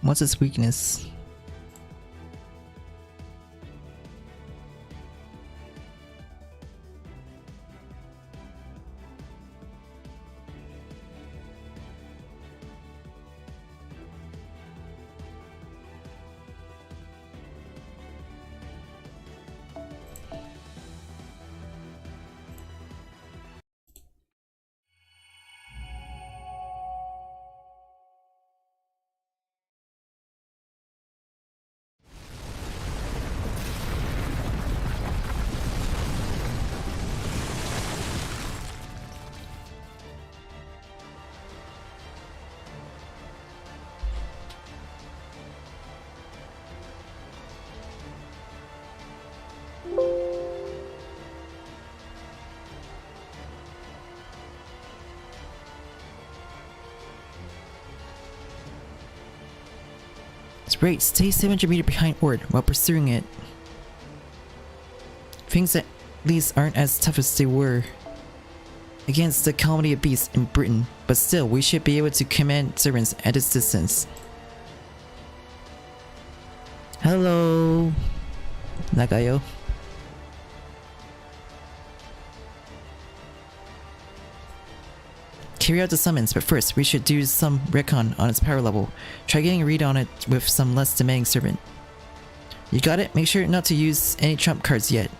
What's its weakness? It's great. Stay 700 meters behind ORT while pursuing it. Things at least aren't as tough as they were against the calamity of beasts in Britain, but still, we should be able to command servants at this distance. Hello, Nagayo. Carry out the summons, but first we should do some recon on its power level. Try getting a read on it with some less demanding servant. You got it? Make sure not to use any trump cards yet.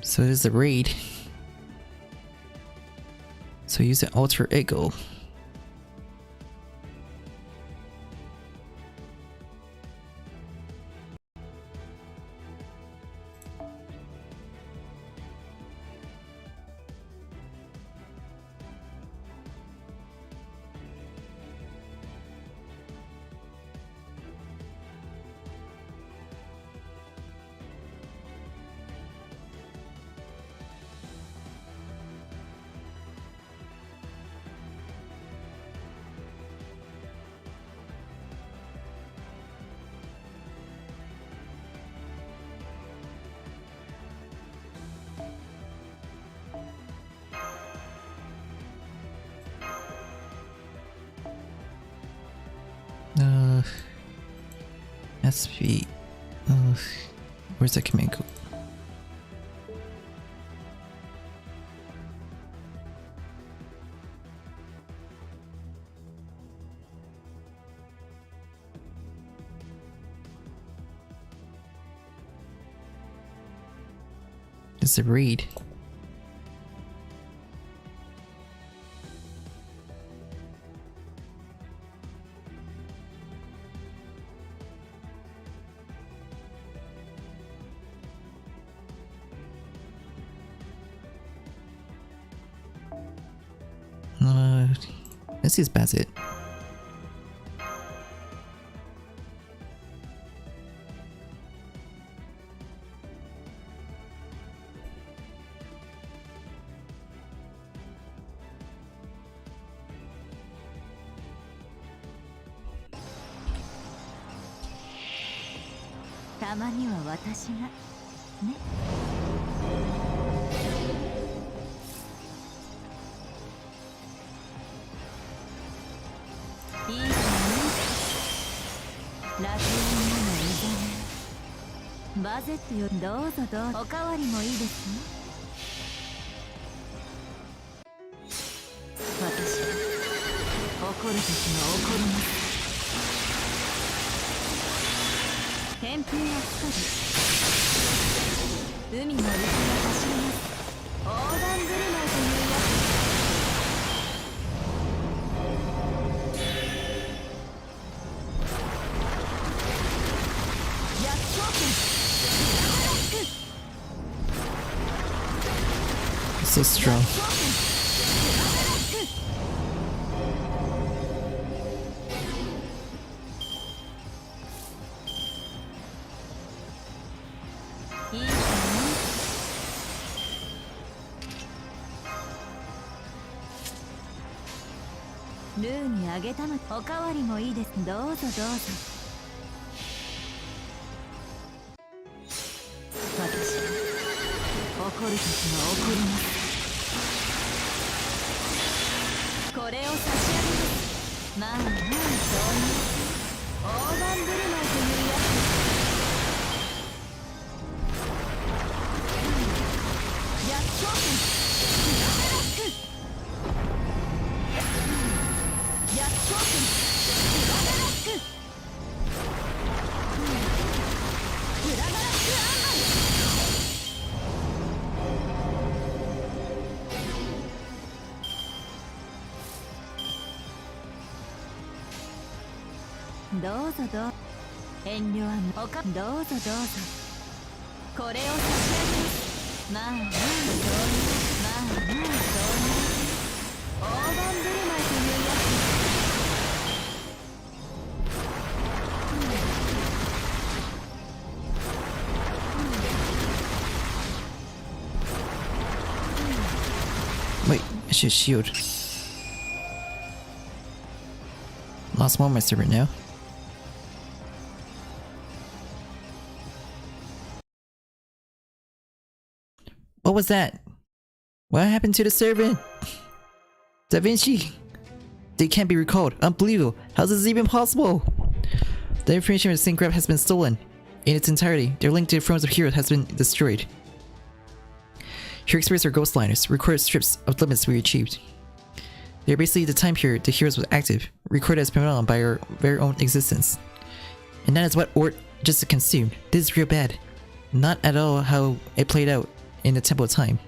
So it is a raid. So use an alter ego. SP. Where's that command code? It's a read. Let's use Bassett. So strong. ルーにあげたの。おかわりもいいです。どうぞどうぞ。私は怒る時は怒ります。これを差し上げます。まあまあ、そういう大盤振る舞いというやつです。逆効果。逆効果。フラガラック。フラガラックアンバル。どうぞどうぞ。遠慮はおか。どうぞどうぞ。これを差し上げます。まあまあそういう。まあまあそういう大盤振る舞いというやつ。Wait, I should shield. Lost one of my server now. What was that? What happened to the servant? Da Vinci! They can't be recalled. Unbelievable. How is this even possible? The information of the sync graph has been stolen. In its entirety, their link to the Thrones of Heroes has been destroyed. Here experience are ghost liners, recorded strips of limits we achieved. They are basically the time period the heroes was active, recorded as phenomenon by our very own existence. And that is what ORT just consumed. This is real bad. Not at all how it played out in the Temple of Time.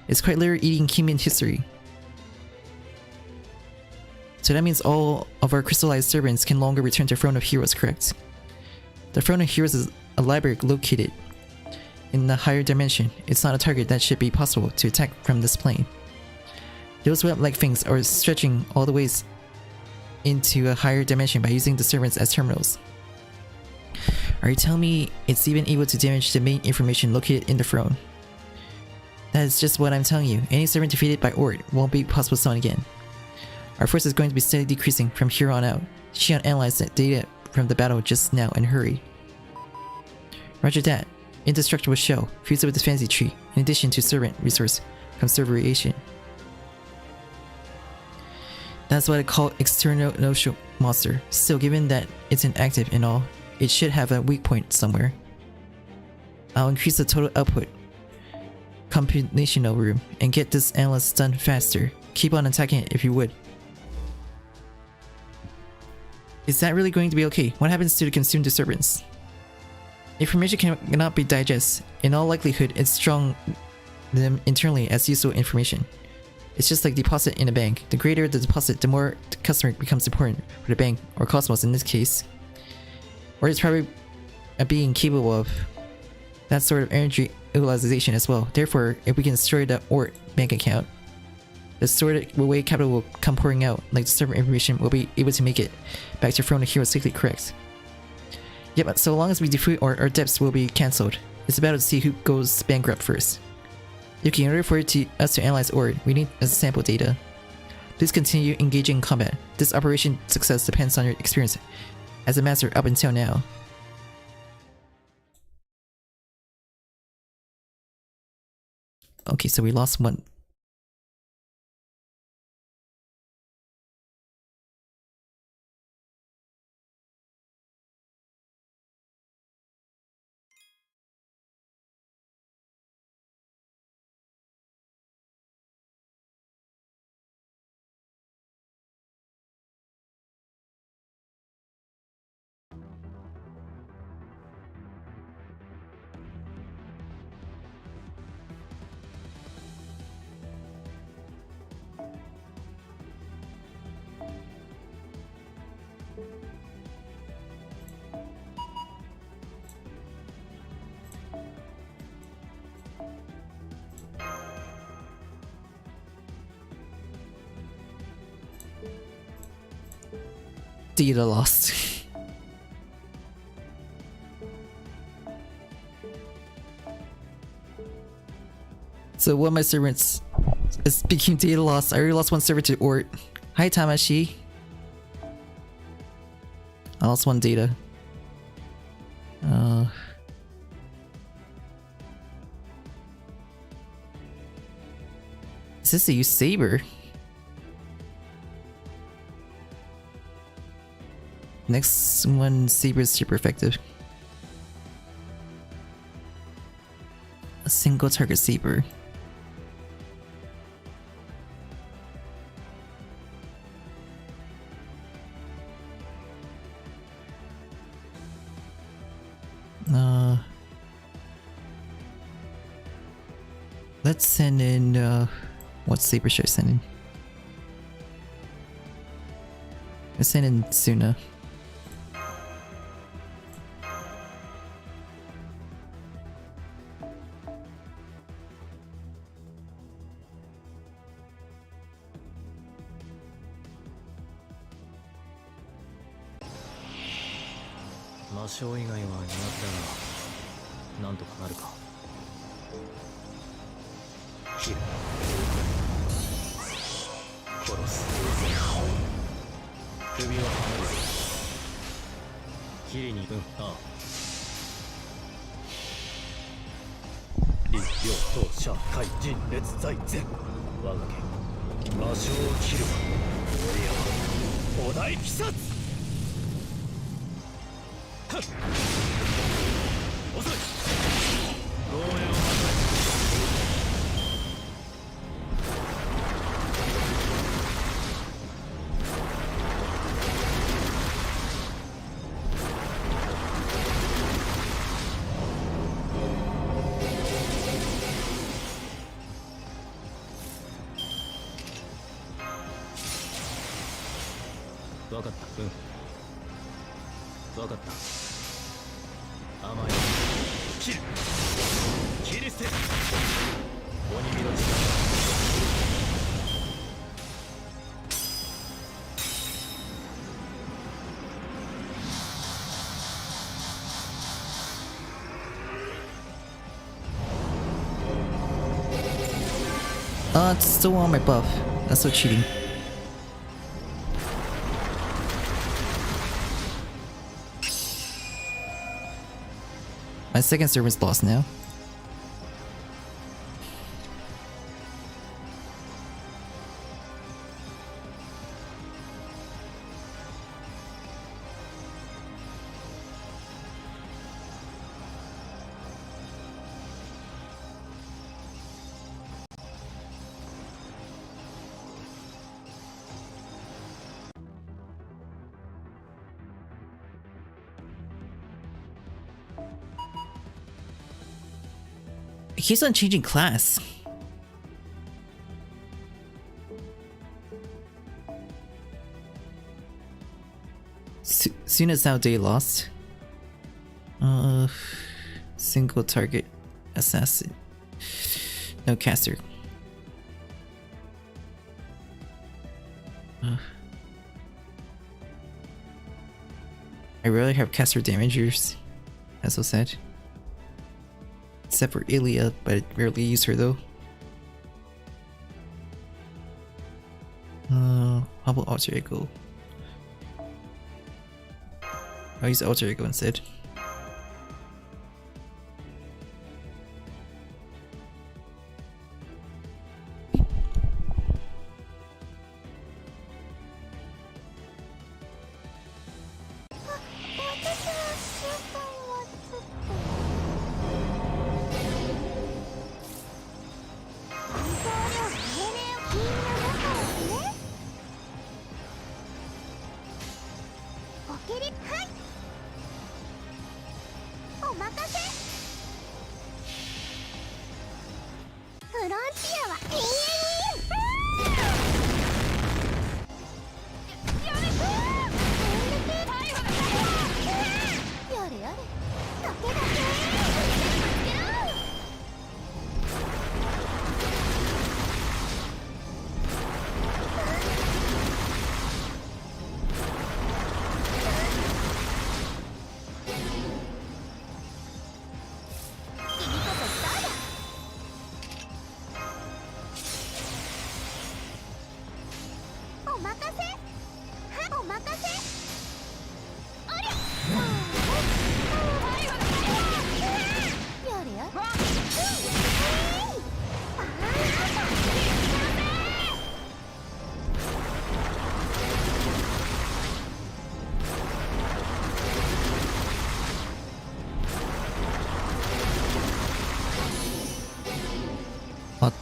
It's quite literally eating human history. So that means all of our crystallized servants can no longer return to Throne of Heroes, correct? The Throne of Heroes is a library located in the higher dimension. It's not a target that should be possible to attack from this plane. Those web-like things are stretching all the ways into a higher dimension by using the servants as terminals. Are you telling me it's even able to damage the main information located in the throne? That is just what I'm telling you. Any servant defeated by ORT won't be possible to summon again. Our force is going to be steadily decreasing from here on out. Shion analyzed the data from the battle just now and hurry. Roger that. Indestructible shell, fused with the fancy tree, in addition to servant resource conservation. That's what I call external no-show monster. Still, given that it's inactive and all, it should have a weak point somewhere. I'll increase the total output computational room and get this analyst done faster. Keep on attacking it if you would. Is that really going to be okay? What happens to the consumed disturbance? Information cannot be digested. In all likelihood, it's strong them internally as useful information. It's just like deposit in a bank. The greater the deposit, the more the customer becomes important for the bank, or Cosmos in this case. Or it's probably a being capable of that sort of energy utilization as well. Therefore, if we can destroy the ORT bank account, the stored away capital will come pouring out, like the server information will be able to make it back to Throne of Heroes safely correct. Yep, but so long as we defeat our debts will be cancelled. It's about to see who goes bankrupt first. Yuki, in order for us to analyze ORT, we need sample data. Please continue engaging in combat. This operation success depends on your experience as a master up until now. Okay, so we lost one. Data lost. So one of my servants is became data lost. I already lost one server to ORT. Hi Tamashi. I also want data. Is this a use saber? Next one, saber is super effective. A single target saber. Let's send in, what saber should I send in? Let's send in Suna. It's still on my buff. That's so cheating. My second servant's lost now. It keeps on changing class. Soon as now day lost. Single target assassin. No caster. I rarely have caster damagers. That's so sad. Except for Ilia, but I rarely use her though. How about alter ego? I'll use alter ego instead.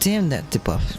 Damn that debuff.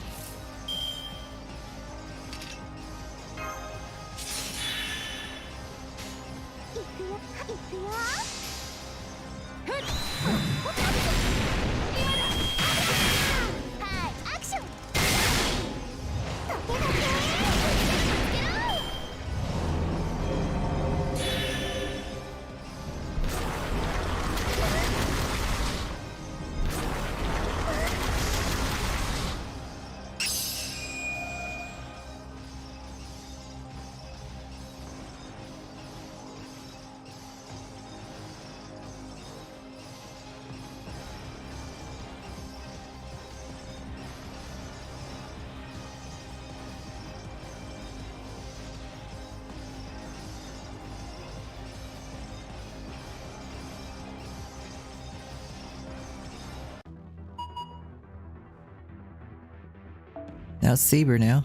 Now Saber now.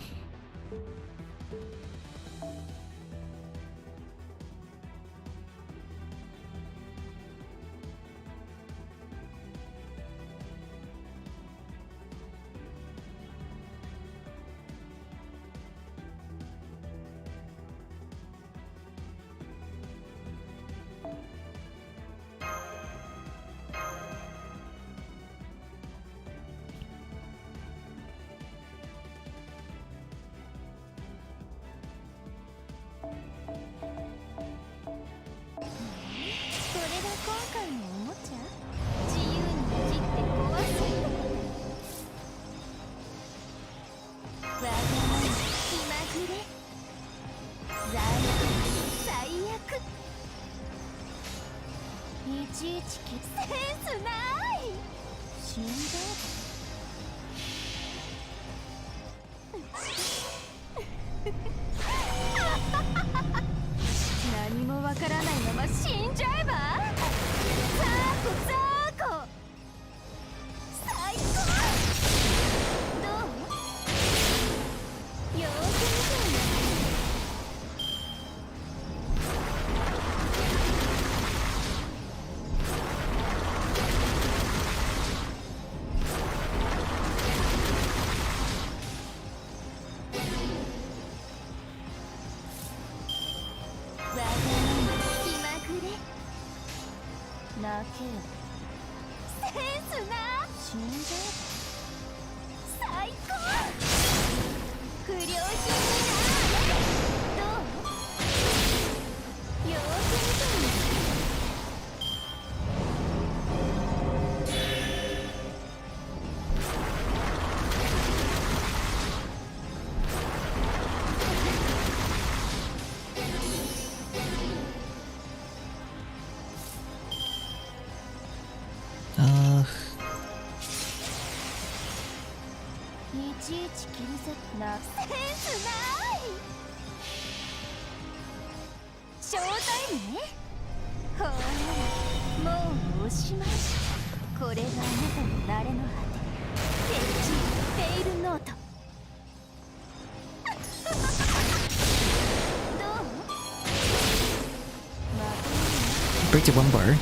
Break to 1 bar.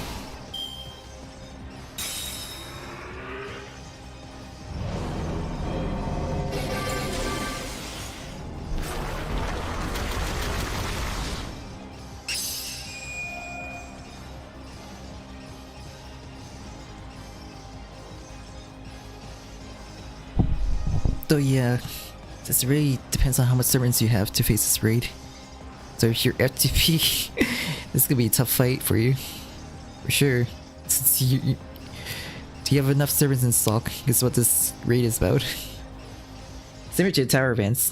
So yeah, this really depends on how much servants you have to face this raid. So if you're FTP, this is gonna be a tough fight for you, for sure. Since do you have enough servants in stock? Is what this raid is about. Similar to tower events.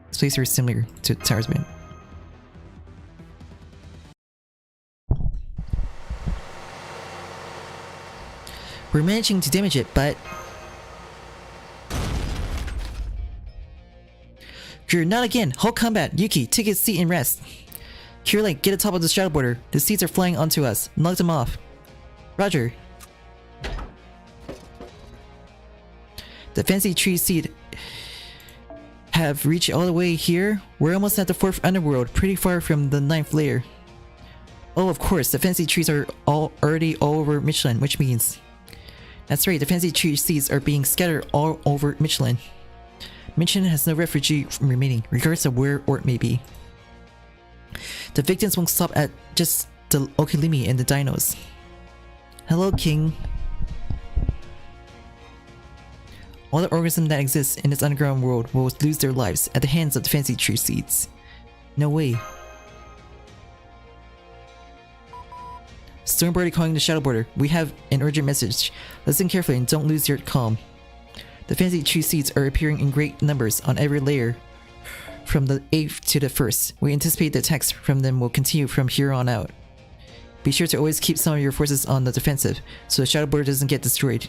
This place is similar to towers event. We're managing to damage it, but Cure, not again! Hold combat! Yuki, take a seat and rest. Cure, like, get atop of the shadow border. The seeds are flying onto us. Knock them off. Roger. The fancy tree seed have reached all the way here. We're almost at the 4th Underworld, pretty far from the 9th layer. Oh, of course, the fancy trees are already all over Mictlan, which means That's right, the fancy tree seeds are being scattered all over Mictlan. Mictlan has no refugee remaining, regardless of where ORT may be. The victims won't stop at just the Okilimi and the dinos. Hello, King. All the organisms that exist in this underground world will lose their lives at the hands of the fancy tree seeds. No way. Stormborder calling the Shadow Border. We have an urgent message. Listen carefully and don't lose your calm. The fancy tree seeds are appearing in great numbers on every layer from the 8th to the 1st. We anticipate the attacks from them will continue from here on out. Be sure to always keep some of your forces on the defensive so the Shadow Border doesn't get destroyed.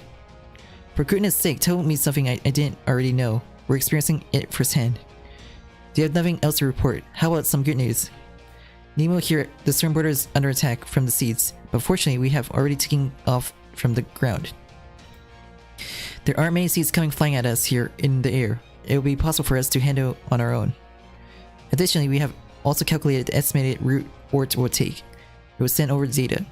For goodness sake, tell me something I didn't already know. We're experiencing it firsthand. Do you have nothing else to report? How about some good news? Nemo here, the Storm Border is under attack from the seeds, but fortunately we have already taken off from the ground. There aren't many seeds coming flying at us here in the air. It will be possible for us to handle on our own. Additionally, we have also calculated the estimated route ORT will take. It will send over the data.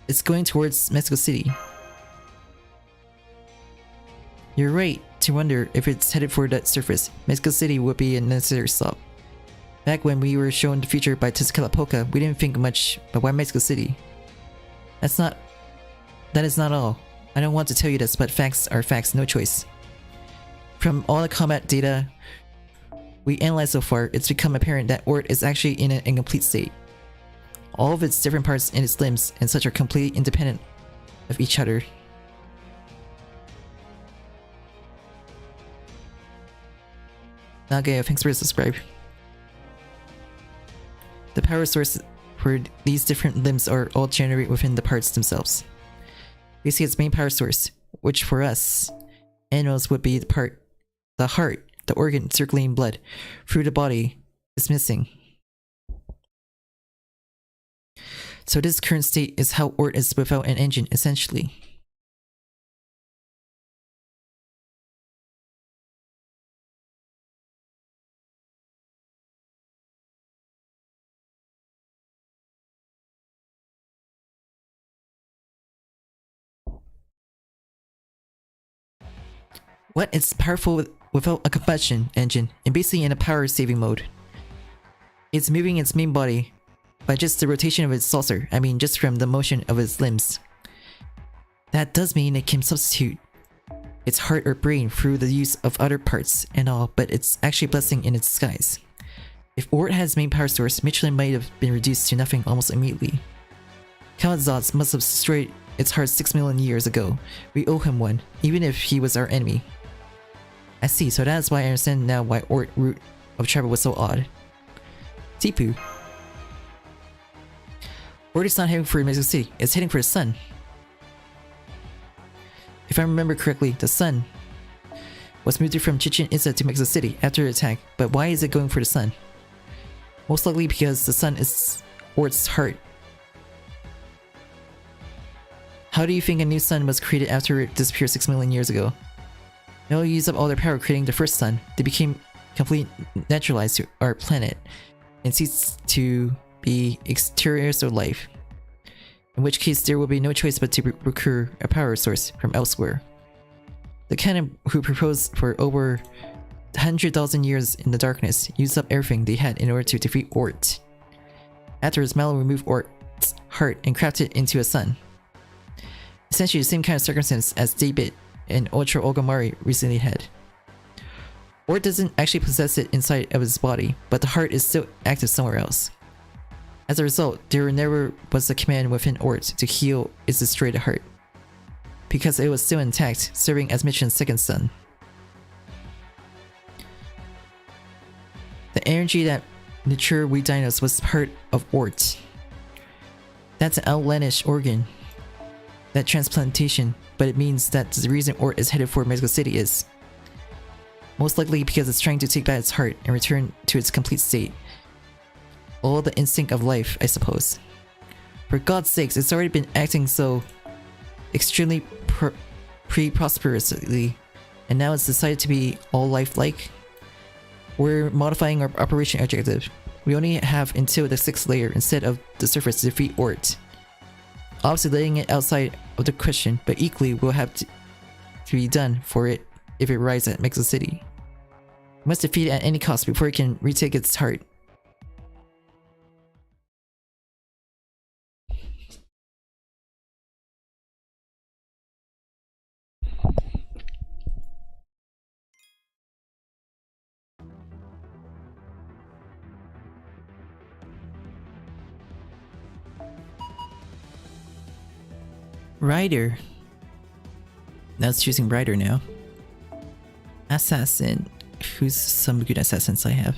It's going towards Mexico City. You're right to wonder if it's headed for that surface. Mexico City would be a necessary stop. Back when we were shown the future by Tezcatlipoca, we didn't think much, but why Mexico City? That is not all. I don't want to tell you this, but facts are facts, no choice. From all the combat data we analyzed so far, it's become apparent that ORT is actually in an incomplete state. All of its different parts and its limbs and such are completely independent of each other. Nugget, thanks for subscribe. The power source for these different limbs are all generated within the parts themselves. We see its main power source, which for us animals would be the heart, the organ circulating blood through the body, is missing. So this current state is how ORT is without an engine, essentially. What? It's powerful without a combustion engine and basically in a power saving mode. It's moving its main body by just the rotation of its saucer, I mean just from the motion of its limbs. That does mean it can substitute its heart or brain through the use of other parts and all, but it's actually a blessing in its disguise. If ORT had its main power source, Mictlan might have been reduced to nothing almost immediately. Kalazots must have destroyed its heart 6 million years ago. We owe him one, even if he was our enemy. I see, so that's why I understand now why ORT route of travel was so odd. Tipu. ORT is not heading for Mexico City, it's heading for the sun. If I remember correctly, the sun was moved from Chichen Itza to Mexico City after the attack, but why is it going for the sun? Most likely because the sun is ORT's heart. How do you think a new sun was created after it disappeared 6 million years ago? They'll use up all their power creating the first sun. They became completely naturalized to our planet and ceased to be exteriors of life. In which case there will be no choice but to procure a power source from elsewhere. The canon who proposed for over 100,000 years in the darkness used up everything they had in order to defeat ORT. Afterwards, Malo removed ORT's heart and crafted it into a sun. Essentially the same kind of circumstance as David and Ultra Ogomari recently had. ORT doesn't actually possess it inside of his body, but the heart is still active somewhere else. As a result, there never was a command within ORT to heal its destroyed heart, because it was still intact, serving as Mictlan's second sun. The energy that nurtured we dinos was part of ORT. That's an outlandish organ, that transplantation, but it means that the reason ORT is headed for Mexico City is most likely because it's trying to take back its heart and return to its complete state. All the instinct of life, I suppose. For God's sakes, it's already been acting so extremely prosperously, and now it's decided to be all life-like. We're modifying our operation objective. We only have until the 6th layer instead of the surface to defeat ORT. Obviously letting it outside of the question, but equally will have to be done for it if it arrives at Mexico City. We must defeat it at any cost before it can retake its heart. Rider. Now it's choosing Rider now. Assassin. Who's some good assassins I have?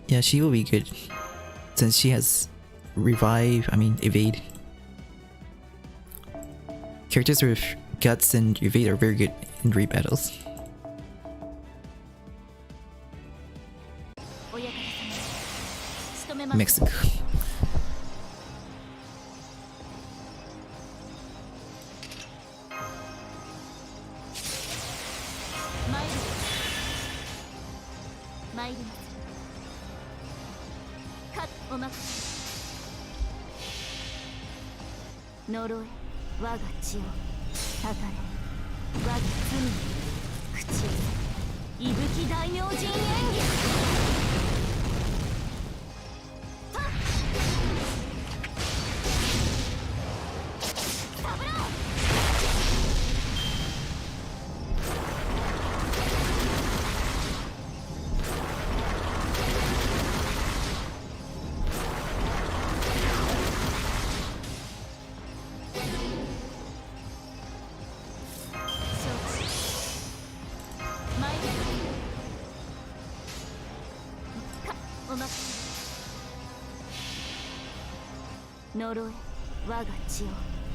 Yeah, she will be good. Since she has evade. Characters with guts and evade are very good in raid battles. Mexico.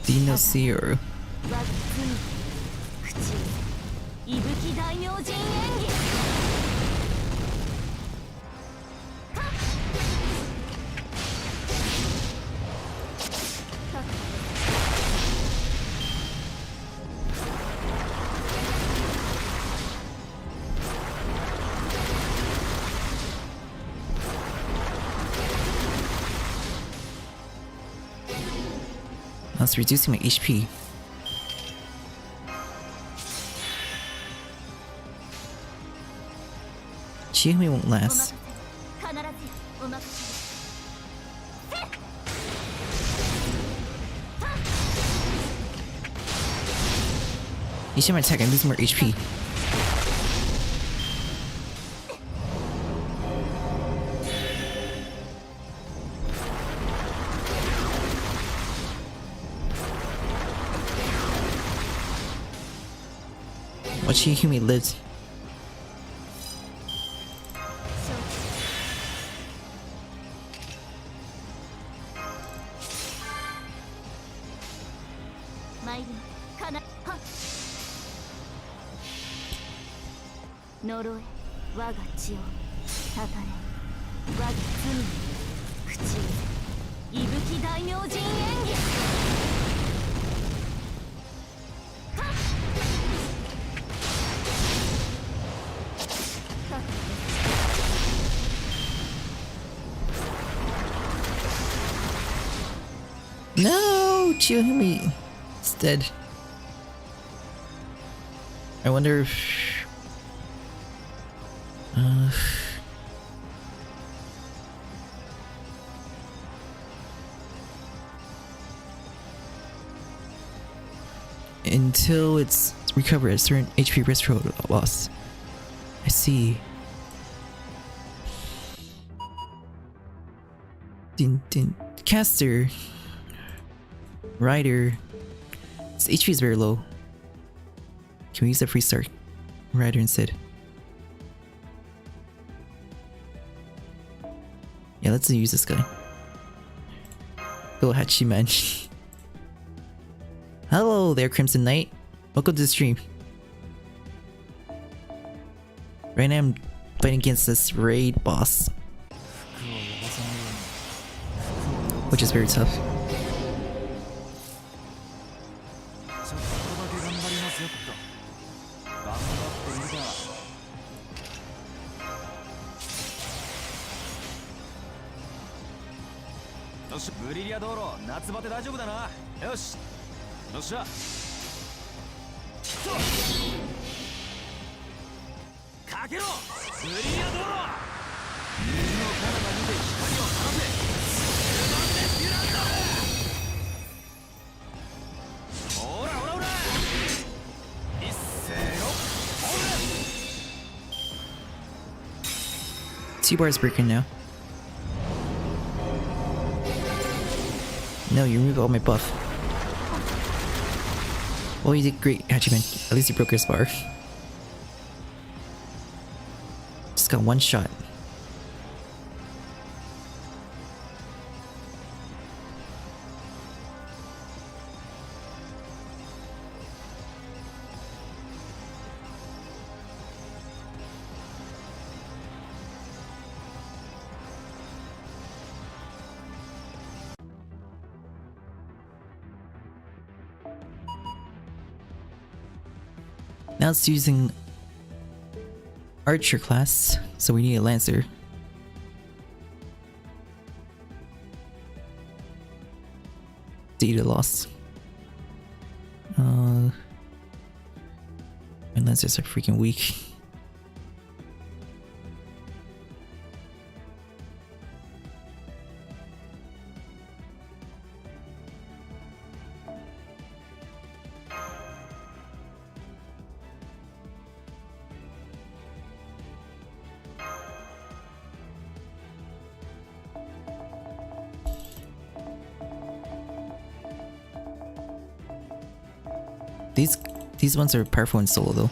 Dinosaur. That's reducing my HP. Chihumi won't last. Each time I attack, I lose more HP. Chihumi lives. No, Chihumi is dead. I wonder if until it's recovered at a certain HP risk loss. I see. Caster. Rider. His HP is very low. Can we use a free start Rider instead? Yeah, let's use this guy. Go Hachiman. Hello there, Crimson Knight. Welcome to the stream. Right now I'm fighting against this raid boss, which is very tough. 夏バテ大丈夫だな。よし。よっしゃ。かけろ。ブリアドロ。水の彼方にて光を放せ。10番でデュランド。ほらほらほら。一斉のホーム。T-bar is breaking now. No, you removed all my buff. Well, you did great, Hachiman. At least you broke his bar. Just got one shot. Now it's using Archer class, so we need a Lancer. Data loss. My Lancers are freaking weak. These ones are powerful in solo though.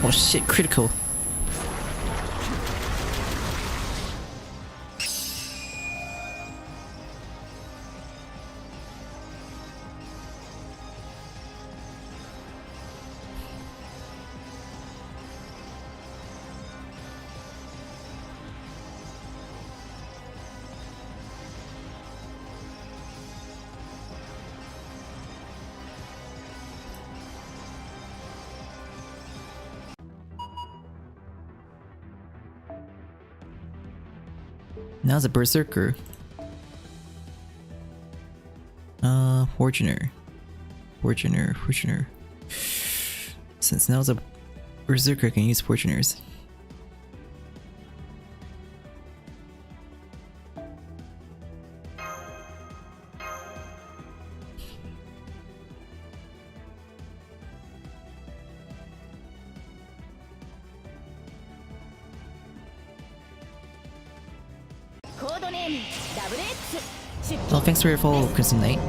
Oh shit, critical. Now it's a berserker. Fortuner. Since now it's a berserker, I can use Fortuners. Well, thanks for your follow, Crimson Knight.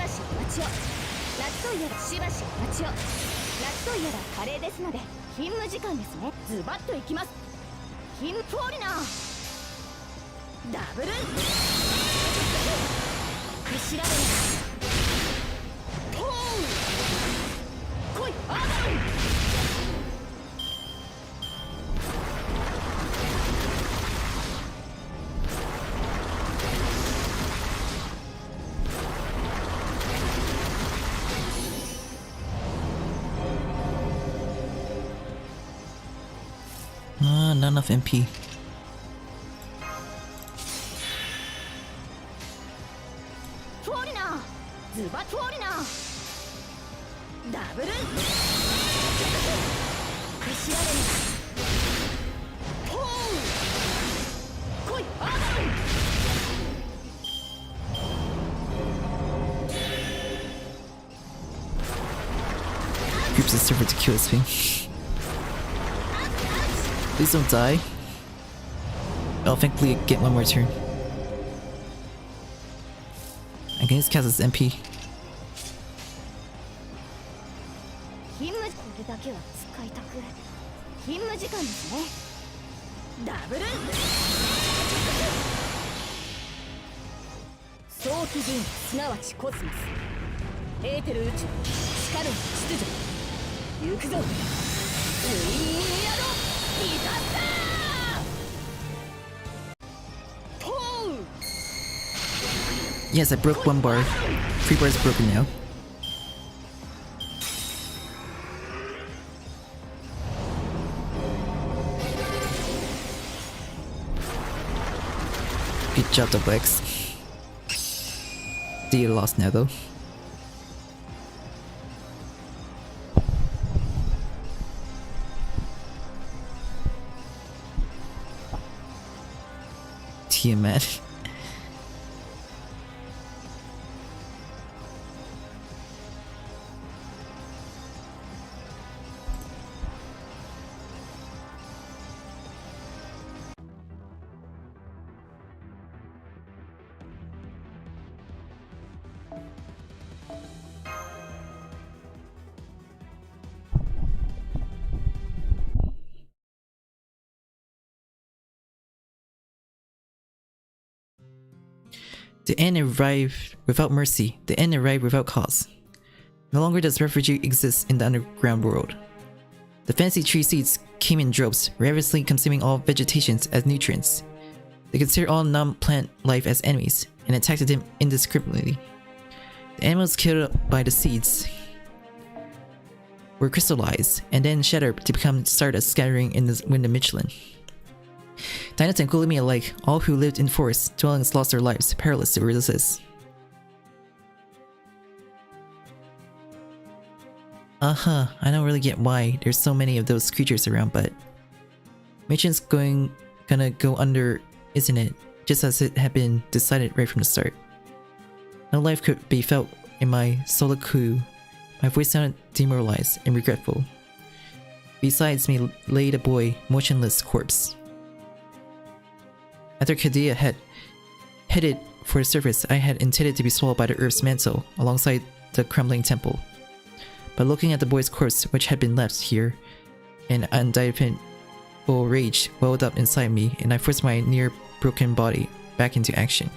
ばしお待ちを。夏といえばしばしお待ちを。夏といえばカレーですので勤務時間ですね。ズバッといきます。勤務フォーリナーダブルくしらべポーン来いアーバン。Not enough MP. Foreigner! Zubat Foreigner! Double! Kushirare! Pow! Koi! Adan! Creeps the server to kill his thing. Please don't die. I'll thankfully get one more turn. I can just cast this MP. Yes, I broke one bar. 3 bars broken now. Good job, Double X. You're lost now though. Tiamat. The end arrived without mercy. The end arrived without cause. No longer does refugee exist in the underground world. The fancy tree seeds came in droves, ravenously consuming all vegetation as nutrients. They considered all non-plant life as enemies, and attacked them indiscriminately. The animals killed by the seeds were crystallized, and then shattered to become stardust scattering in the wind of Mictlan. Thanatos and Kulimi alike, all who lived in forest dwellings lost their lives, powerless to resist. I don't really get why there's so many of those creatures around, but Mictlan's gonna go under, isn't it? Just as it had been decided right from the start. No life could be felt in my soliloquy. My voice sounded demoralized and regretful. Besides me lay the boy, motionless corpse. After Kadia had headed for the surface, I had intended to be swallowed by the earth's mantle alongside the crumbling temple. But looking at the boy's corpse, which had been left here, an undivided rage welled up inside me, and I forced my near-broken body back into action.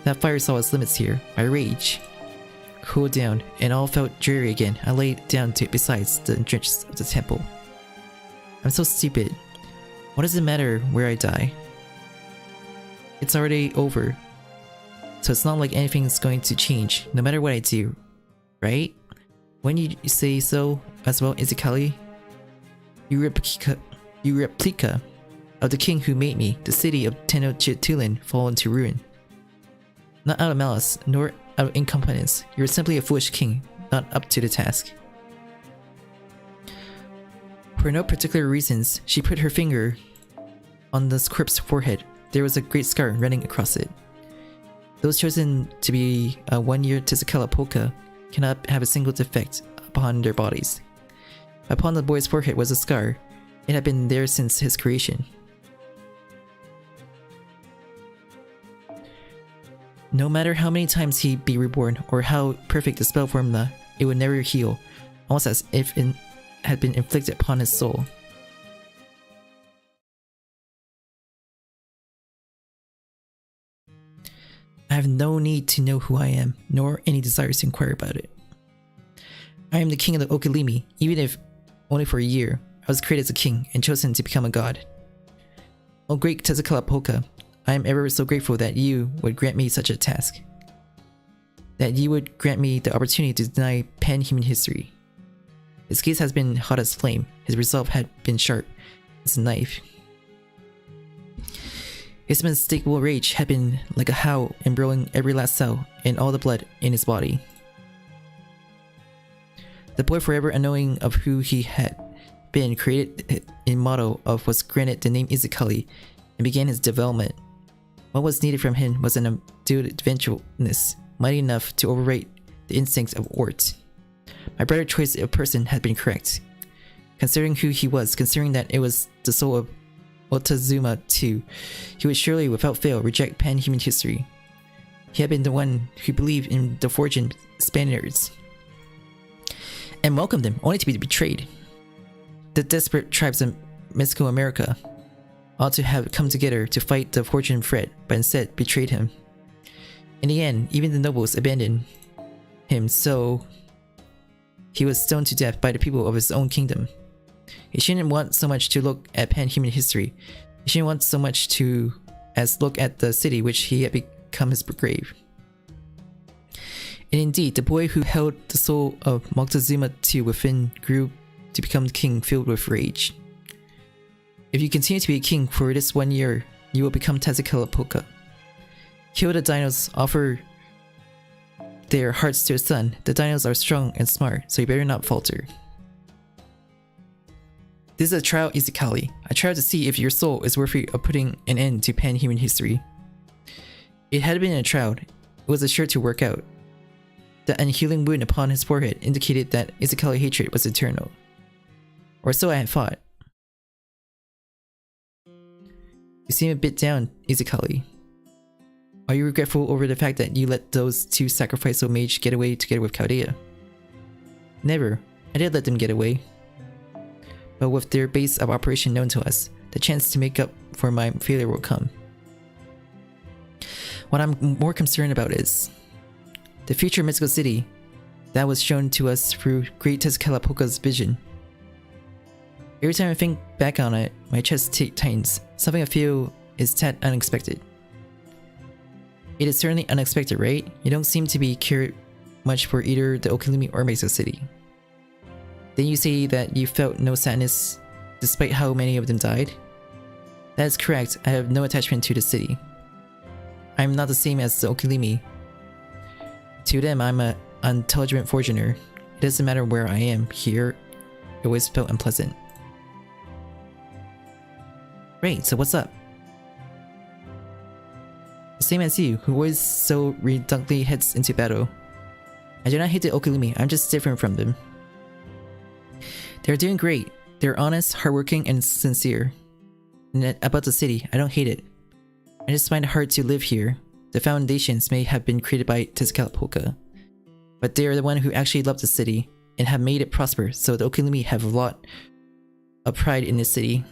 That fire saw its limits here. My rage cooled down, and all felt dreary again. I lay down besides the entrance of the temple. I'm so stupid. What does it matter where I die? It's already over. So it's not like anything's going to change, no matter what I do, right? When you say so as well, Izakali, you replica of the king who made me, the city of Tenochtitlan, fall into ruin. Not out of malice, nor out of incompetence, you're simply a foolish king, not up to the task. For no particular reasons, she put her finger on the corpse's forehead. There was a great scar running across it. Those chosen to be a one-year Tzakala polka cannot have a single defect upon their bodies. Upon the boy's forehead was a scar. It had been there since his creation. No matter how many times he'd be reborn or how perfect the spell formula, it would never heal, almost as if it had been inflicted upon his soul. I have no need to know who I am, nor any desires to inquire about it. I am the king of the Okalimi, even if only for a year. I was created as a king and chosen to become a god. O great Tezcatlipoca, I am ever so grateful that you would grant me such a task. That you would grant me the opportunity to deny pan-human history. His gaze has been hot as flame, his resolve had been sharp as a knife. His unmistakable rage had been like a howl embroiling every last cell and all the blood in his body. The boy, forever unknowing of who he had been, created in motto of was granted the name Izakali and began his development. What was needed from him was an undued adventurousness, mighty enough to overrate the instincts of ORT. My better choice of person had been correct. Considering who he was, considering that it was the soul of Otazuma too, he would surely without fail reject pan-human history. He had been the one who believed in the fortune Spaniards and welcomed them only to be betrayed. The desperate tribes of Mesoamerica ought to have come together to fight the fortune threat, but instead betrayed him. In the end, even the nobles abandoned him, so he was stoned to death by the people of his own kingdom. He shouldn't want so much to look at pan-human history. He shouldn't want so much to as look at the city which he had become his grave. And indeed, the boy who held the soul of Moctezuma II within grew to become king filled with rage. If you continue to be a king for this 1 year, you will become Tezcatlipoca. Kill the dinos, offer their hearts to a son. The dinos are strong and smart, so you better not falter. This is a trial, Izakali. A trial to see if your soul is worthy of putting an end to pan-human history. It had been a trial. It was assured to work out. The unhealing wound upon his forehead indicated that Izakali hatred was eternal. Or so I had thought. You seem a bit down, Izakali. Are you regretful over the fact that you let those two sacrificial mage get away together with Chaldea? Never. I did let them get away. But with their base of operation known to us, the chance to make up for my failure will come. What I'm more concerned about is the future mystical city that was shown to us through Great Tezcatlipoca's vision. Every time I think back on it, my chest tightens. Something I feel is tad unexpected. It is certainly unexpected, right? You don't seem to be cared much for either the Okalimi or Mesa City. Then you say that you felt no sadness despite how many of them died? That is correct, I have no attachment to the city. I am not the same as the Okalimi. To them, I'm an intelligent foreigner. It doesn't matter where I am, here it always felt unpleasant. Right, so what's up? The same as you, who always so reluctantly heads into battle. I do not hate the Okalimi, I'm just different from them. They're doing great. They're honest, hardworking, and sincere. And about the city, I don't hate it. I just find it hard to live here. The foundations may have been created by Tezcatlipoca, but they are the one who actually love the city and have made it prosper, so the Okalimi have a lot of pride in this city.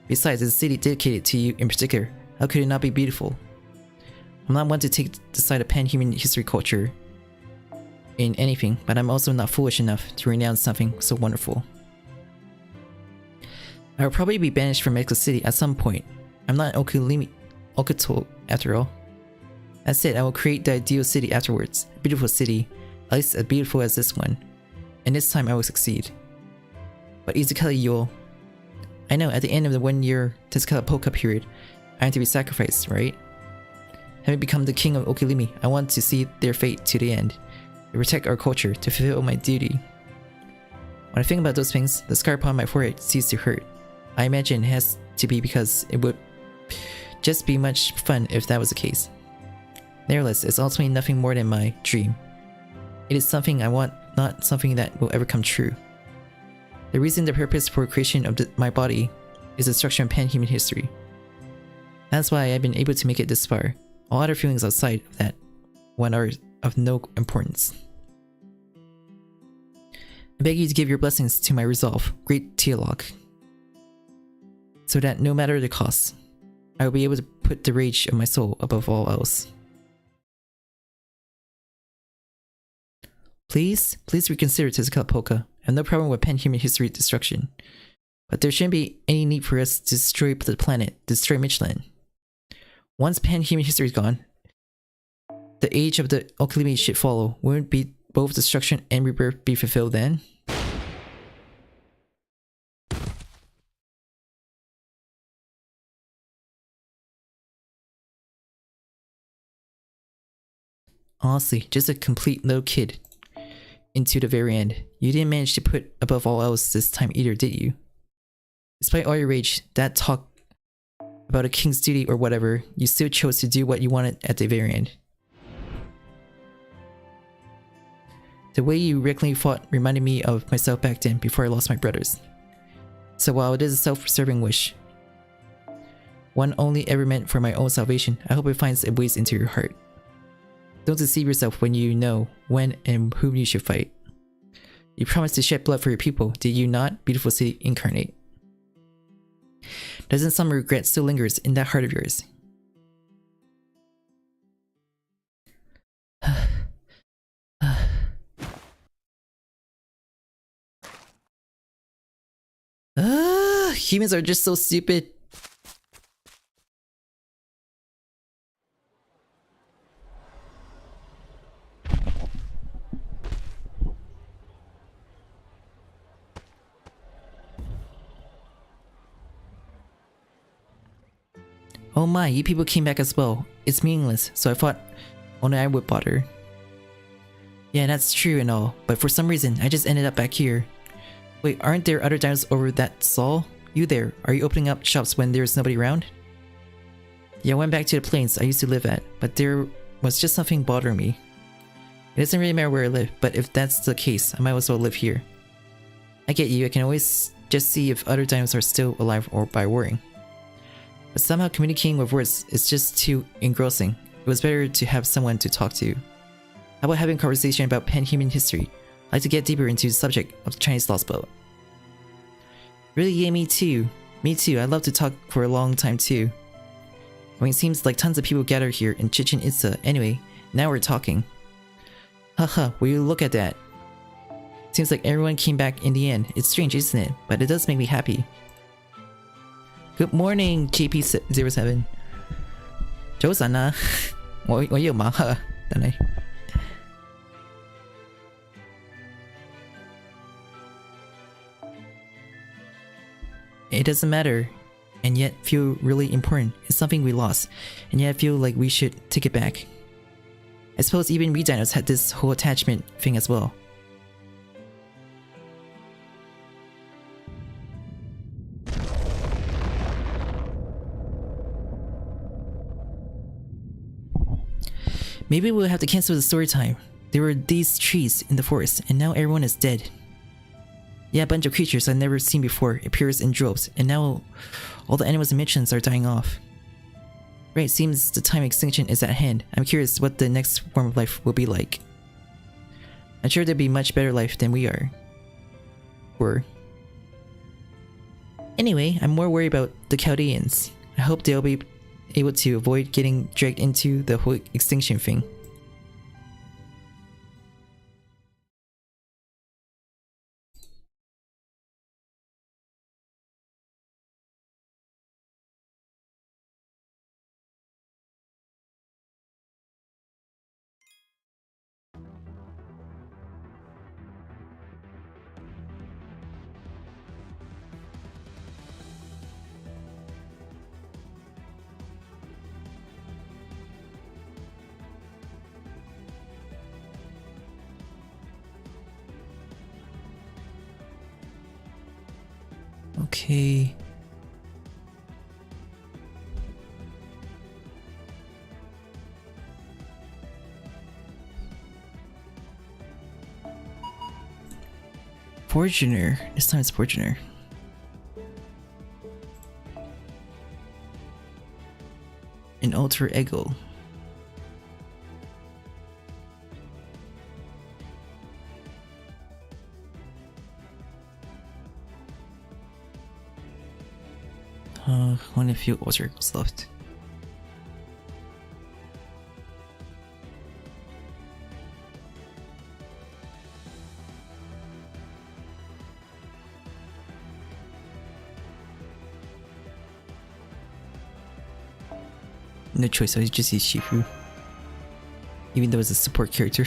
Besides, it's a city dedicated to you in particular. How could it not be beautiful? I'm not one to take the side of pan-human history culture in anything, but I'm also not foolish enough to renounce something so wonderful. I will probably be banished from Mexico City at some point. I'm not an Okato after all. That said, I will create the ideal city afterwards. A beautiful city, at least as beautiful as this one. And this time I will succeed. But Izakali, you'll... I know, at the end of the 1 year Tezcatlipoca period, I am to be sacrificed, right? Having become the king of Okalimi, I want to see their fate to the end. To protect our culture, to fulfill my duty. When I think about those things, the scar upon my forehead ceases to hurt. I imagine it has to be because it would just be much fun if that was the case. Nevertheless, it's ultimately nothing more than my dream. It is something I want, not something that will ever come true. The reason, the purpose for creation of my body is the destruction of pan-human history. That's why I've been able to make it this far. All other feelings outside of that one are of no importance. I beg you to give your blessings to my resolve, great Teolog, so that no matter the cost, I will be able to put the rage of my soul above all else. Please reconsider Tezcatlipoca. I have no problem with pan-human history destruction. But there shouldn't be any need for us to destroy the planet, destroy Mictlan. Once pan-human history is gone, the age of the Okalimi should follow. Wouldn't be both destruction and rebirth be fulfilled then? Honestly, just a complete little kid. Into the very end. You didn't manage to put above all else this time either, did you? Despite all your rage, that talk about a king's duty or whatever, you still chose to do what you wanted at the very end. The way you recklessly fought reminded me of myself back then before I lost my brothers. So while it is a self-serving wish, one only ever meant for my own salvation, I hope it finds its ways into your heart. Don't deceive yourself when you know when and whom you should fight. You promised to shed blood for your people, did you not, beautiful city incarnate? Doesn't some regret still lingers in that heart of yours? Humans are just so stupid. Oh my, you people came back as well. It's meaningless, so I thought only I would bother. Yeah, that's true and all, but for some reason, I just ended up back here. Wait, aren't there other dinos over that stall? You there, are you opening up shops when there's nobody around? Yeah, I went back to the plains I used to live at, but there was just something bothering me. It doesn't really matter where I live, but if that's the case, I might as well live here. I get you, I can always just see if other dinos are still alive or by worrying. But somehow communicating with words is just too engrossing. It was better to have someone to talk to. How about having a conversation about pan-human history? I'd like to get deeper into the subject of the Chinese Lostbelt. Really, yeah, me too. Me too, I'd love to talk for a long time too. I mean, it seems like tons of people gather here in Chichen Itza. Anyway, now we're talking. Haha, will you look at that? Seems like everyone came back in the end. It's strange, isn't it? But it does make me happy. Good morning, JP-rKyECtnz. 早晨啊，我要馬克，等你。It doesn't matter, and yet feel really important. It's something we lost, and yet I feel like we should take it back. I suppose even we dinos had this whole attachment thing as well. Maybe we'll have to cancel the story time. There were these trees in the forest, and now everyone is dead. Yeah, a bunch of creatures I've never seen before appears in droves, and now all the animals and Mictlans are dying off. Right, seems the time of extinction is at hand. I'm curious what the next form of life will be like. I'm sure there'll be much better life than we are. Anyway, I'm more worried about the Chaldeans. I hope they'll be able to avoid getting dragged into the whole extinction thing. Okay. Fortuner. This time it's Fortuner. An alter ego. Only a few circles left. No choice, I just use Shifu. Even though it's a support character.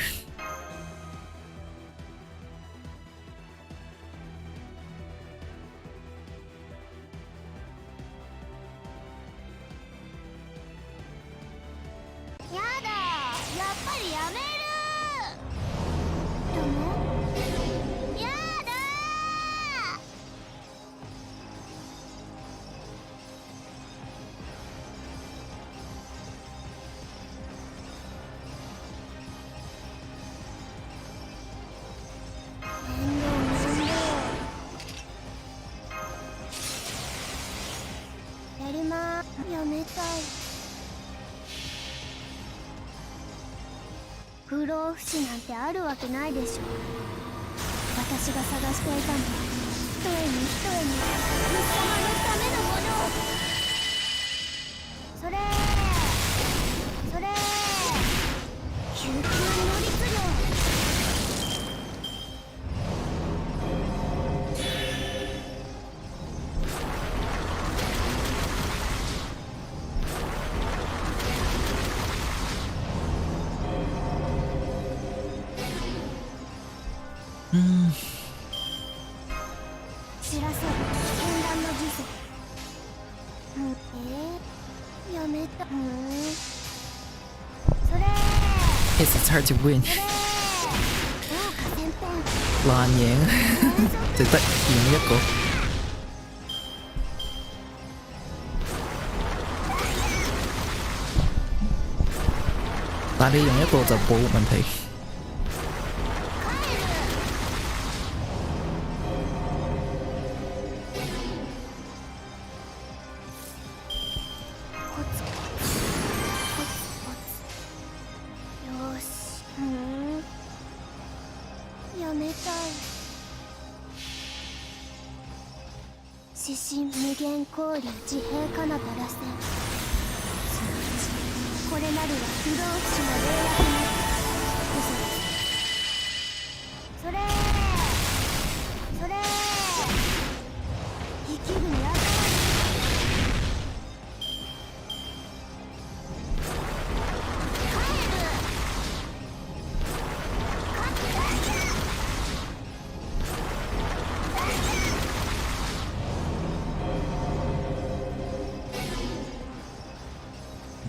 Yes, it's hard to win. 爛贏就得用一個。但你用一個就冇問題。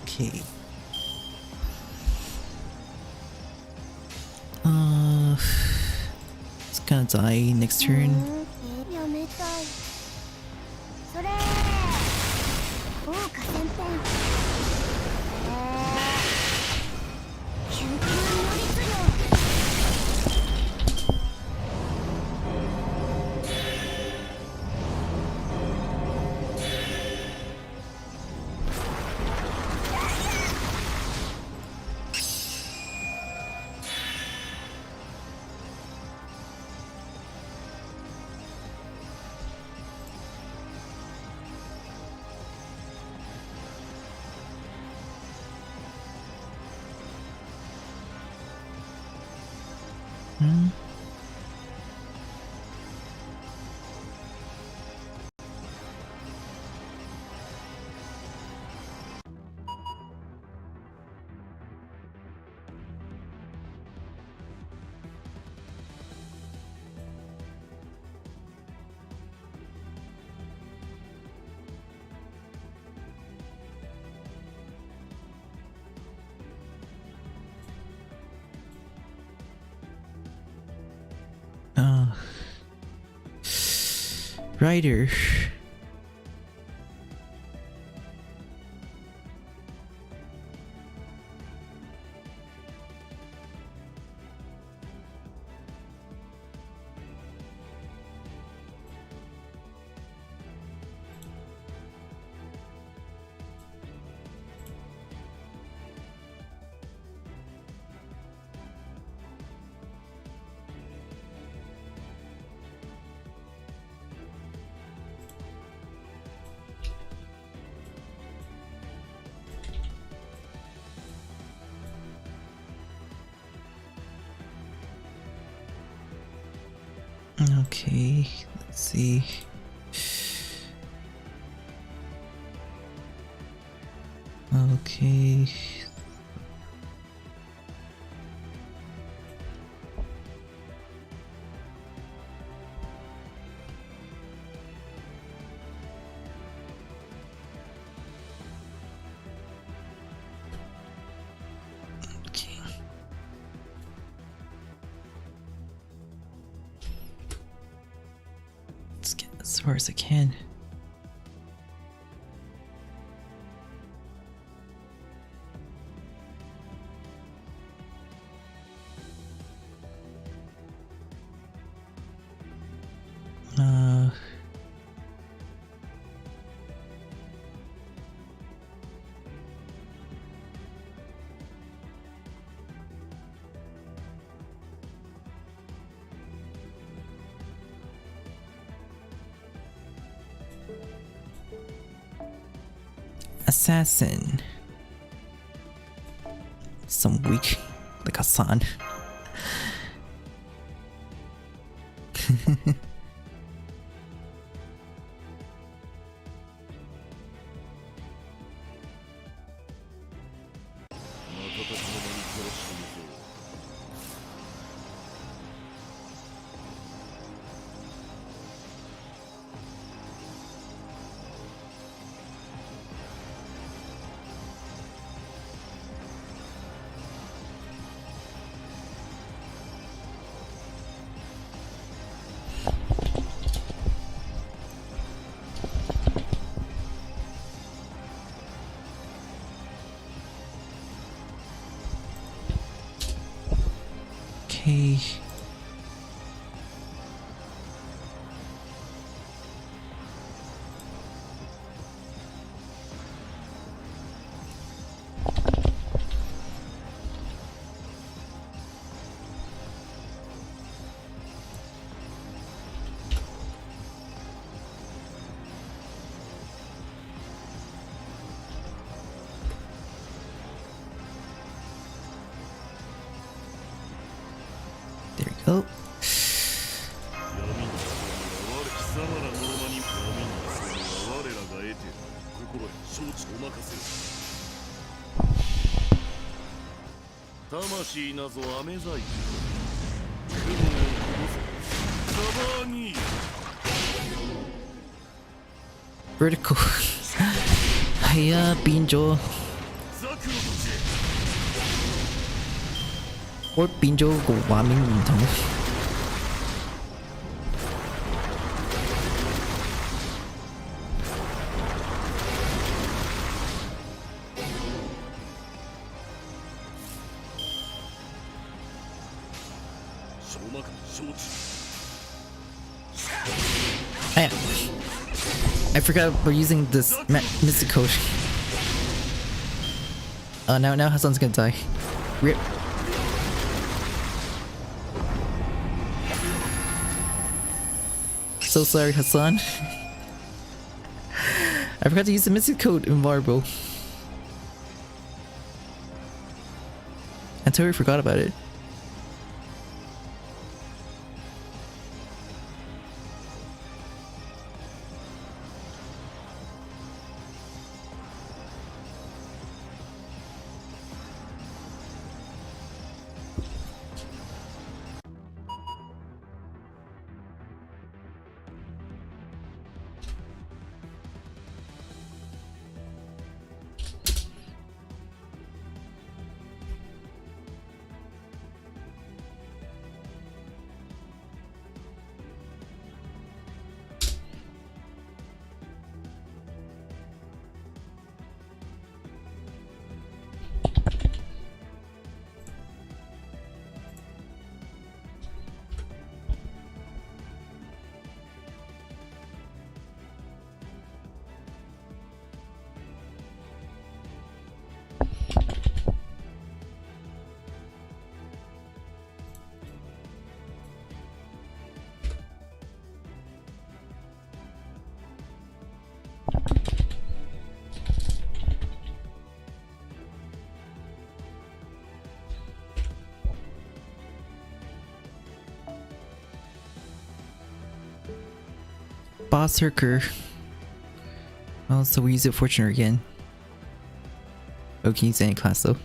Okay. It's gonna die next turn. Rider. Okay, let's see. Okay. Okay. Let's get as far as I can. Assassin. Some weak, like Hassan. Okay. There we go. Vertical. Hiya, Binjo. Or Binjo go warming winter. I forgot we're using this mystic code. Now Hassan's gonna die. Rip. So sorry, Hassan. I forgot to use the mystic code in Marble. I totally forgot about it. Berserker. Oh, so we use it Fortuner again. Oh, can use any class though.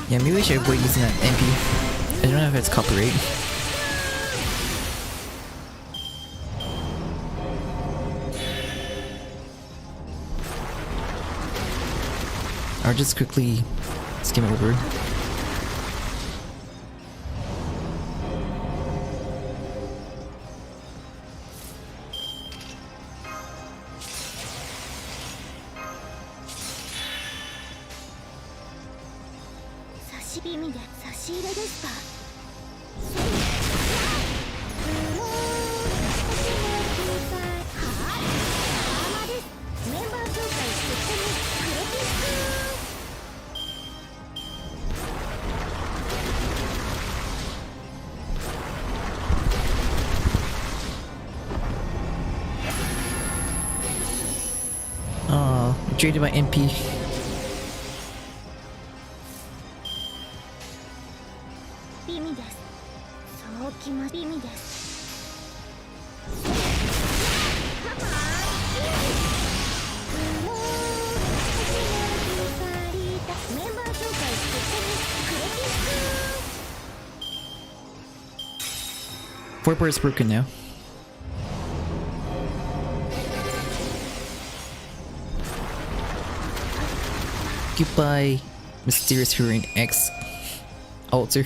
Yeah, maybe we should avoid using that MP. I don't know if it's copyright. Or just quickly skim over. Traded by MP. Four is broken now. By Mysterious Heroine X Alter.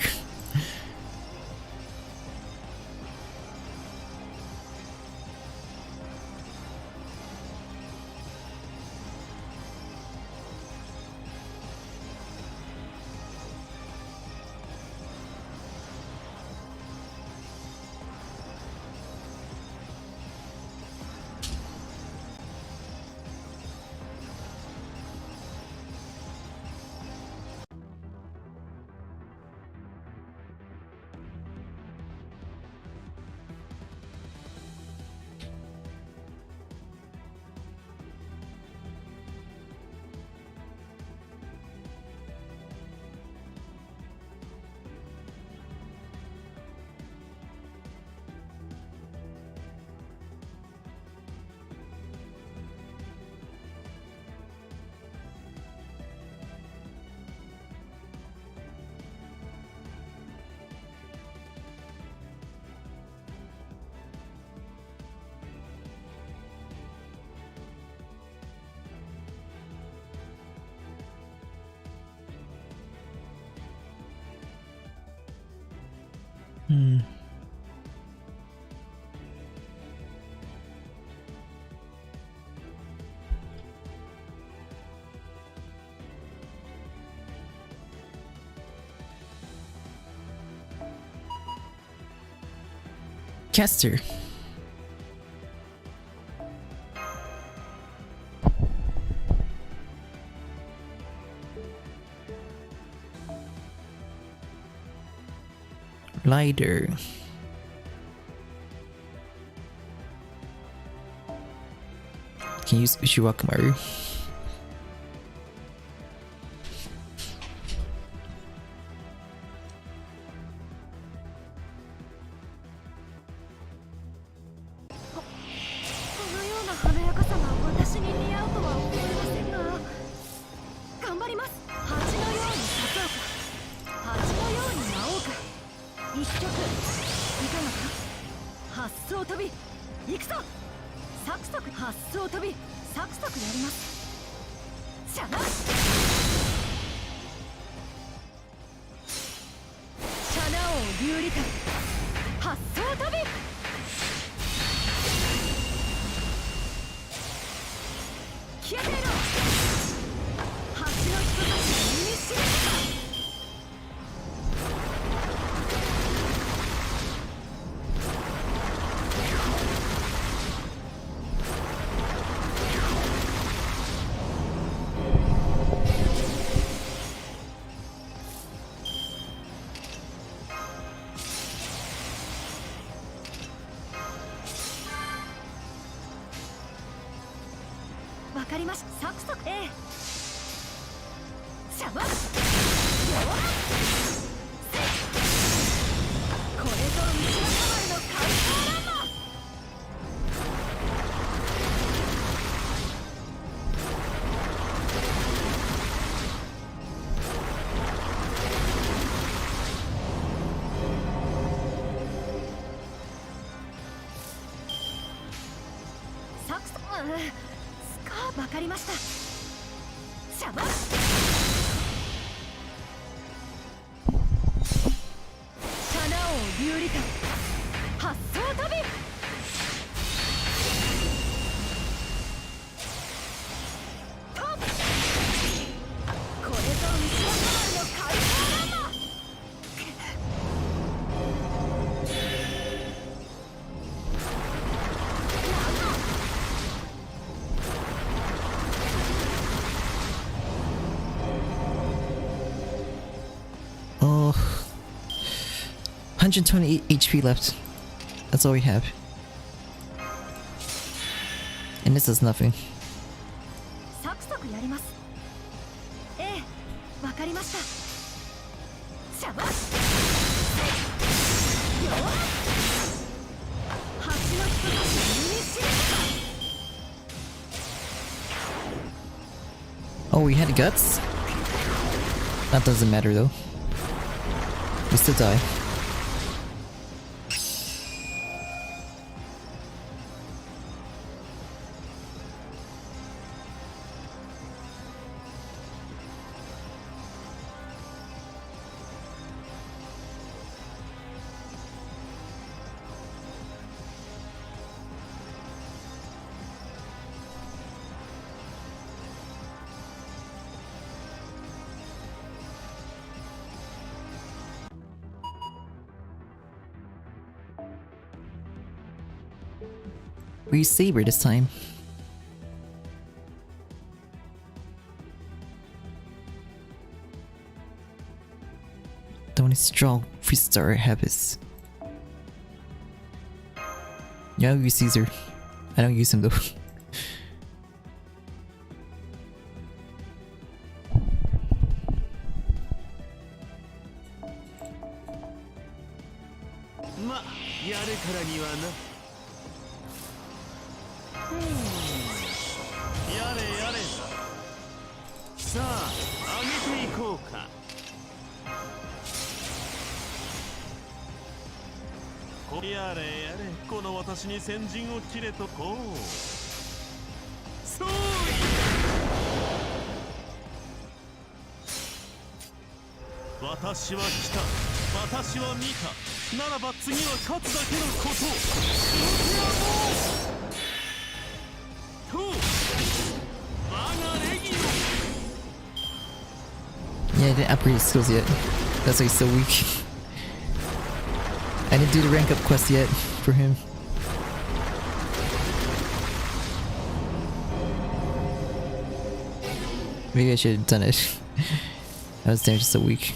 Caster. Lighter. Can use Ushiwakamaru. シャバシャナ王流理体発想飛び消えていろ橋の人たちの身に知れたわかりました。サクサクシャバッこれぞ三島様への解放ランマサクサクわかりました。シャバッシャナ王流理体発想飛びトップこれぞ三島様への解放ランマOh, 120 HP left. That's all we have. And this is nothing. サクサクやります。わかりました。シャバッよっ橋の人たちの身に知れた Oh, we had guts? That doesn't matter though. We still die. We saber this time. The only strong 3-star habits. Yeah, I'll use Caesar. I don't use him though. Ma, やるからにはな。やれやれさあ上げていこうかやれやれこの私に先陣を切れとこうそう私は来た私は見たならば次は勝つだけのことYeah, I didn't upgrade his skills yet. That's why he's so weak. I didn't do the rank up quest yet for him. Maybe I should have done it. I was damn just so weak.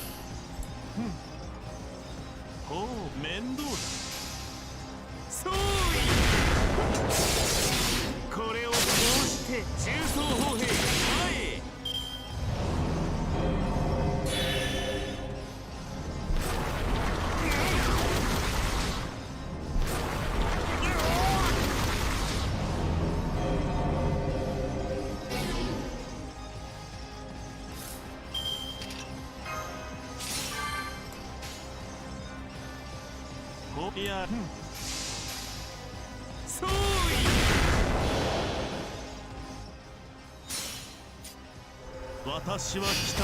私は来た、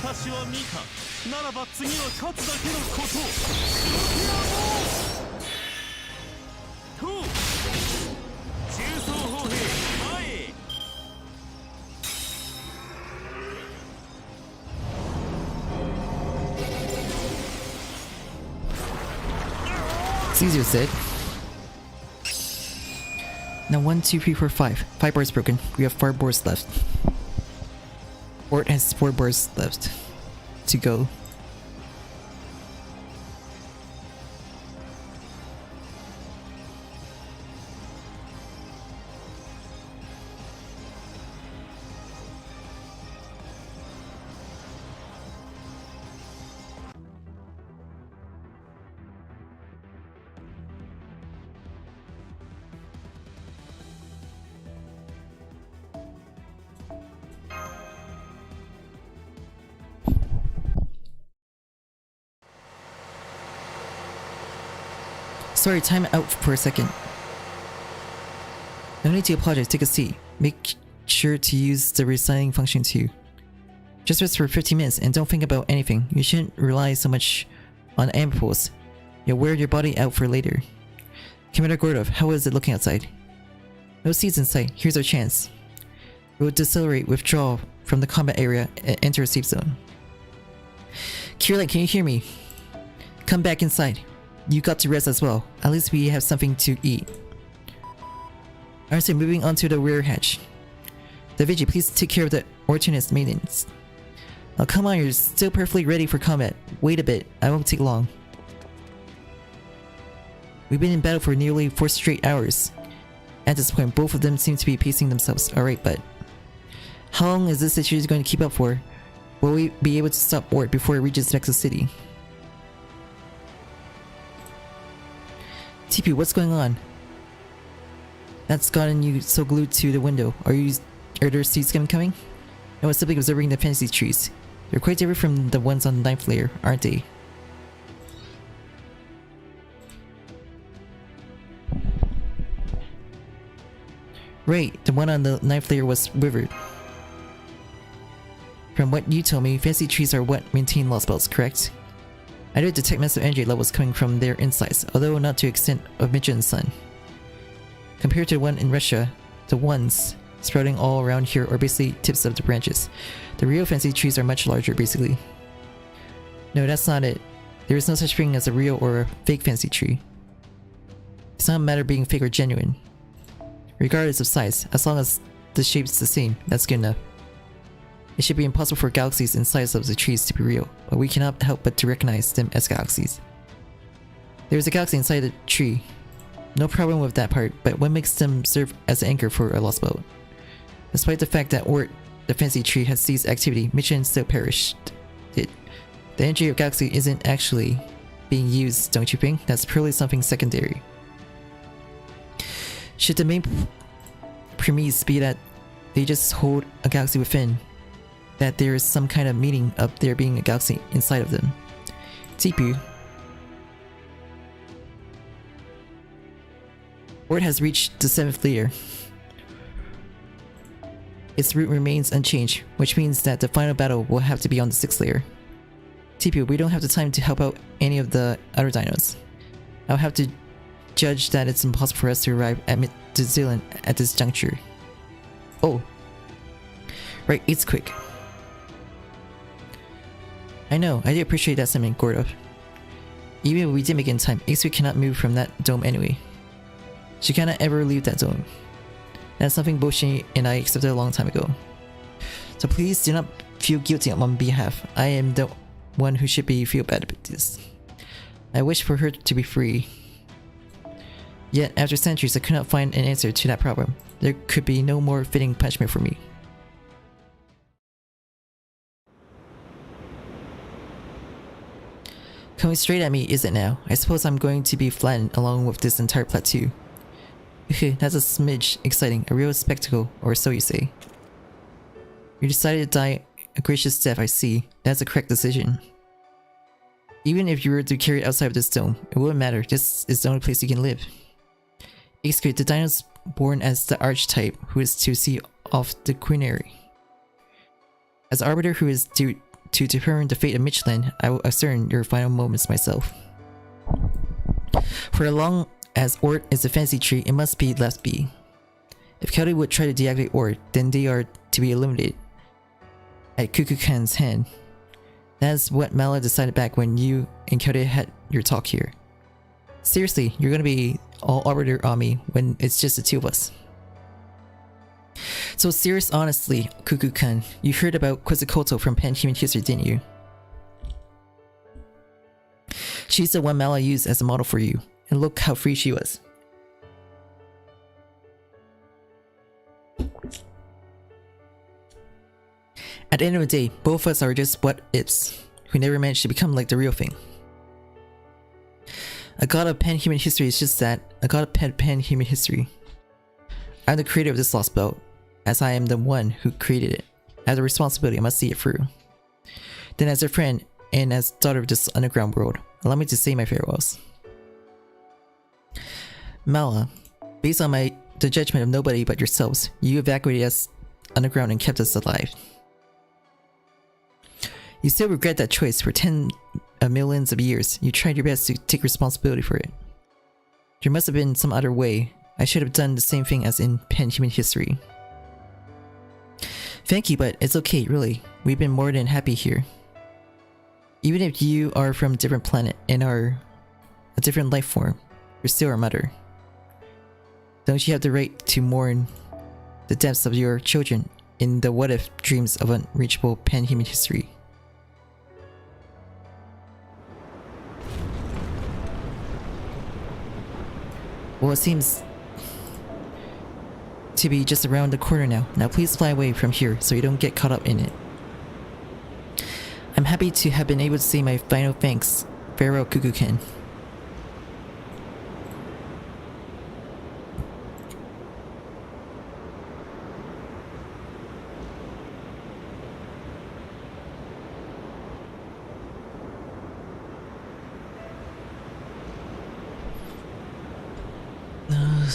私は見た。ならば次は勝つだけのこと。と重装砲兵前へ。It's easier said. Now 1, 2, 3, 4, 5. 5 bars broken. We have 4 bars left. ORT has 4 bars left to go. Sorry, time out for a second. No need to apologize, take a seat. Make sure to use the resigning function too. Just rest for 15 minutes and don't think about anything. You shouldn't rely so much on impulse. You'll wear your body out for later. Commander Gordov, how is it looking outside? No seeds in sight, here's our chance. We'll decelerate, withdraw from the combat area, and enter a safe zone. Kierland, can you hear me? Come back inside. You got to rest as well. At least we have something to eat. Alright, moving on to the rear hatch. The Vigi, please take care of the Ortunist maintenance. Oh, come on, you're still perfectly ready for combat. Wait a bit, I won't take long. We've been in battle for nearly 4 straight hours. At this point, both of them seem to be pacing themselves. Alright, but how long is this situation going to keep up for? Will we be able to stop ORT before it reaches Nexus City? TP, what's going on? That's gotten you so glued to the window. Are there seeds coming? No, it's simply observing the fantasy trees. They're quite different from the ones on the 9th layer, aren't they? Right, the one on the 9th layer was withered. From what you told me, fantasy trees are what maintain Lostbelts, correct? I do detect massive energy levels coming from their insides, although not to the extent of Mictlan's sun. Compared to the one in Russia, the ones sprouting all around here are basically tips of the branches. The real fancy trees are much larger, basically. No, that's not it. There is no such thing as a real or a fake fancy tree. It's not a matter of being fake or genuine. Regardless of size, as long as the shape's the same, that's good enough. It should be impossible for galaxies inside of the trees to be real, but we cannot help but to recognize them as galaxies. There is a galaxy inside the tree. No problem with that part, but what makes them serve as an anchor for a Lostbelt? Despite the fact that ORT, the fancy tree, has ceased activity, Mictlan still perished. The energy of galaxy isn't actually being used, don't you think? That's purely something secondary. Should the main premise be that they just hold a galaxy within, that there is some kind of meaning of there being a galaxy inside of them? TP. ORT has reached the 7th layer. Its route remains unchanged, which means that the final battle will have to be on the 6th layer. TP, we don't have the time to help out any of the other dinos. I'll have to judge that it's impossible for us to arrive at Tenochtitlan at this juncture. Oh. Right, it's quick. I know, I do appreciate that sentiment, Gordov. Even if we did make it in time, Ixu cannot move from that dome anyway. She cannot ever leave that dome. That's something Boshi and I accepted a long time ago. So please do not feel guilty on my behalf. I am the one who should feel bad about this. I wish for her to be free. Yet, after centuries, I could not find an answer to that problem. There could be no more fitting punishment for me. Coming straight at me, is it now? I suppose I'm going to be flattened along with this entire plateau. That's a smidge exciting, a real spectacle, or so you say. You decided to die a gracious death, I see. That's a correct decision. Even if you were to carry it outside of this dome, it wouldn't matter, this is the only place you can live. Excuse, the dino's born as the archetype who is to see off the quinary. As arbiter who is due to determine the fate of Mictlan, I will discern your final moments myself. For as long as ORT is a fantasy tree, it must be left be. If Kelly would try to deactivate ORT, then they are to be eliminated at Kukulkan's hand. That is what Mala decided back when you and Kelly had your talk here. Seriously, you're gonna be all arbiter on me when it's just the two of us. So serious honestly, Kukulkan, you heard about Quetzalcoatl from Pan-Human history, didn't you? She's the one Mala used as a model for you, and look how free she was. At the end of the day, both of us are just what-ifs, who never managed to become like the real thing. A god of pan-human history is just that, a god of pan-human history. I'm the creator of this Lostbelt, as I am the one who created it. I have the responsibility, I must see it through. Then as a friend, and as daughter of this underground world, allow me to say my farewells. Mala, based on the judgment of nobody but yourselves, you evacuated us underground and kept us alive. You still regret that choice for 10 millions of years. You tried your best to take responsibility for it. There must have been some other way. I should have done the same thing as in pan-human history. Thank you, but it's okay, really. We've been more than happy here. Even if you are from a different planet and are a different life form, you're still our mother. Don't you have the right to mourn the deaths of your children in the what-if dreams of unreachable pan-human history? Well, it seems to be just around the corner now. Now please fly away from here so you don't get caught up in it. I'm happy to have been able to say my final thanks. Farewell, Kukulkan.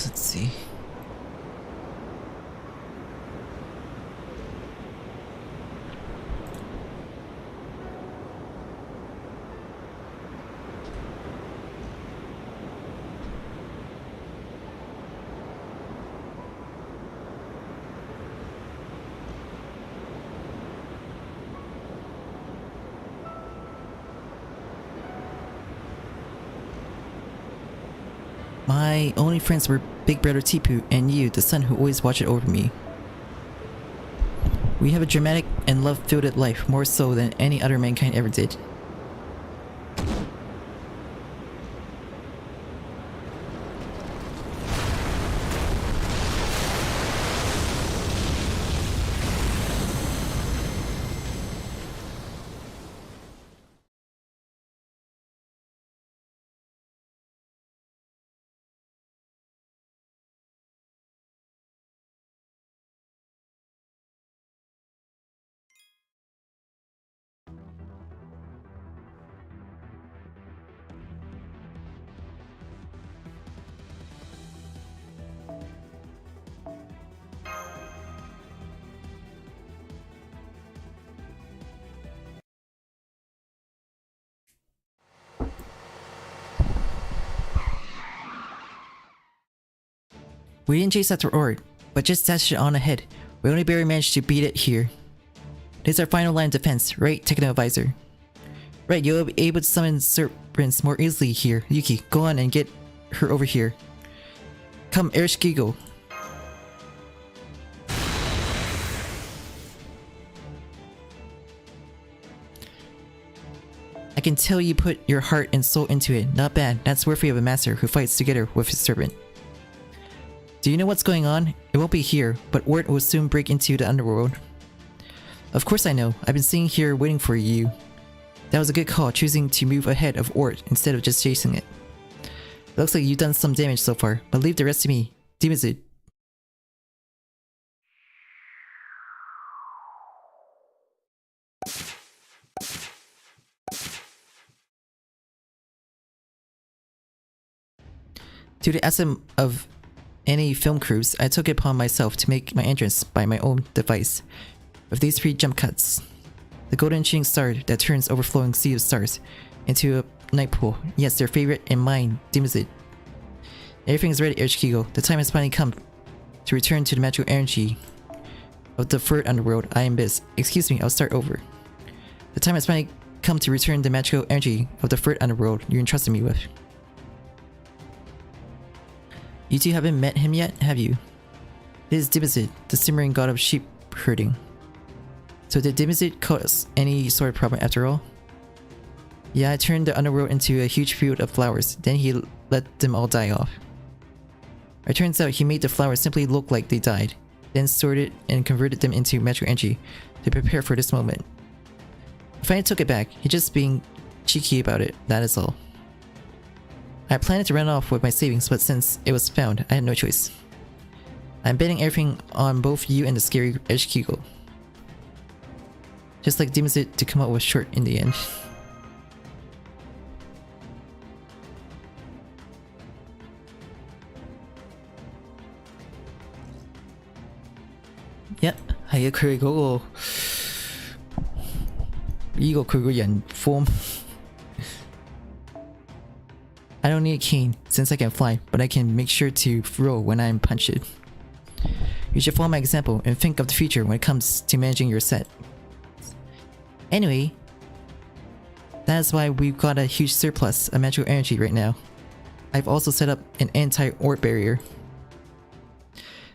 Let's see. My only friends were Big Brother Tipu and you, the son who always watched over me. We have a dramatic and love-filled life, more so than any other mankind ever did. We didn't chase after ORT, but just dashed it on ahead. We only barely managed to beat it here. This is our final line of defense, right, Techno Advisor? Right, you'll be able to summon serpents more easily here. Yuki, go on and get her over here. Come, Ereshkigo. I can tell you put your heart and soul into it. Not bad. That's worthy of a master who fights together with his servant. Do you know what's going on? It won't be here, but ORT will soon break into the Underworld. Of course I know. I've been sitting here waiting for you. That was a good call, choosing to move ahead of ORT instead of just chasing it. Looks like you've done some damage so far, but leave the rest to me. Demazid. To the essence of any film crews, I took it upon myself to make my entrance by my own device. with these 3 jump cuts. The golden shooting star that turns overflowing sea of stars into a night pool. Yes, their favorite and mine, Dimizid. Everything is ready, Erchikigo. The time has finally come to return to the magical energy of the third underworld. I am Biz. Excuse me, I'll start over. The time has finally come to return the magical energy of the third underworld you entrusted me with. You two haven't met him yet, have you? This is Dimizid, the simmering god of sheep herding. So did Dimizid cause any sort of problem after all? Yeah, I turned the underworld into a huge field of flowers, then he let them all die off. It turns out he made the flowers simply look like they died, then sorted and converted them into magical energy to prepare for this moment. I finally took it back, he's just being cheeky about it, that is all. I planned to run off with my savings, but since it was found, I had no choice. I'm betting everything on both you and the scary Erchikigo. Just like Dimizid to come out with short in the end. Yep, 係啊，佢嗰個佢個人 form. I don't need a cane since I can fly, but I can make sure to throw when I'm punched. You should follow my example and think of the future when it comes to managing your set. Anyway, that's why we've got a huge surplus of magical energy right now. I've also set up an anti-ORT barrier.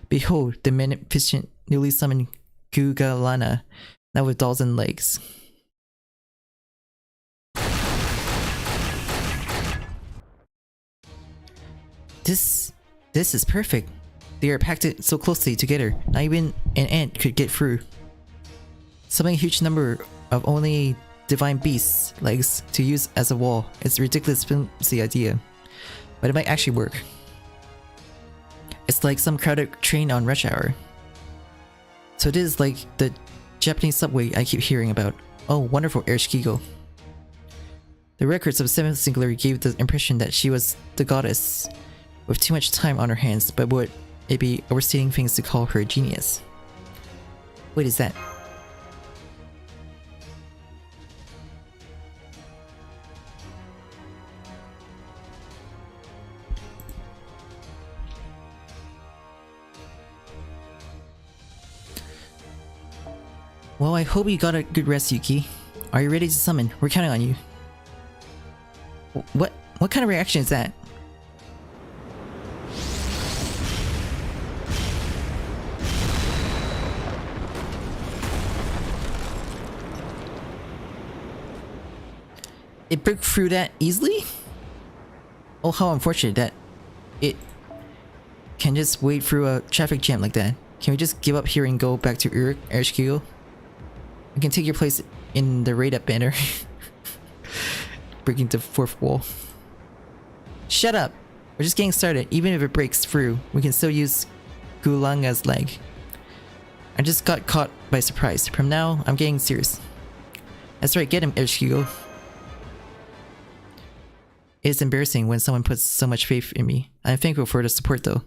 Behold the magnificent newly summoned Gugalana, now with dolls and legs. This is perfect. They are packed so closely together, not even an ant could get through. Summoning a huge number of only divine beasts' legs to use as a wall is a ridiculous flimsy idea, but it might actually work. It's like some crowded train on rush hour. So it is like the Japanese subway I keep hearing about. Oh, wonderful, Erchikigo. The records of 7th Singularity gave the impression that she was the goddess with too much time on her hands, but would it be overstating things to call her a genius? What is that? Well, I hope you got a good rest, Yuki. Are you ready to summon? We're counting on you. What kind of reaction is that? It broke through that easily? Oh, how unfortunate that it can just wade through a traffic jam like that. Can we just give up here and go back to Erchikigo? I can take your place in the raid up banner. Breaking the 4th wall. Shut up! We're just getting started. Even if it breaks through, we can still use Gulanga's leg. I just got caught by surprise. From now, I'm getting serious. That's right, get him, Erchikigo. It's embarrassing when someone puts so much faith in me. I'm thankful for the support though.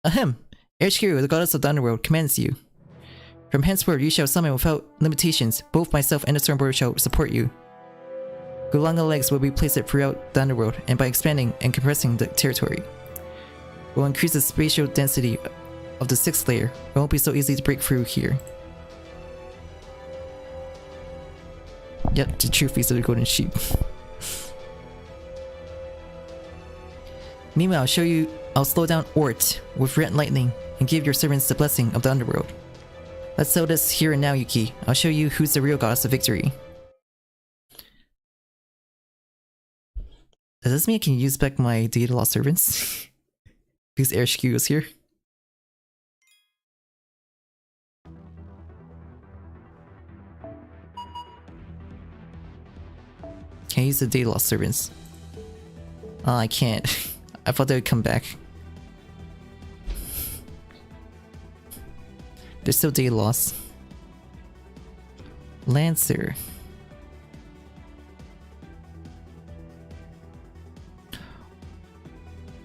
Ahem! Erchikigo, the goddess of the Underworld, commands you. From henceforth you shall summon without limitations. Both myself and the Stormborder shall support you. Gulanga legs will be placed throughout the Underworld, and by expanding and compressing the territory, will increase the spatial density of the 6th layer. It won't be so easy to break through here. Yep, the true face of the golden sheep. Meanwhile, I'll slow down ORT with red lightning and give your servants the blessing of the Underworld. Let's settle this here and now, Yuki. I'll show you who's the real goddess of victory. Does this mean I can use back my data lost servants? Because Erchikigo is here? Can I use the data lost servants? Oh, I can't. I thought they would come back. There's still data loss. Lancer.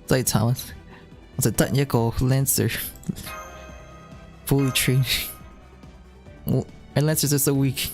Zai Thomas. Was a Dutton Yeko Lancer. Fully trained. Well, our lancers are so weak.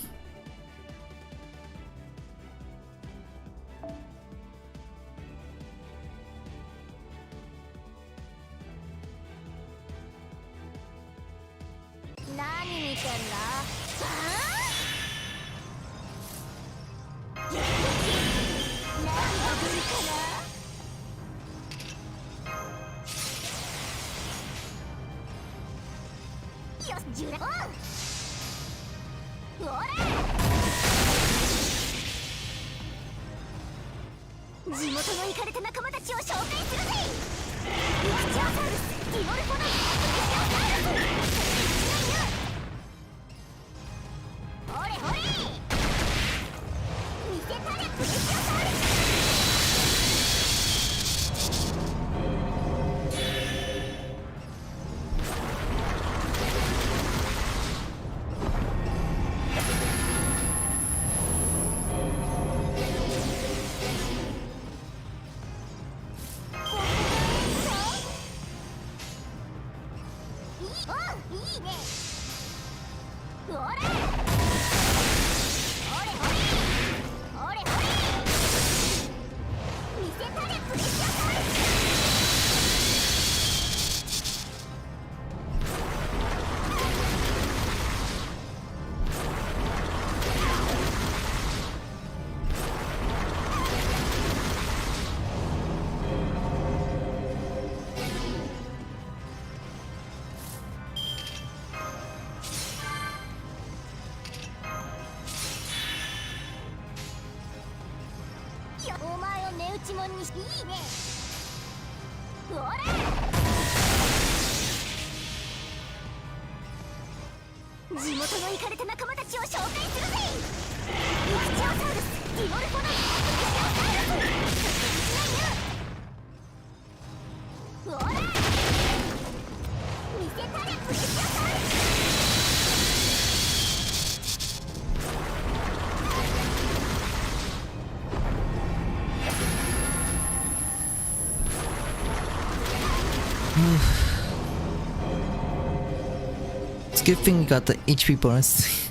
It's a good thing we got the HP bonus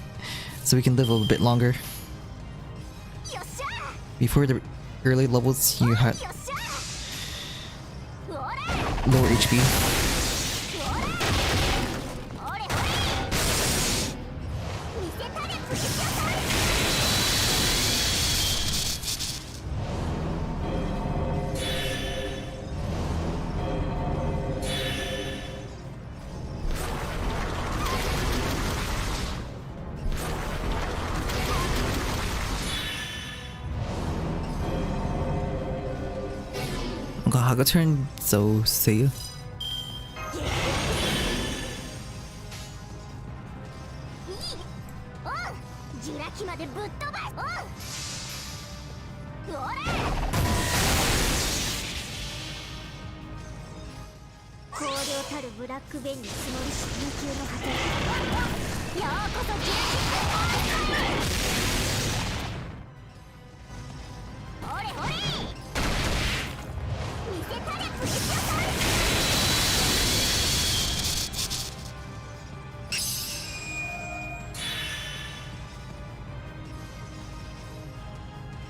so we can live a little bit longer. Before the early levels you had lower HP. Haga turn, so Seiya.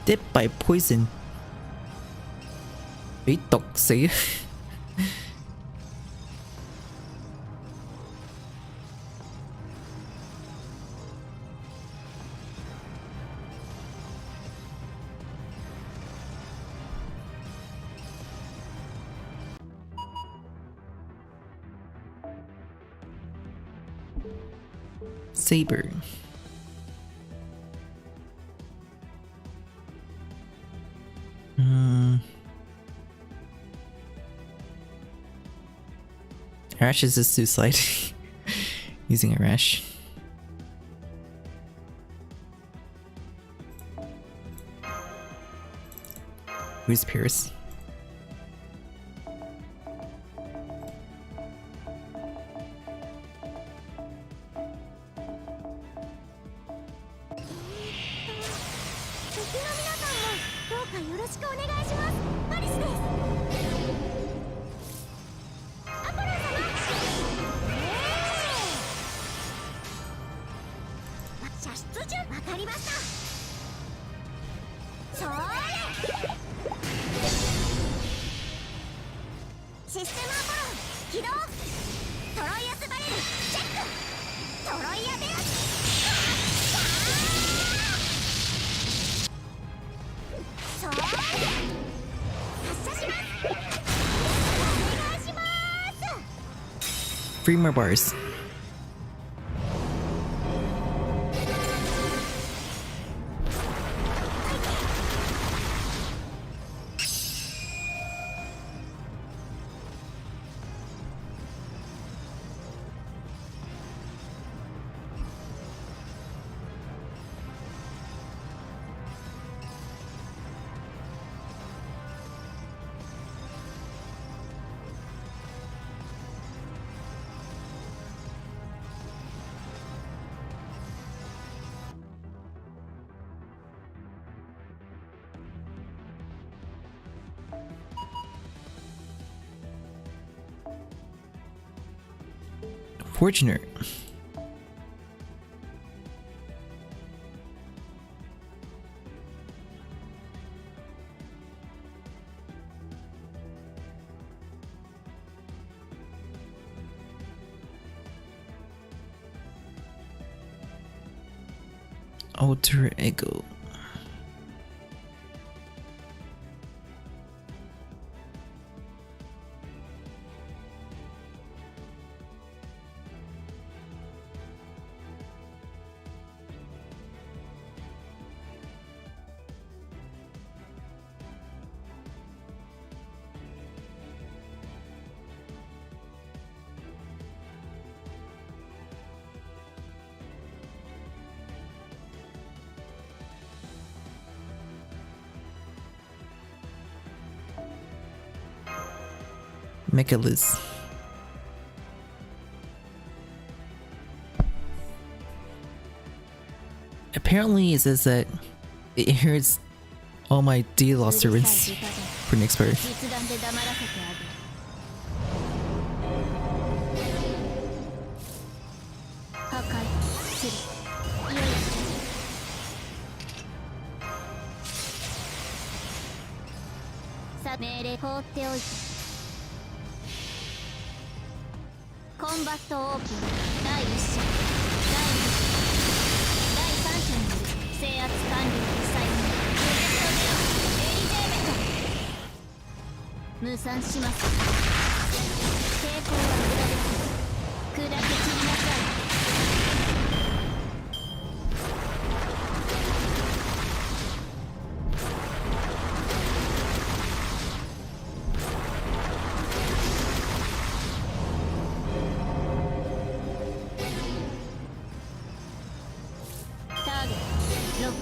Dipped by poison. Reikosaka. Saber. Rash is a suicide. Using a rash. Who's Pierce? 射出準わかりました。それシステムアポロン起動。トロイアスバレルチェック。トロイアベアそれ発射します。お願いします。 3 more bars. Fortunate. Alter ego. Mechaliz. Apparently it says that it inherits all my D-Lost servants for next part. 実弾で黙らせてあげる。破壊する。いよいよさあ命令放っておいて。コンバットオープン。第1射第2射第3射による制圧完了の際にブレッドゼロエリジェーメント無賛します。抵抗は無駄です。砕け散りなさい。ターゲットロック。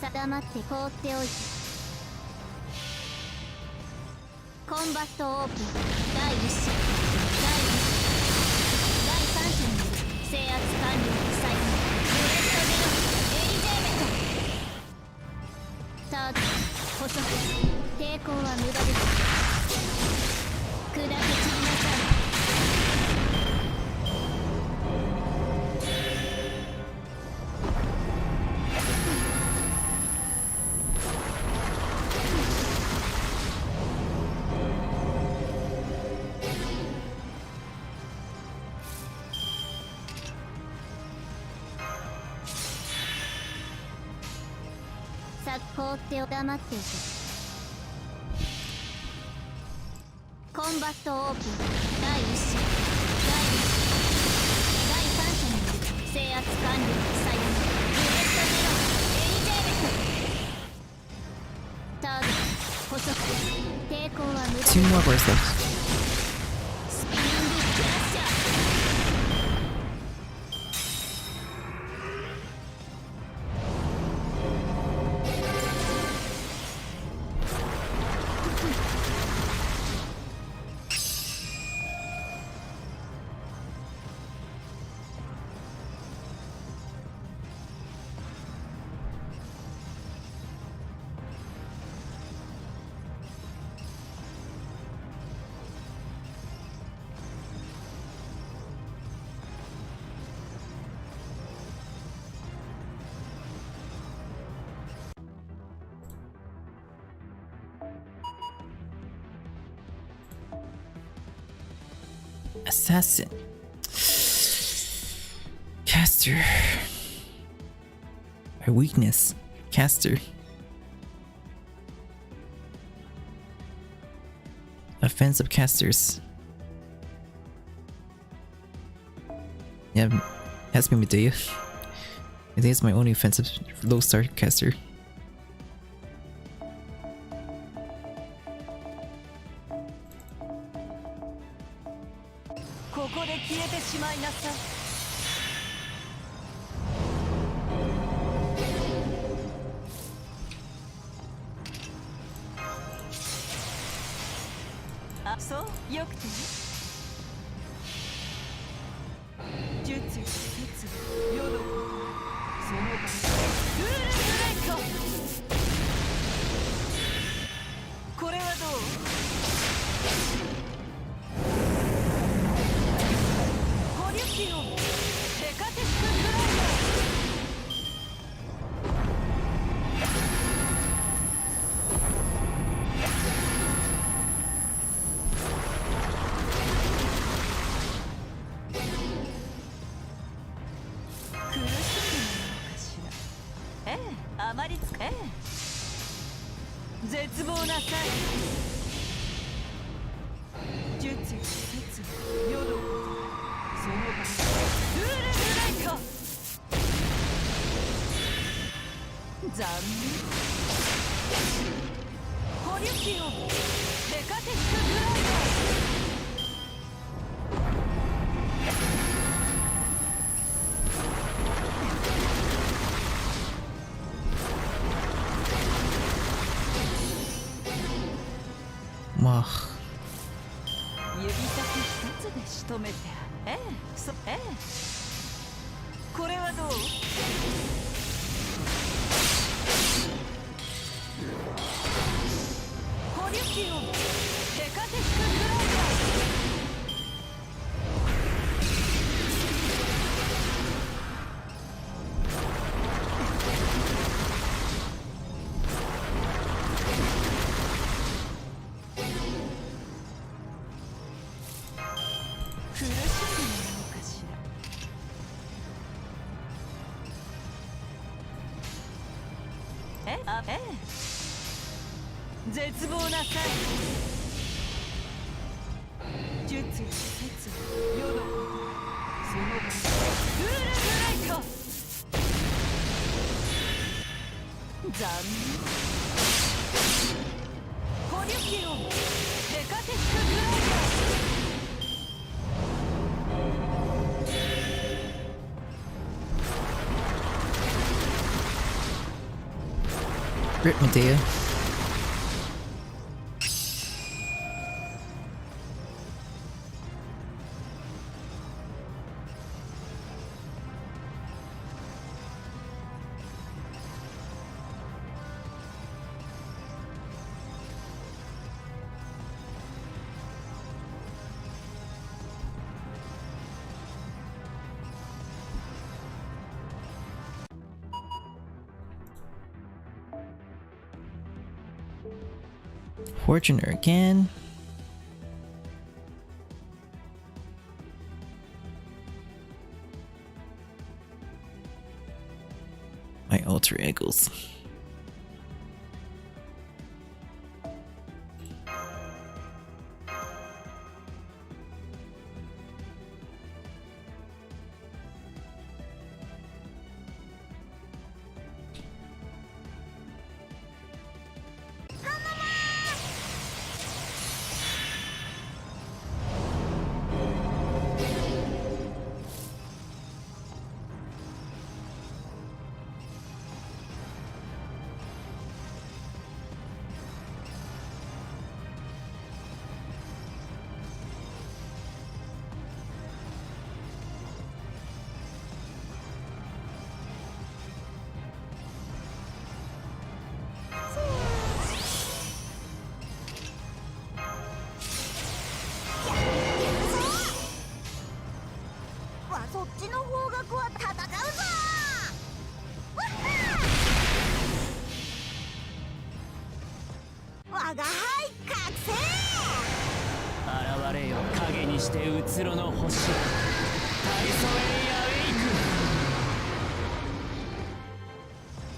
定まって放っておいて。コンバットオープン。第1射第2射第3射による制圧完了の際にブレッドゼロエリジェーメント。ターゲット捕捉。抵抗は無駄です。砕け散りなさい。放ってお黙っていて。コンバットオープン。第1射第2射第3射による制圧完了の際にブレッドゼロエリジェーメント。ターゲット捕捉。抵抗は無駄。 2 more bars left. スピニングクラッシャー。Assassin. Caster. My weakness. Caster. Offensive casters. Yeah, has to be Medea. Medea is my only offensive low star caster. ここで消えてしまいなさい。あ、そう、よくてね。術、術、世のこと、その場、ルールブレイク。これはどう？デカティックグライ苦しいのかしら。ええ、あまりつええ、絶望なさい。術、説、世のこと、その場、ルールブレイカー。残念。ポリュキオン、デカティックグライダー。まあ。指先一つで仕留めてある。ええ、ええ。これはどう？ポリュキオン、デカティックグライダ苦しいのかしら。え、あ、ええ。絶望なさい。術、説、世のこと、その場、ルールブレイカー。残念。ポリュキオン、デカティックグライダー。Rip Medea. Fortuner again. My alter egos. れよ影にしてうつろの星大ソエリアウェイク。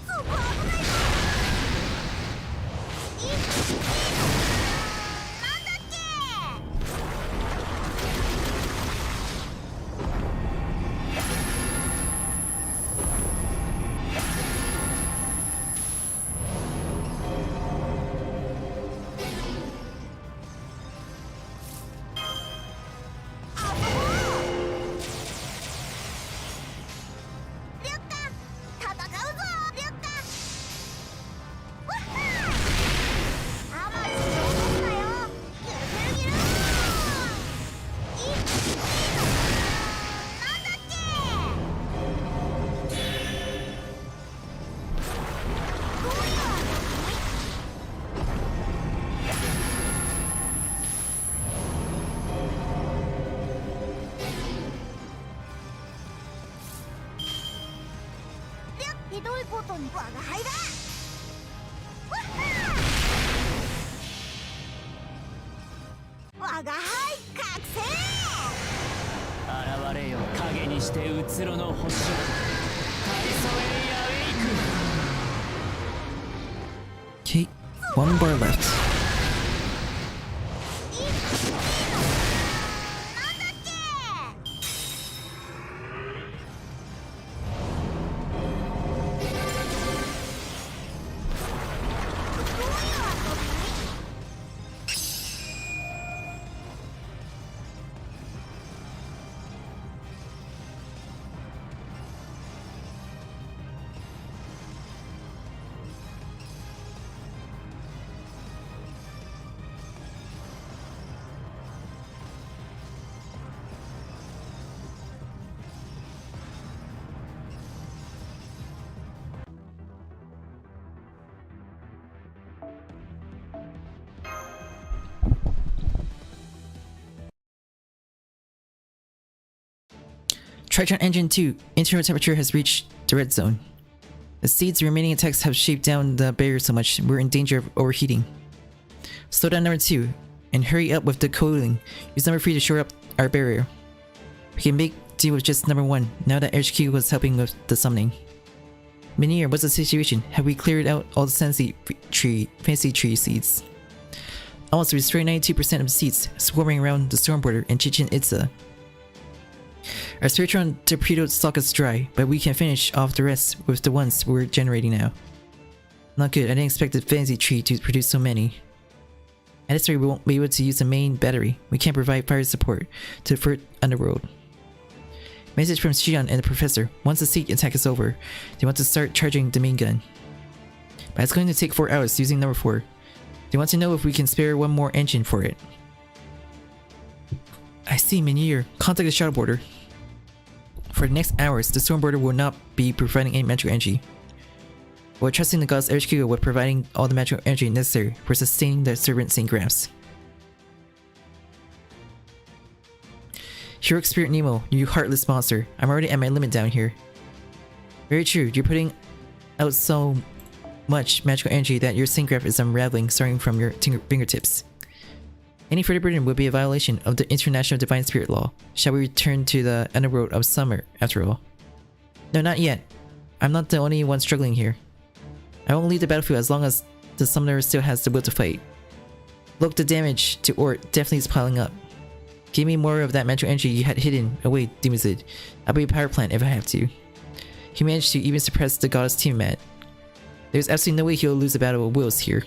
そこ危ないぞ。なんだっけ。ひどいことに我が輩だ。我が輩覚醒。現れよ影にしてうつろの星大ソエリアウェイク。 Okay, one bar left. Tritron Engine 2, internal temperature has reached the red zone. The seed's remaining attacks have shaped down the barrier so much we're in danger of overheating. Slow down number 2, and hurry up with the cooling. Use number 3 to shore up our barrier. We can make do with just number 1, now that HQ was helping with the summoning. Minir, what's the situation? Have we cleared out all the fancy tree seeds? Almost destroyed 92% of the seeds swarming around the storm border in Chichen Itza. Our Spiriton torpedoed stock is dry, but we can finish off the rest with the ones we're generating now. Not good, I didn't expect the fancy tree to produce so many. At this rate, we won't be able to use the main battery. We can't provide fire support to the Underworld. Message from Shion and the Professor. Once the seed attack is over, they want to start charging the main gun. But it's going to take 4 hours using number 4. They want to know if we can spare one more engine for it. I see, Minir. Contact the shuttle border. For the next hours, the storm border will not be providing any magical energy. We're trusting the gods HQ with providing all the magical energy necessary for sustaining the servant St. Grams. Heroic Spirit Nemo, you heartless monster. I'm already at my limit down here. Very true, you're putting out so much magical energy that your St. Graph is unraveling starting from your fingertips. Any further burden would be a violation of the International Divine Spirit Law. Shall we return to the Underworld of Summer, after all? No, not yet. I'm not the only one struggling here. I won't leave the battlefield as long as the summoner still has the will to fight. Look, the damage to ORT definitely is piling up. Give me more of that magical energy you had hidden away, Demizid. I'll be a power plant if I have to. He managed to even suppress the goddess Tiamat. There's absolutely no way he'll lose a battle of wills here.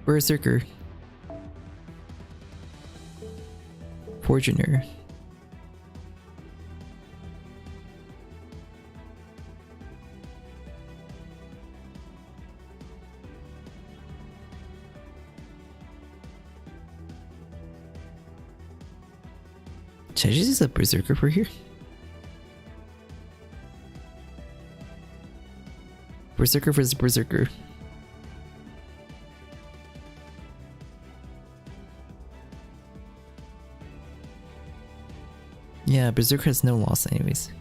Berserker. Fortuner. Should I just use a Berserker for here? Berserker versus Berserker. Yeah, Berserker has no loss anyways.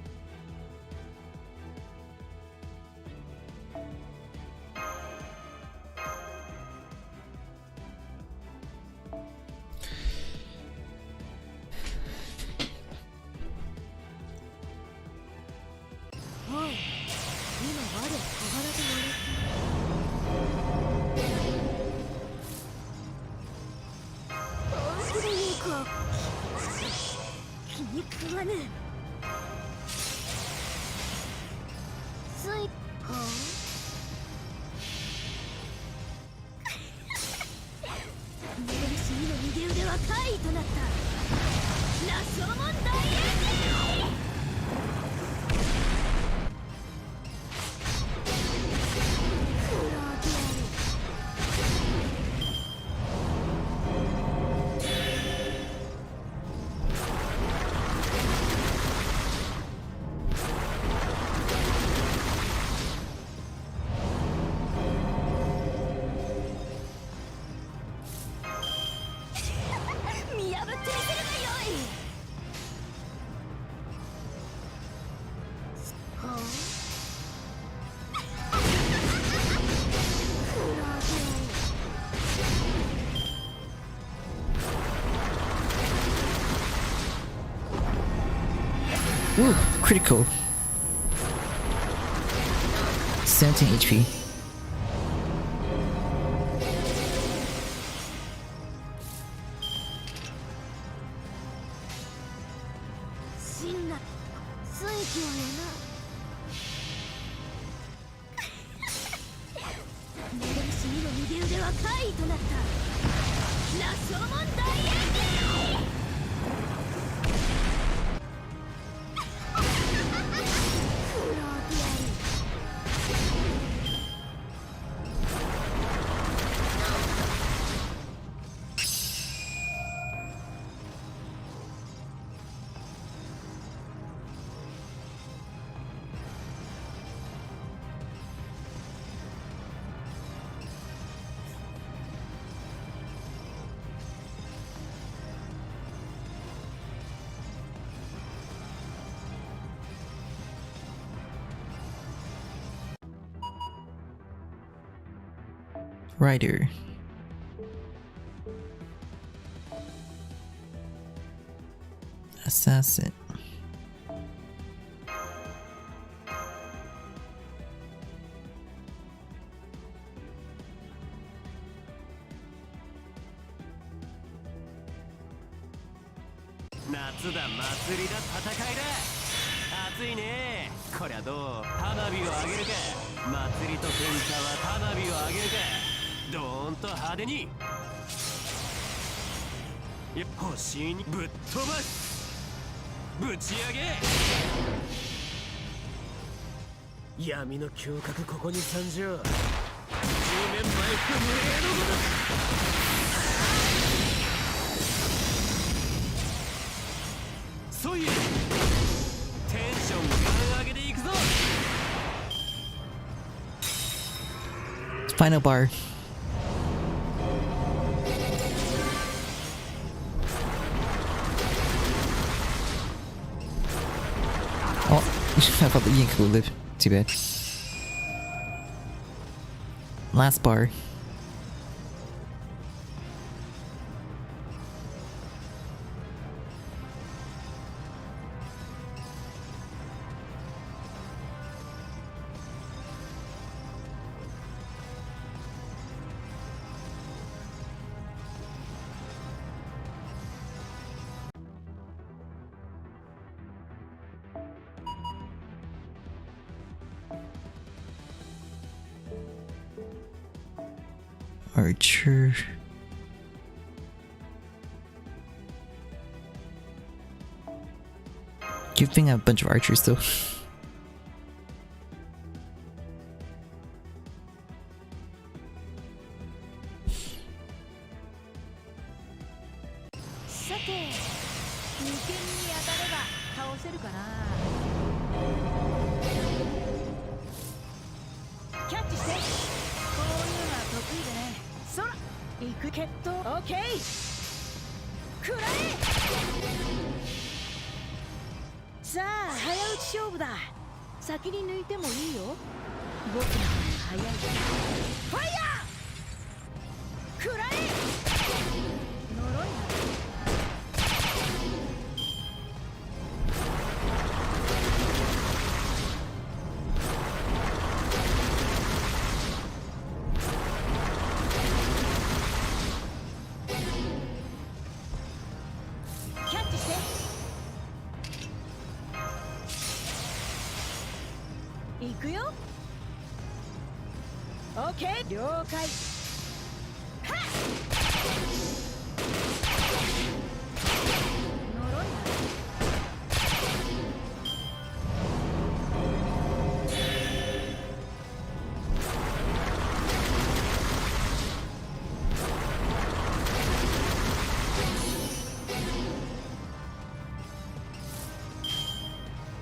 Ooh, critical. 17 HP. Rider. Assassin. Final bar. Oh, I thought the Yink would live. Too bad. Last bar. Archer. Good thing I have a bunch of archers though. さあ早打ち勝負だ。先に抜いてもいいよ。僕の方が早い。ファイヤー食らえ。呪いな。キャッチして。行くよ。オッケー、了解。はっ。呪いな。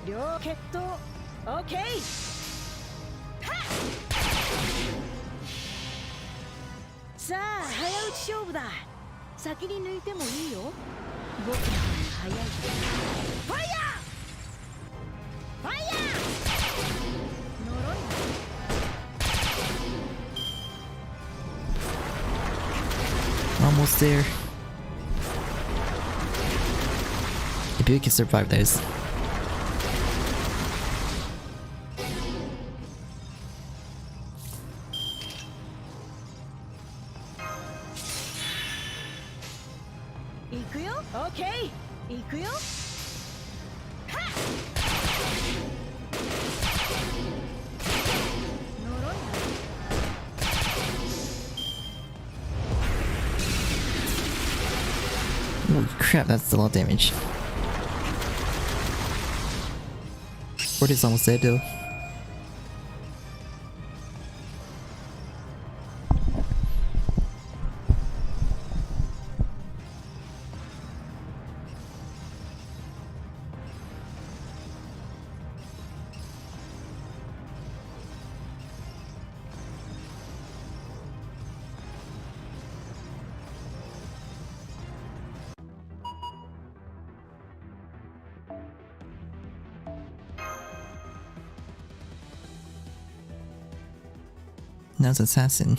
両決闘。オッケー。さあ早打ち勝負だ。先に抜いてもいいよ。僕の方が早い。ファイヤーファイヤー呪いな。 Almost there. If you can survive those. Okay, 行くよ。はっ。呪いな。Holy crap, that's a lot of damage. ORT is almost dead though. Now it's assassin.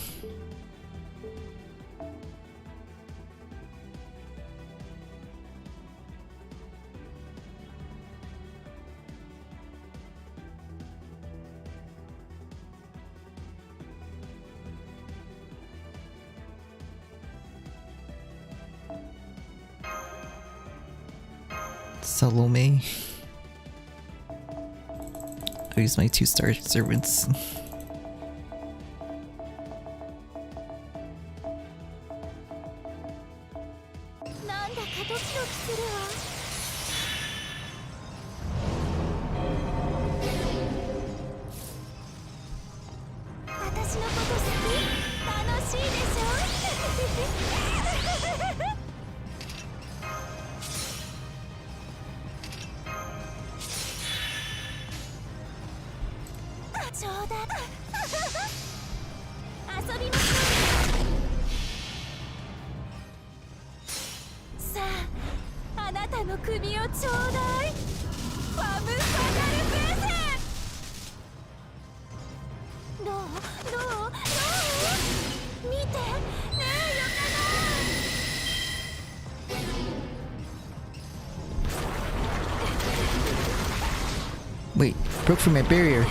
Salome. I'll use my 2-star servants. Wait, broke through my barrier.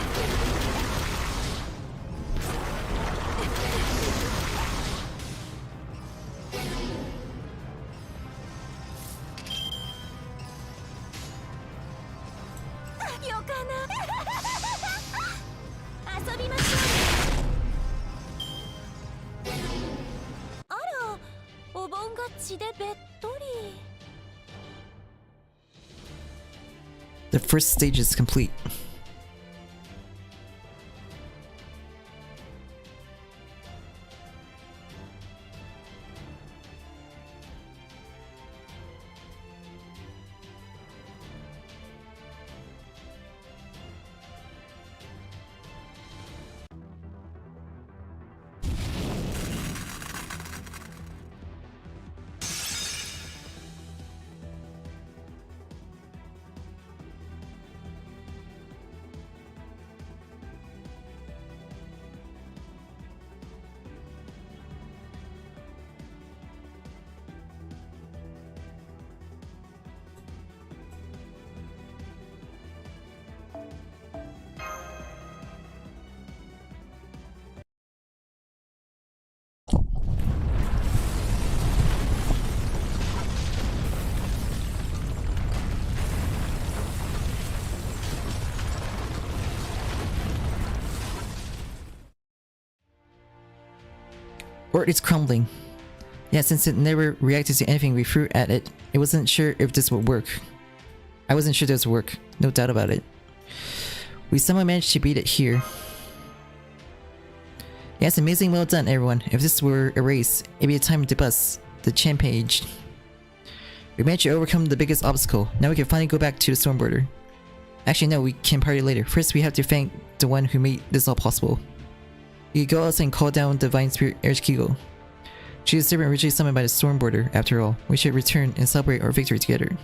The first stage is complete. Or it's crumbling. Yeah, since it never reacted to anything we threw at it, it wasn't sure if this would work. I wasn't sure this would work, no doubt about it. We somehow managed to beat it here. Yeah, it's amazing, well done everyone. If this were a race, it'd be a time to bust the champ page. We managed to overcome the biggest obstacle. Now we can finally go back to the storm border. Actually no, we can party later. First we have to thank the one who made this all possible. We can go outside and call down the Divine Spirit Ershkigal. She is the servant originally summoned by the storm border, after all. We should return and celebrate our victory together.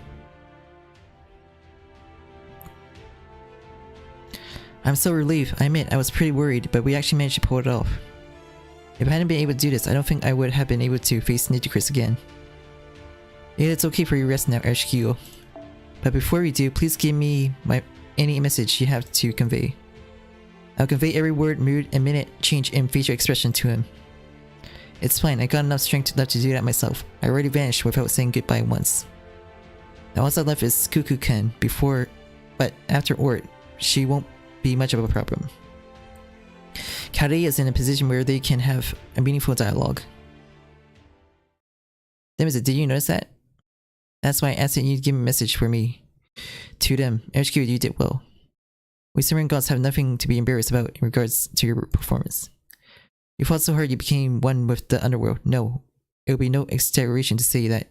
I'm so relieved. I admit, I was pretty worried, but we actually managed to pull it off. If I hadn't been able to do this, I don't think I would have been able to face Nitocris again. Yeah, it's okay for your rest now, Ershkigal. But before we do, please give me any message you have to convey. I'll convey every word, mood, and minute change in facial expression to him. It's fine, I got enough strength left to do that myself. I already vanished without saying goodbye once. Now all I left is Kuku-kun but after ORT, she won't be much of a problem. Kari is in a position where they can have a meaningful dialogue. Did you notice that? That's why I asked you to give a message for me. To them, HQ, you did well. We Simmering gods have nothing to be embarrassed about in regards to your performance. You fought so hard you became one with the Underworld. No, it would be no exaggeration to say that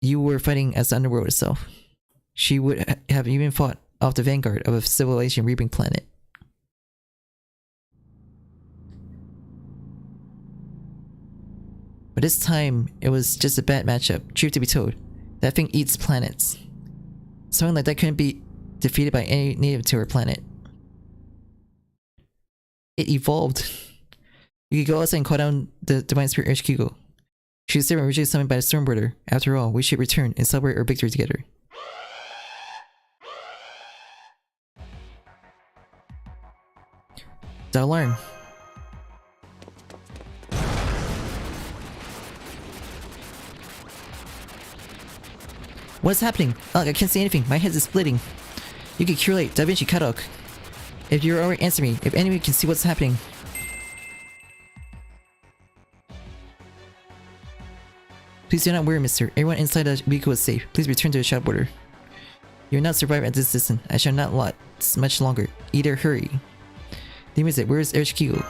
you were fighting as the Underworld itself. She would have even fought off the vanguard of a civilization reaping planet. But this time, it was just a bad matchup. Truth to be told, that thing eats planets. Something like that couldn't be defeated by any native to our planet. It evolved. You could go outside and call down the Divine Spirit Ershkigal. She was originally summoned by the storm border. After all, we should return and celebrate our victory together. The alarm. What's happening? Ugh, I can't see anything. My head is splitting. You can curate Da Vinci Kadok. If you're already answer me, if anyone can see what's happening. Please do not worry, mister. Everyone inside the vehicle is safe. Please return to the shadow border. You will not survive at this distance. I shall not last much longer. Either hurry. Name is it. Where is Ershkigal?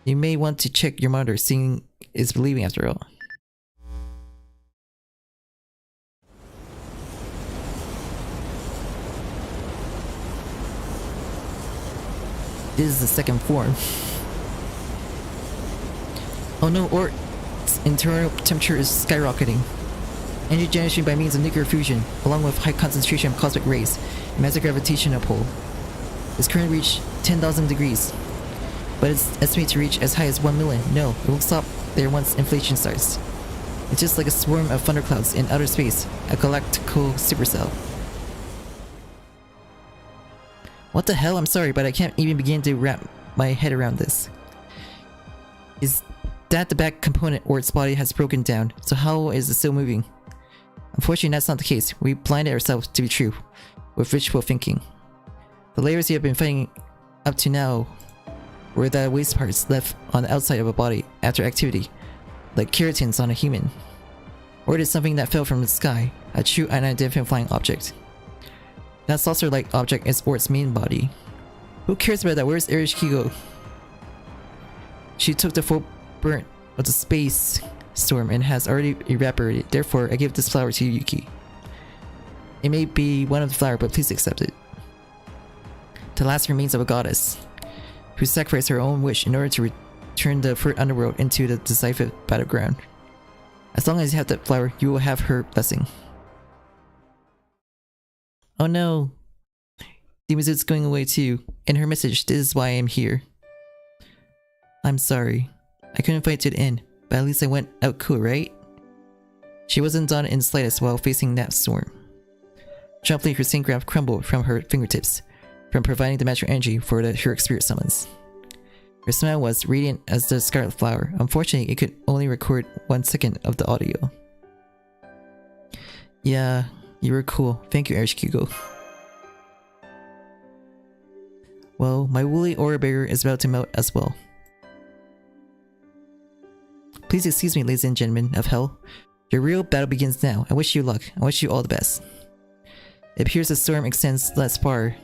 You may want to check your monitor, seeing is believing after all. This is the second form. Oh no, ORT's internal temperature is skyrocketing. Energy generation by means of nuclear fusion, along with high concentration of cosmic rays, and massive gravitational pull. It's currently reached 10,000 degrees, but it's estimated to reach as high as 1 million. No, it won't stop there once inflation starts. It's just like a swarm of thunderclouds in outer space, a galactical supercell. What the hell? I'm sorry, but I can't even begin to wrap my head around this. Is that the back component or its body has broken down, so how is it still moving? Unfortunately, that's not the case. We blinded ourselves to be true, with wishful thinking. The layers you have been fighting up to now were the waste parts left on the outside of a body after activity, like keratins on a human. Or it is something that fell from the sky, a true unidentifying object. That saucer-like object is ORT's main body. Who cares about that? Where's Ershkigal? She took the full burnt of the space storm and has already evaporated. Therefore, I give this flower to Yuki. It may be one of the flower, but please accept it. The last remains of a goddess, who sacrificed her own wish in order to return the third underworld into the decisive battleground. As long as you have that flower, you will have her blessing. Oh no! Demonzu's going away too. In her message, this is why I am here. I'm sorry. I couldn't fight to the end, but at least I went out cool, right? She wasn't done in the slightest while facing that storm. Sharply, her sync graph crumbled from her fingertips, from providing the magical energy for the heroic spirit summons. Her smile was radiant as the scarlet flower. Unfortunately, it could only record 1 second of the audio. Yeah, you were cool. Thank you, Ershkigal. Well, my woolly aura barrier is about to melt as well. Please excuse me, ladies and gentlemen of Hell. Your real battle begins now. I wish you luck. I wish you all the best. It appears the storm extends less far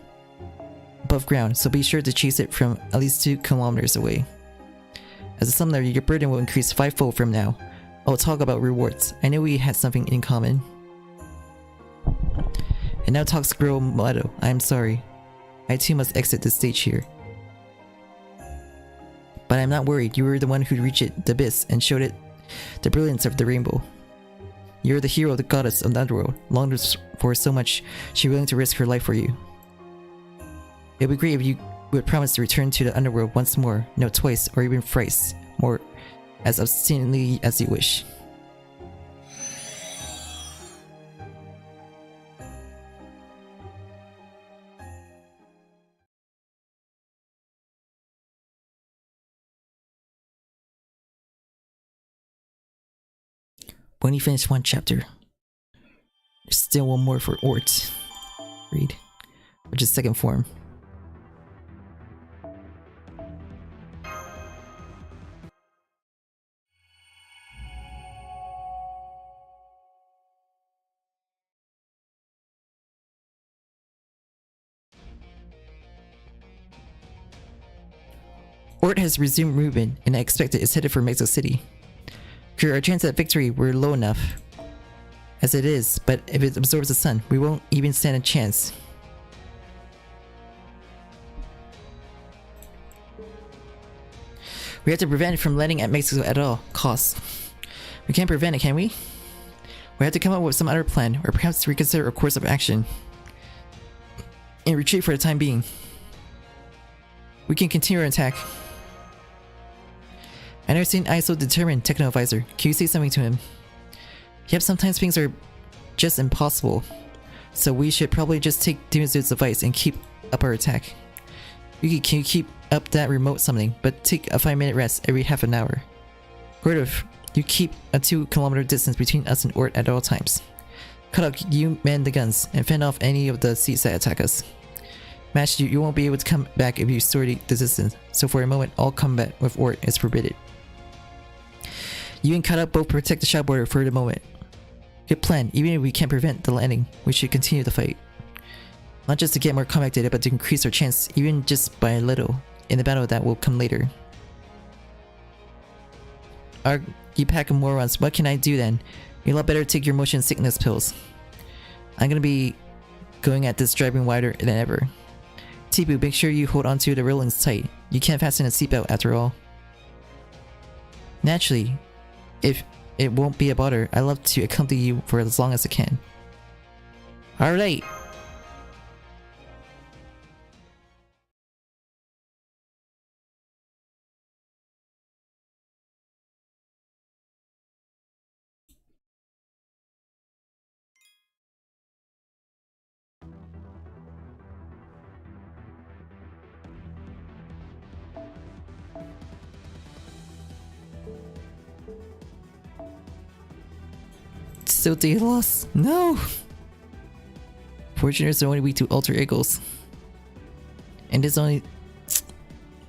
above ground, so be sure to chase it from at least 2 kilometers away. As a summoner, your burden will increase 5-fold from now. I will talk about rewards. I know we had something in common. And now talks grow muddle. I am sorry. I too must exit the stage here. But I am not worried. You were the one who reached the abyss and showed it the brilliance of the rainbow. You are the hero, the goddess of the Underworld. Longed for so much, she willing to risk her life for you. It would be great if you would promise to return to the Underworld once more, no twice, or even thrice, more as obstinately as you wish. When you finish one chapter, there's still one more for ORT. Read, which is second form. ORT has resumed movement, and I expect it is headed for Mexico City. Our chance at victory were low enough as it is, but if it absorbs the sun, we won't even stand a chance. We have to prevent it from landing at Mexico at all costs. We can't prevent it, can we? We have to come up with some other plan, or perhaps reconsider a course of action and retreat for the time being. We can continue our attack. I never seen I so determined, Techno Advisor. Can you say something to him? Yep, sometimes things are just impossible. So we should probably just take Demon Suit's advice and keep up our attack. Yuki, can you keep up that remote summoning, but take a 5-minute rest every half an hour. Gordof, you keep a 2-kilometer distance between us and ORT at all times. Cut out, you man the guns, and fend off any of the seats that attack us. Mash, you won't be able to come back if you store the distance, so for a moment all combat with ORT is forbidden. You and Cut Out both protect the shop border for the moment. Good plan. Even if we can't prevent the landing, we should continue the fight. Not just to get more combat data, but to increase our chance, even just by a little, in the battle that will come later. You pack of morons, what can I do then? You'd a lot better take your motion sickness pills. I'm gonna be going at this driving wider than ever. Tipu, make sure you hold onto the railings tight. You can't fasten a seatbelt after all. Naturally, if it won't be a bother, I'd love to accompany you for as long as I can. Alright! Still data loss? No! Fortunate is the only way to alter egos. And it's only...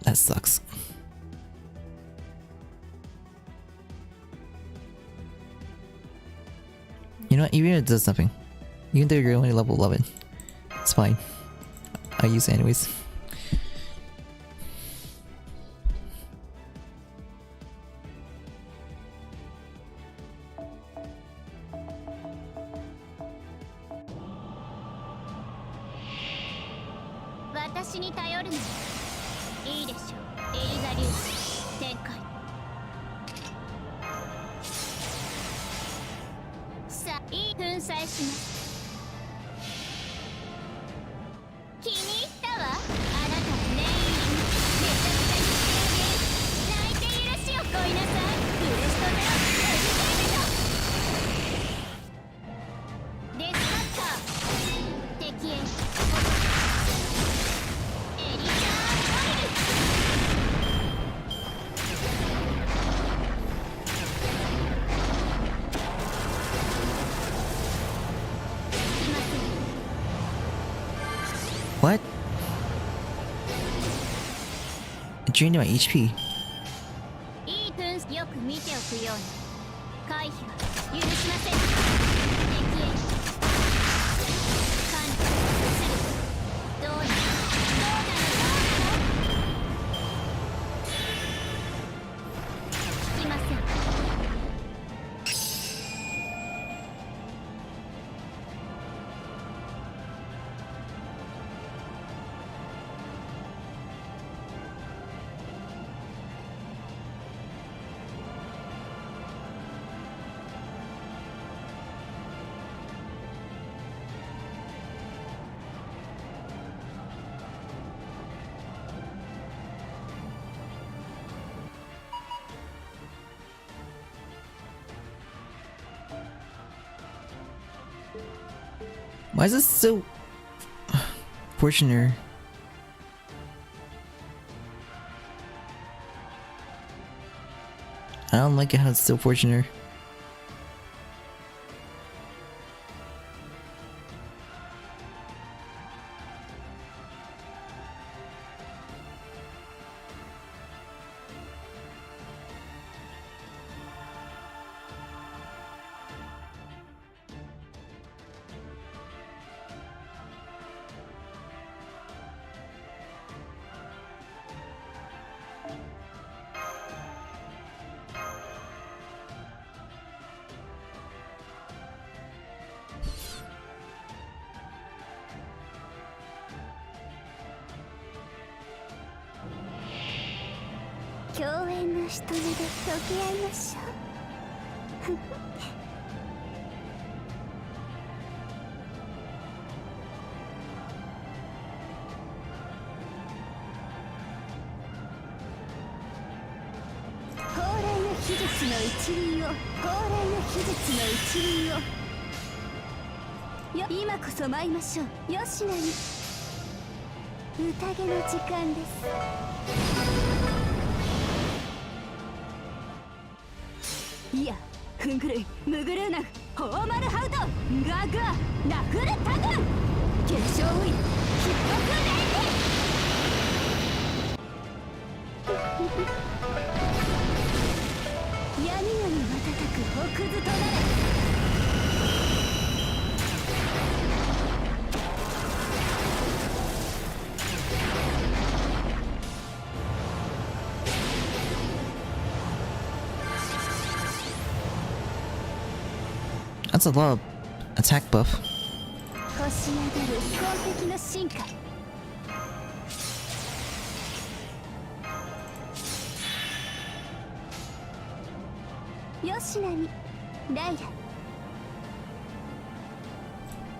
That sucks. You know what? Even if it does nothing, even though you're only level 11, it's fine. I use it anyways. What? It drained my HP. Why is this so fortunate? I don't like it how it's so fortunate.今こそ参りましょう。よしなに宴の時間です。いや、ふんぐるい、むぐるうな、ホーマルハウト、ガーガー、ナフルタグン、結晶ウィン、ヒットクレイ闇夜に瞬く北図となれ。That's a lot of attack buff. 星上がる攻撃の進化。よしなにライラ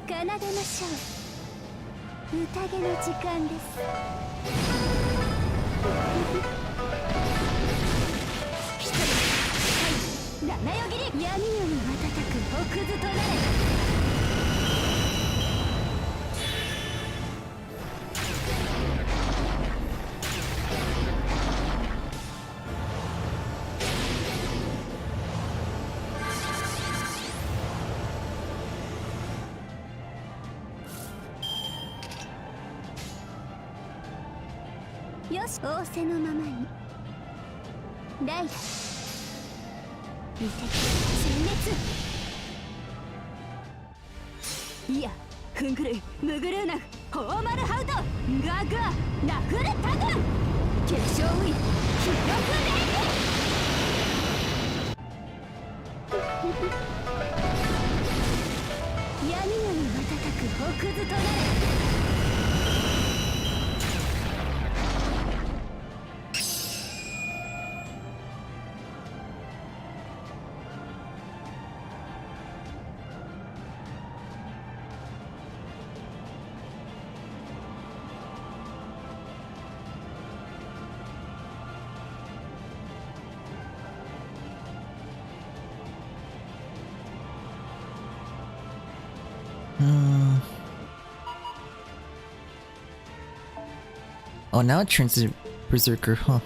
奏でましょう。宴の時間です。七よぎり闇夜に瞬く北図となれ。よし、仰せのままにライラ見て殲滅。いや、ふんぐるい、むぐるうな、ホーマルハウト、ガーガー、ナフルタグン、結晶ウィン、ヒットクレイ闇夜に瞬く北図となれ。Oh, now it turns to Berserker, huh?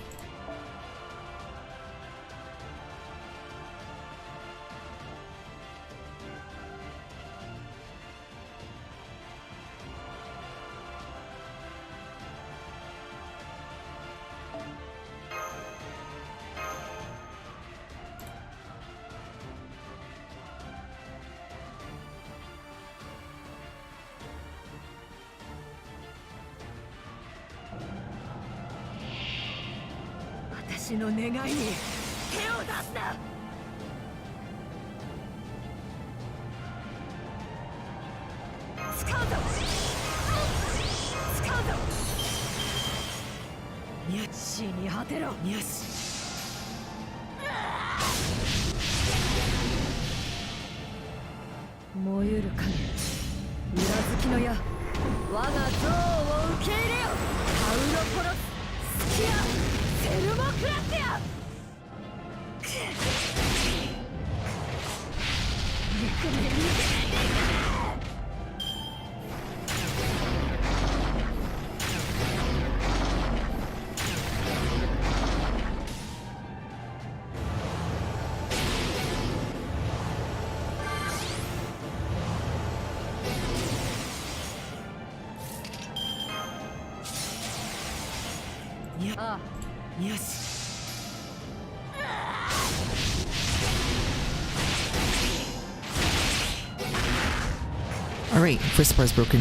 私の願いに手を出すな。使うぞ、使うぞ。ニャッシーに果てろ。ニャッシー燃ゆる影、裏付きの矢、我が像を受け入れよ。タウロポロススキアセルモクラスや。ああ、よし。 Alright, first bar is broken.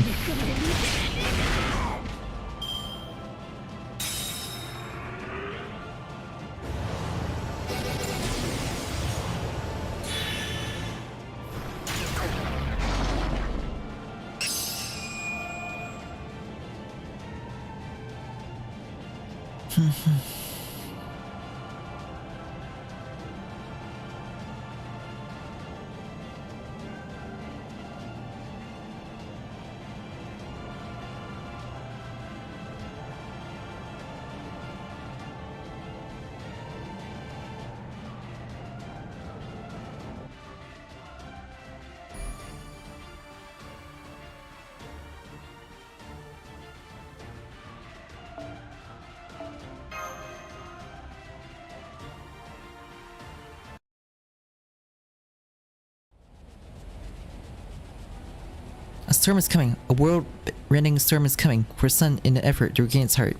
A storm is coming. A world-rending storm is coming for Sun in an effort to regain its heart.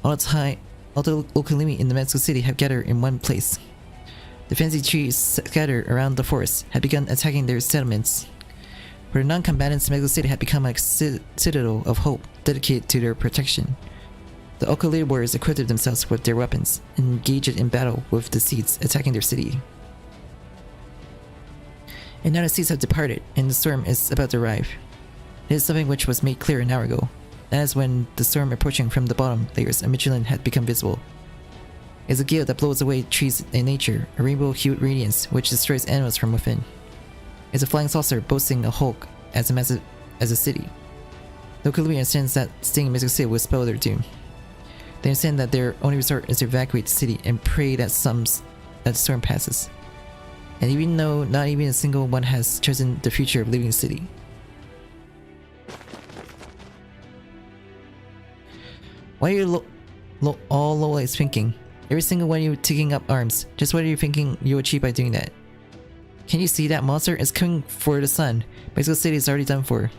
All the Okalimi in the Mexico City have gathered in one place. The fancy trees scattered around the forest had begun attacking their settlements. For the non-combatants, Mexico City had become a citadel of hope dedicated to their protection. The Okalimi warriors equipped themselves with their weapons and engaged in battle with the seeds attacking their city. And now the seeds have departed, and the storm is about to arrive. It is something which was made clear an hour ago. That is when the storm approaching from the bottom layers of Mictlan had become visible. It is a gale that blows away trees and nature, a rainbow-hued radiance which destroys animals from within. It is a flying saucer boasting a hulk as massive as a city. The Okalimi understands that staying in Mexico City will spell their doom. They understand that their only resort is to evacuate the city and pray that the storm passes. And even though not even a single one has chosen the future of leaving the city. Why are you all lowlights thinking? Every single one of you taking up arms. Just what are you thinking you'll achieve by doing that? Can you see that monster is coming for the sun? Mexico City is already done for.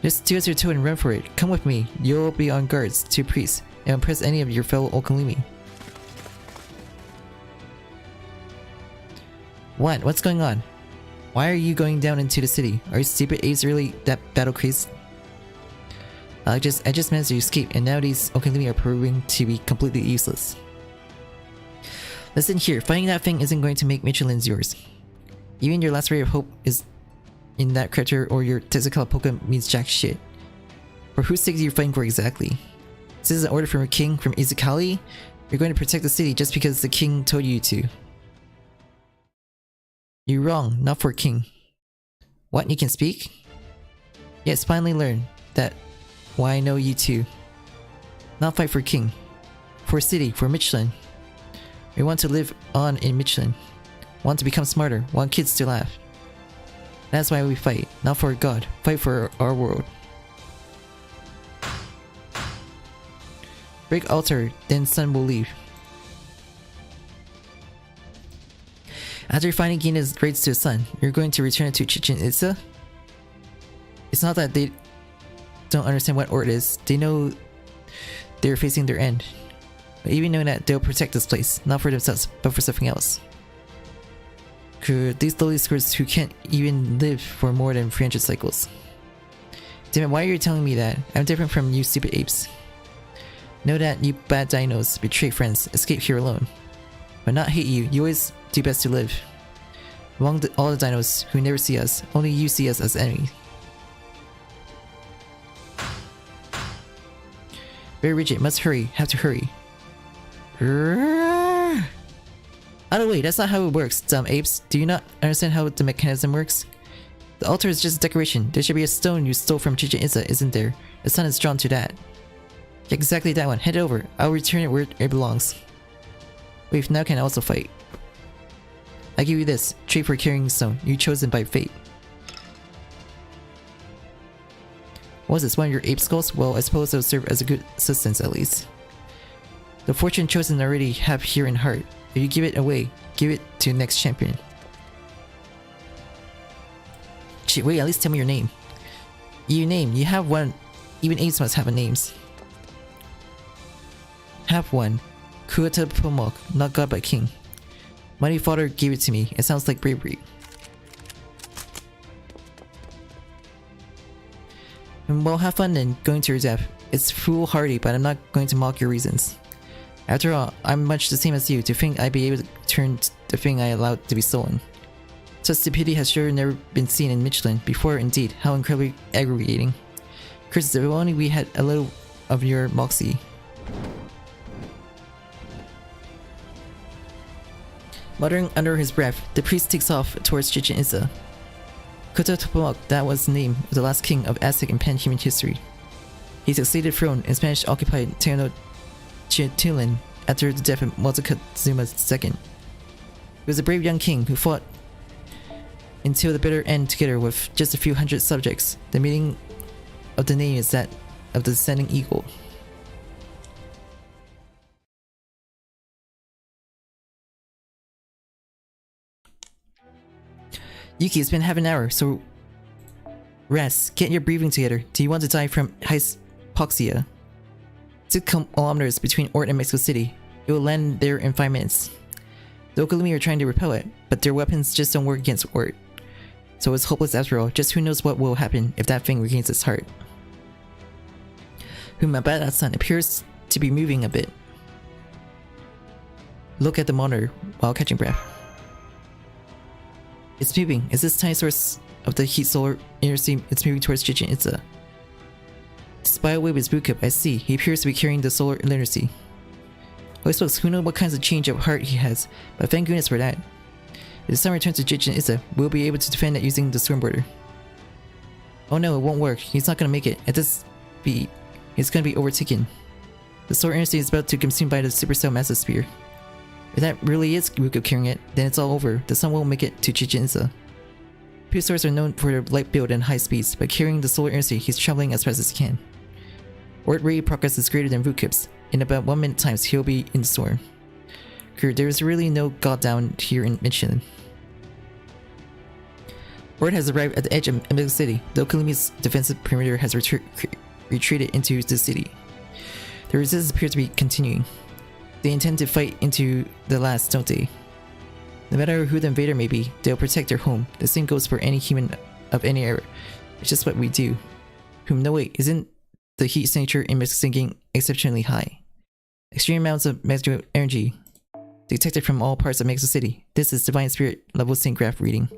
Just do as you're told and run for it. Come with me. You'll be on guards to priests and impress any of your fellow Okalimi. What? What's going on? Why are you going down into the city? Are you stupid apes really that battle crazed? I just managed to escape, and now these Okalimi are proving to be completely useless. Listen here, fighting that thing isn't going to make Mictlan's yours. Even your last ray of hope is in that creature, or your Izakali Poke means jack shit. For whose sake are you fighting for exactly? This is an order from a king from Izakali? You're going to protect the city just because the king told you to. You're wrong, not for king. What, you can speak? Yes, finally learn that why I know you too. Not fight for king. For city, for Mictlan. We want to live on in Mictlan. Want to become smarter, want kids to laugh. That's why we fight, not for God, fight for our world. Break altar, then sun will leave. After finally gaining his grades to the sun, you're going to return it to Chichen Itza? It's not that they don't understand what ORT is, they know they're facing their end. But even knowing that, they'll protect this place, not for themselves, but for something else. These lowly squirts who can't even live for more than 300 cycles. Damn it, why are you telling me that? I'm different from you stupid apes. Know that, you bad dinos, betray friends, escape here alone. But not hate you, you always do best to live. Among all the dinos who never see us, only you see us as enemies. Very rigid, must hurry, have to hurry. Out of the way, that's not how it works, dumb apes. Do you not understand how the mechanism works? The altar is just a decoration. There should be a stone you stole from Chichen Itza, isn't there? The sun is drawn to that. Exactly that one, head over. I'll return it where it belongs. Wait, now can also fight. I give you this, trade for carrying the stone, you chosen by fate. What was this, one of your ape skulls? Well, I suppose it'll serve as a good assistance at least. The fortune chosen already have here in heart. If you give it away, give it to the next champion. Shit, wait, at least tell me your name. You have one. Even apes must have a names. have one. Yukitomo, not god but king. Mighty father gave it to me. It sounds like bravery. And well, have fun then, going to your death. It's foolhardy, but I'm not going to mock your reasons. After all, I'm much the same as you, to think I'd be able to turn the thing I allowed to be stolen. Such stupidity has sure never been seen in Mictlan before. Indeed, how incredibly aggravating. Curses, if only we had a little of your moxie. Muttering under his breath, the priest takes off towards JP-rKyECtnz. Yukitomo, that was the name of the last king of Aztec and pan-human history. He succeeded throne in Spanish-occupied Tenochtitlan after the death of Moctezuma II. He was a brave young king who fought until the bitter end together with just a few hundred subjects. The meaning of the name is that of the descending eagle. Yuki, it's been half an hour, so rest. Get your breathing together. Do you want to die from hypoxia? 6 kilometers between ORT and Mexico City. It will land there in 5 minutes. The Okalumi are trying to repel it, but their weapons just don't work against ORT. So it's hopeless after all. Just who knows what will happen if that thing regains its heart. Mabata-san appears to be moving a bit. Look at the monitor while catching breath. It's moving. Is this tiny source of the heat solar energy? It's moving towards JP-rKyECtnz. Spy away with his boot cup. I see. He appears to be carrying the solar energy. Holy smokes, who knows what kinds of change of heart he has, but thank goodness for that. If the sun returns to JP-rKyECtnz, we'll be able to defend it using the storm border. Oh no, it won't work. He's not gonna make it. At this speed, he's gonna be overtaken. The solar energy is about to be consumed by the supercell massive spear. If that really is Ruko carrying it, then it's all over. The sun won't make it to JP-rKyECtnz. Pulsars are known for their light build and high speeds, but carrying the solar energy, he's traveling as fast as he can. ORT rate progress is greater than Vukip's. In about 1 minute times, he'll be in the storm. Crew, there is really no god down here in Mictlan. ORT has arrived at the edge of Mexico City. The Okalumi's defensive perimeter has retreated into the city. The resistance appears to be continuing. They intend to fight into the last, don't they? No matter who the invader may be, they'll protect their home. The same goes for any human of any era. It's just what we do. No wait, isn't the heat signature in Mexico sinking exceptionally high? Extreme amounts of magical energy detected from all parts of Mexico City. This is Divine Spirit level sync graph reading.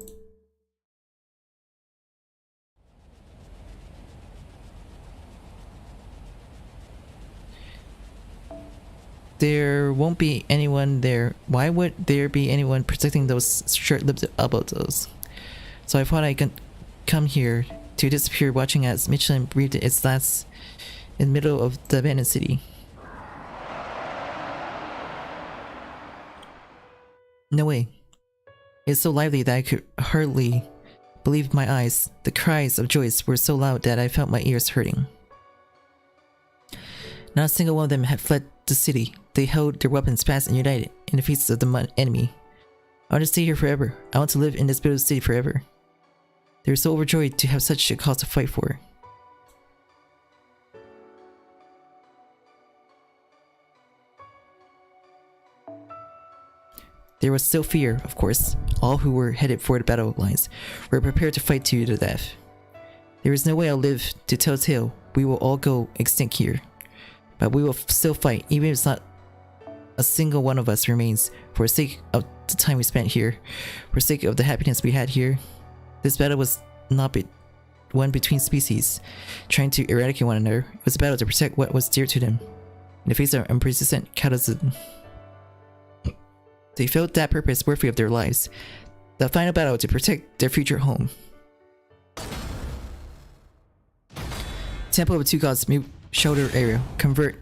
There won't be anyone there. Why would there be anyone protecting those short-lived elbows? So I thought I could come here to disappear, watching as Mictlan breathed its last in the middle of the abandoned city. No way. It's so lively that I could hardly believe my eyes. The cries of joy were so loud that I felt my ears hurting. Not a single one of them had fled the city. They held their weapons fast and united in the face of the enemy. I want to stay here forever. I want to live in this beautiful city forever. They were so overjoyed to have such a cause to fight for. There was still fear, of course. All who were headed for the battle lines were prepared to fight to the death. There is no way I'll live to tell the tale. We will all go extinct here. But we will still fight, even if it's not a single one of us remains, for the sake of the time we spent here, for the sake of the happiness we had here. This battle was not one between species, trying to eradicate one another. It was a battle to protect what was dear to them, in the face of unprecedented cataclysm. They felt that purpose worthy of their lives, the final battle to protect their future home. Temple of the Two Gods move shoulder area, convert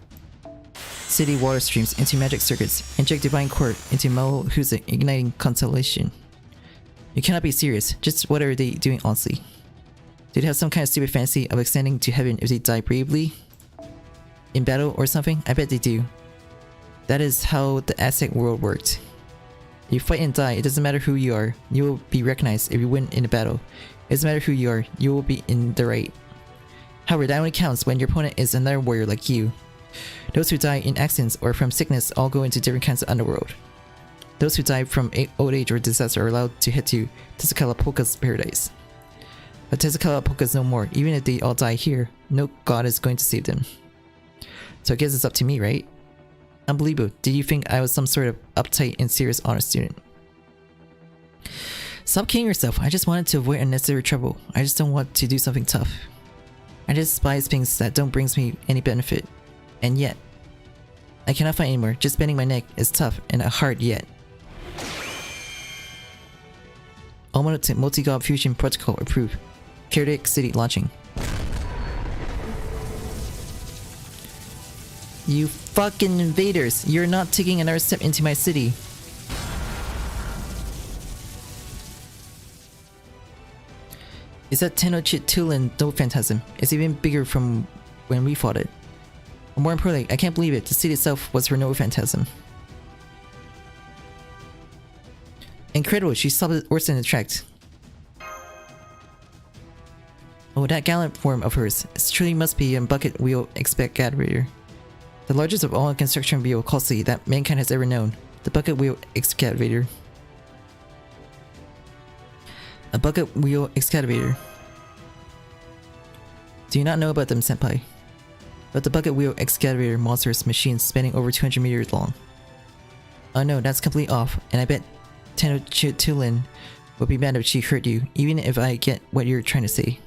city water streams into magic circuits, inject divine cord into Mahu's igniting constellation. You cannot be serious. Just what are they doing honestly? Do they have some kind of stupid fantasy of ascending to heaven if they die bravely in battle or something? I bet they do. That is how the Aztec world worked. If you fight and die, it doesn't matter who you are. You will be recognized if you win in a battle. It doesn't matter who you are. You will be in the right. However, that only counts when your opponent is another warrior like you. Those who die in accidents or from sickness all go into different kinds of underworld. Those who die from old age or disaster are allowed to head to Tezcatlipoca's paradise. But Tezcatlipoca's no more. Even if they all die here, no god is going to save them. So I guess it's up to me, right? Unbelievable. Did you think I was some sort of uptight and serious honor student? Stop kidding yourself. I just wanted to avoid unnecessary trouble. I just don't want to do something tough. I just despise things that don't bring me any benefit. And yet, I cannot fight anymore. Just bending my neck is tough and hard yet. Almost multi-god fusion protocol approved. Chaotic city launching. You fucking invaders! You're not taking another step into my city. Is that Tenochtitlan no phantasm? It's even bigger from when we fought it. But more importantly, I can't believe it. The city itself was her no phantasm. Incredible, she stopped it worse than the tract. Oh, that gallant form of hers. It truly must be a bucket wheel excavator. The largest of all construction wheel costly that mankind has ever known. The bucket wheel excavator. A bucket wheel excavator. Do you not know about them, senpai? But the bucket wheel excavator monstrous machine spanning over 200 meters long. Oh no, that's completely off, and I bet Tenochtitlan would be mad if she hurt you, even if I get what you're trying to say.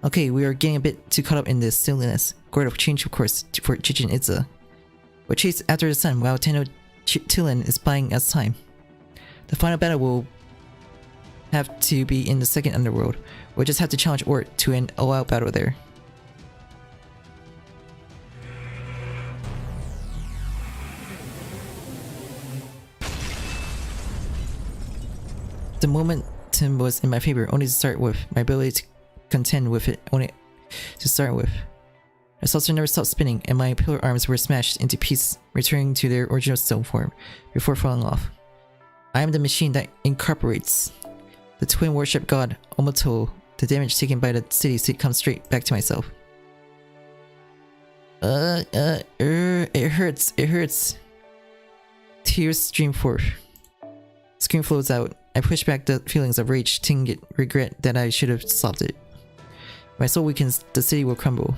Okay, we are getting a bit too caught up in this silliness. Go to change of course for Chichen Itza. We'll chase after the sun while Tenochtitlan is buying us time. The final battle will have to be in the second underworld. We'll just have to challenge ORT to an all-out battle there. The momentum was in my favor, only to start with. My ability to contend with it, only to start with. The saucer never stopped spinning, and my pillar arms were smashed into pieces, returning to their original stone form, before falling off. I am the machine that incorporates. The twin worship god, Omoto. The damage taken by the city comes straight back to myself. It hurts. Tears stream forth. Scream flows out. I push back the feelings of rage, tingle, regret that I should have stopped it. My soul weakens, the city will crumble.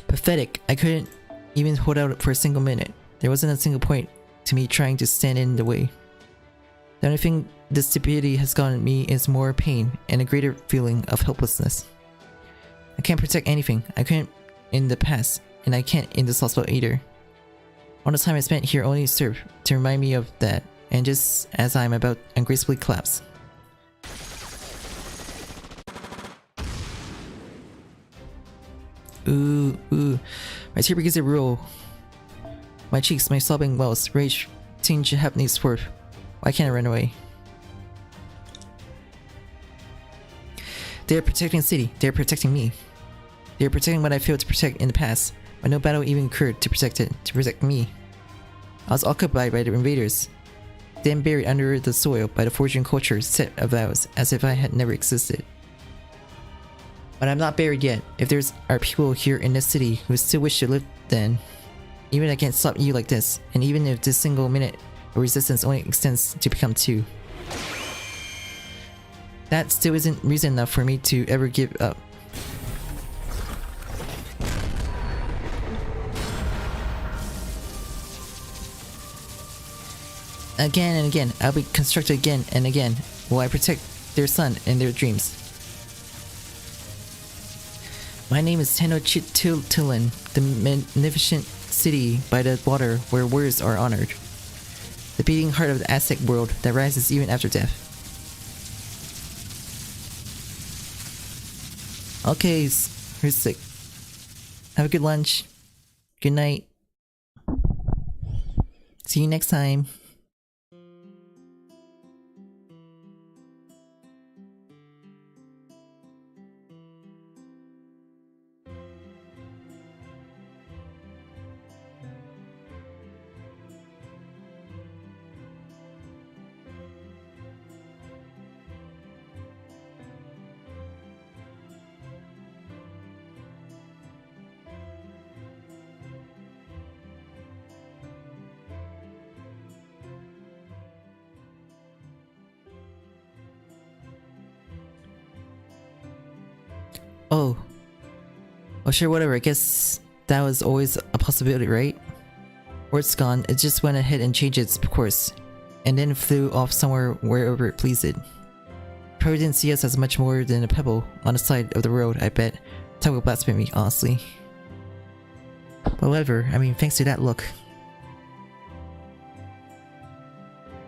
Pathetic. I couldn't even hold out for a single minute. There wasn't a single point to me trying to stand in the way. The only thing this stupidity has gotten me is more pain and a greater feeling of helplessness. I can't protect anything. I couldn't in the past, and I can't in this Lostbelt either. All the time I spent here only served to remind me of that, and just as I'm about to ungracefully collapse. Ooh. My tear begins to roll. My cheeks, my sobbing wells, rage tinge happening forth. Why can't I run away? They are protecting the city. They are protecting me. They are protecting what I failed to protect in the past, but no battle even occurred to protect it, to protect me. I was occupied by the invaders, then buried under the soil by the forging culture set of vows as if I had never existed. But I'm not buried yet. If there are people here in this city who still wish to live, then even I can't stop you like this, and even if this single minute of resistance only extends to become 2. That still isn't reason enough for me to ever give up. Again and again, I'll be constructed again and again, while I protect their son and their dreams. My name is Tenochtitlan, the magnificent city by the water where warriors are honored. The beating heart of the Aztec world that rises even after death. Okay, here's sick. Have a good lunch. Good night. See you next time. Oh. Oh sure, whatever, I guess that was always a possibility, right? Or it's gone, it just went ahead and changed its course, and then flew off somewhere wherever it pleased it. Probably didn't see us as much more than a pebble on the side of the road, I bet. That will blaspheme me, honestly. But whatever, I mean, thanks to that look.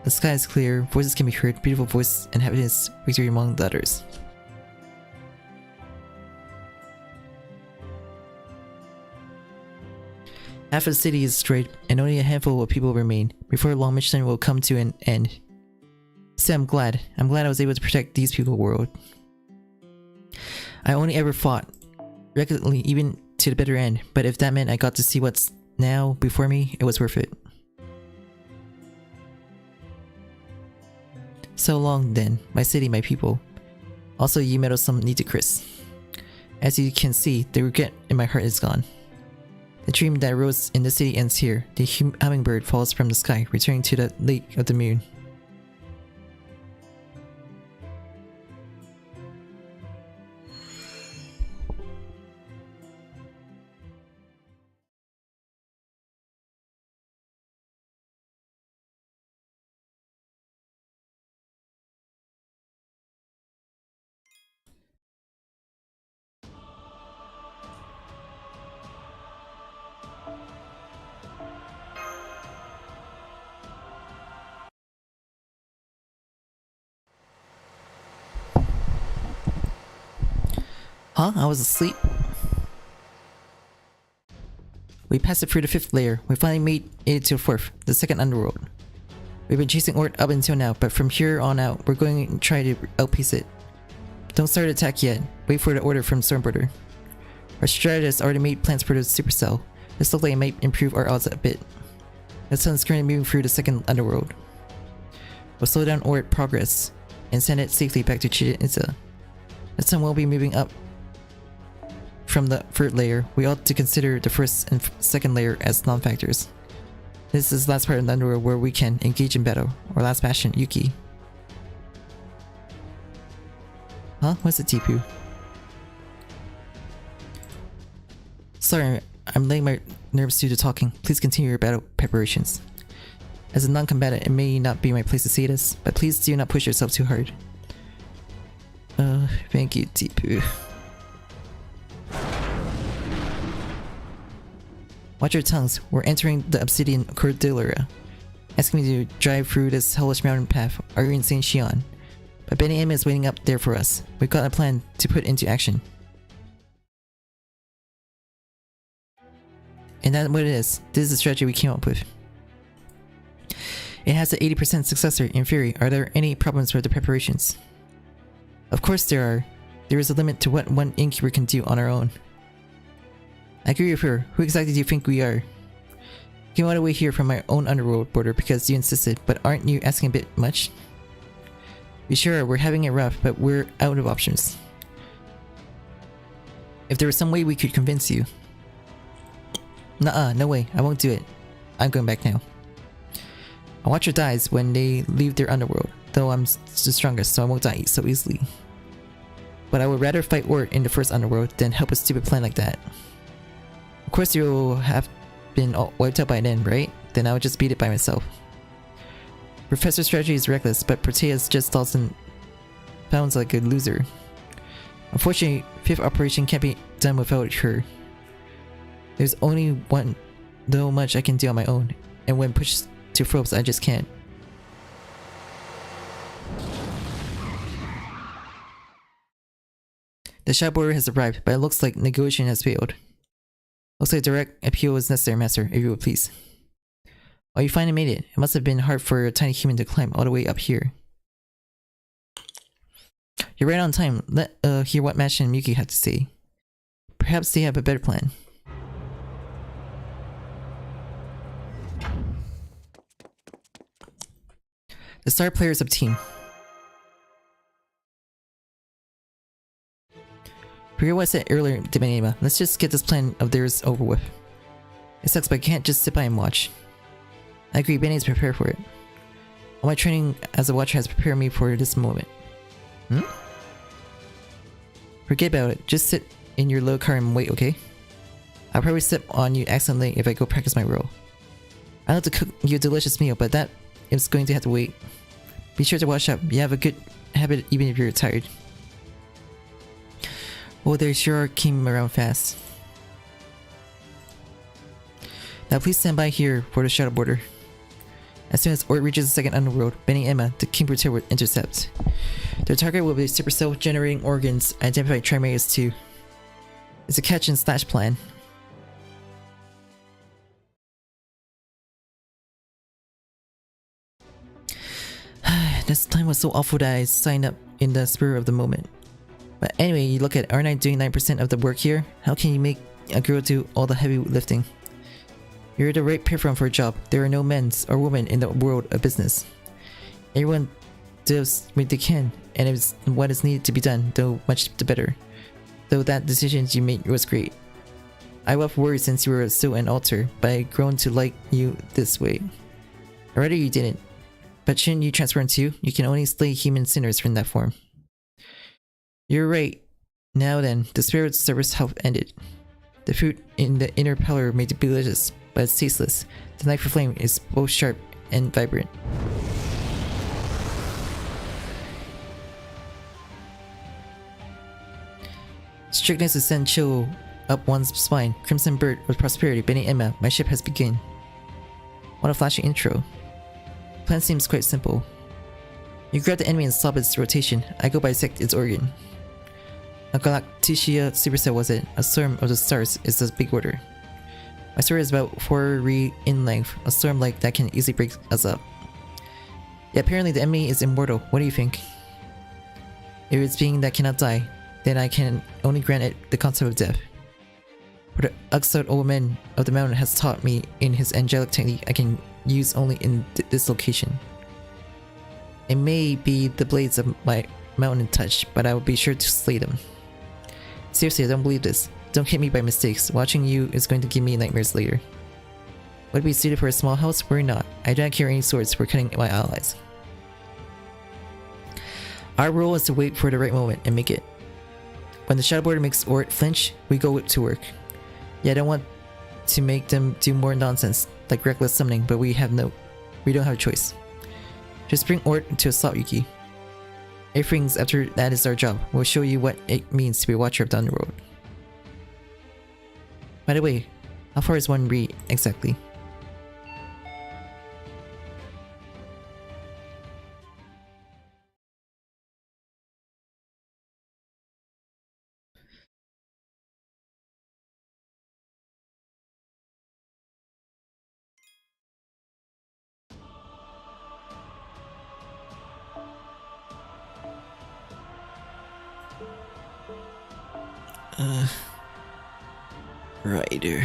The sky is clear, voices can be heard, beautiful voice and happiness, victory among the others. Half of the city is destroyed, and only a handful of people remain. Before long, Mictlan will come to an end. So I'm glad I was able to protect these people world. I only ever fought, regularly, even to the bitter end, but if that meant I got to see what's now before me, it was worth it. So long then, my city, my people. Also, you meddlesome nekoxx. As you can see, the regret in my heart is gone. The dream that arose in the city ends here. The hummingbird falls from the sky, returning to the lake of the moon. Huh? I was asleep? We passed it through the 5th layer. We finally made it to the 4th, the 2nd Underworld. We've been chasing ORT up until now, but from here on out, we're going to try to outpace it. Don't start attack yet. Wait for the order from Stormbirder. Our strategist already made plans for the supercell. This looks like it might improve our odds a bit. The sun's currently moving through the 2nd Underworld. We'll slow down ORT progress and send it safely back to Chichen Itza. The sun will be moving up from the 3rd layer. We ought to consider the 1st and 2nd layer as non-factors. This is the last part of the Underworld where we can engage in battle. Our last bastion, Yuki. Huh? What's it, Tipu? Sorry, I'm letting my nerves do the talking. Please continue your battle preparations. As a non-combatant, it may not be my place to say this, but please do not push yourself too hard. Thank you, Tipu. Watch your tongues. We're entering the Obsidian Cordillera. Asking me to drive through this hellish mountain path. Are you insane, Shion? But BGM is waiting up there for us. We've got a plan to put into action. And that's what it is. This is the strategy we came up with. It has an 80% successor. In theory, are there any problems with the preparations? Of course there are. There is a limit to what one innkeeper can do on our own. I agree with her. Who exactly do you think we are? Came all the way here from my own Underworld border because you insisted, but aren't you asking a bit much? We sure are. We're having it rough, but we're out of options. If there was some way we could convince you. Nuh-uh, no way. I won't do it. I'm going back now. A watcher dies when they leave their Underworld, though I'm the strongest, so I won't die so easily. But I would rather fight ORT in the 1st Underworld than help a stupid plan like that. Of course you'll have been all wiped out by then, right? Then I would just beat it by myself. Professor's strategy is reckless, but Proteus just sounds like a loser. Unfortunately, 5th operation can't be done without her. There's only one though much I can do on my own, and when pushed to ropes I just can't. The shadow border has arrived, but it looks like negotiation has failed. Looks like direct appeal is necessary, Master, if you would please. Oh, you finally made it. It must have been hard for a tiny human to climb all the way up here. You're right on time. Let hear what Mash and Miyuki have to say. Perhaps they have a better plan. The star players of team. Forget what I said earlier, Debanema. Let's just get this plan of theirs over with. It sucks, but I can't just sit by and watch. I agree, Benny is prepared for it. All my training as a watcher has prepared me for this moment. Hmm? Forget about it. Just sit in your low car and wait, okay? I'll probably step on you accidentally if I go practice my role. I'd like to cook you a delicious meal, but that is going to have to wait. Be sure to wash up. You have a good habit even if you're tired. Oh, they sure came around fast. Now please stand by here for the shuttle border. As soon as ORT reaches the second underworld, Benny Emma, the King Porter will intercept. Their target will be supercell generating organs identified Trimaris 2. It's a catch and slash plan. This time was so awful that I signed up in the spur of the moment. But anyway, you look at, aren't I doing 9% of the work here? How can you make a girl do all the heavy lifting? You're the right platform for a job. There are no men or women in the world of business. Everyone does what they can, and it's what is needed to be done, though much the better. Though that decision you made was great. I love words since you were still an altar, but I've grown to like you this way. Or rather you didn't. But shouldn't you transfer into you? You can only slay human sinners from that form. You're right. Now then, the spirit service have ended. The food in the inner pillar may be delicious, but it's tasteless. The knife of flame is both sharp and vibrant. Strictness to send chill up one's spine. Crimson bird with prosperity. Benny Emma, my ship has begun. What a flashy intro. Plan seems quite simple. You grab the enemy and stop its rotation. I go bisect its organ. A Galacticia supercell was it? A storm of the stars is the big order. My sword is about 4 Ri in length. A storm like that can easily break us up. Yeah, apparently the enemy is immortal. What do you think? If it's being that cannot die, then I can only grant it the concept of death. For the exiled old man of the mountain has taught me in his angelic technique I can use only in this location. It may be the blades of my mountain touch, but I will be sure to slay them. Seriously, I don't believe this. Don't hit me by mistakes. Watching you is going to give me nightmares later. Would it be suited for a small house? Worry not. I do not carry any swords for cutting my allies. Our role is to wait for the right moment and make it. When the shadow border makes ORT flinch, we go to work. Yeah, I don't want to make them do more nonsense like reckless summoning, but we don't have a choice. Just bring ORT to assault Yuki. Everything after that is our job. We'll show you what it means to be a watcher of the Underworld. By the way, how far is 1 Ri exactly? Rider.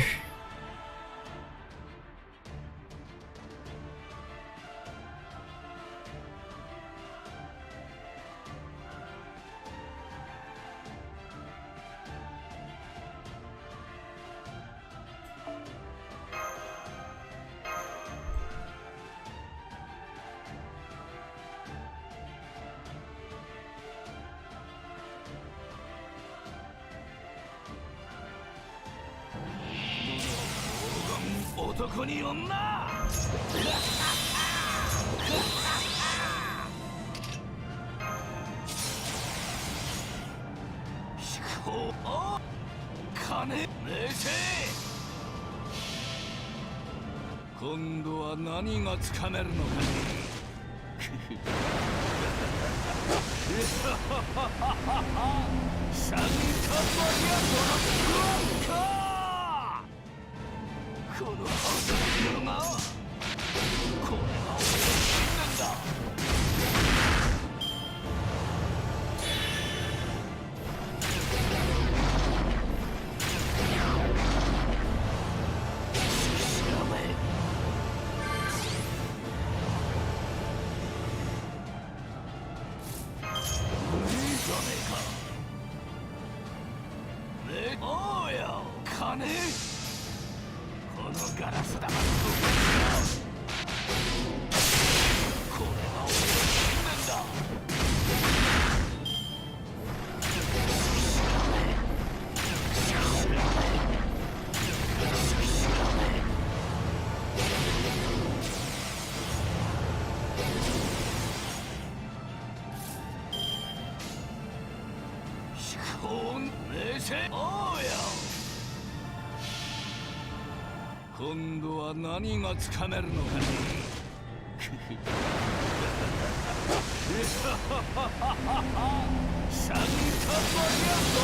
今度は何がつかめるのかね。サンタマリアド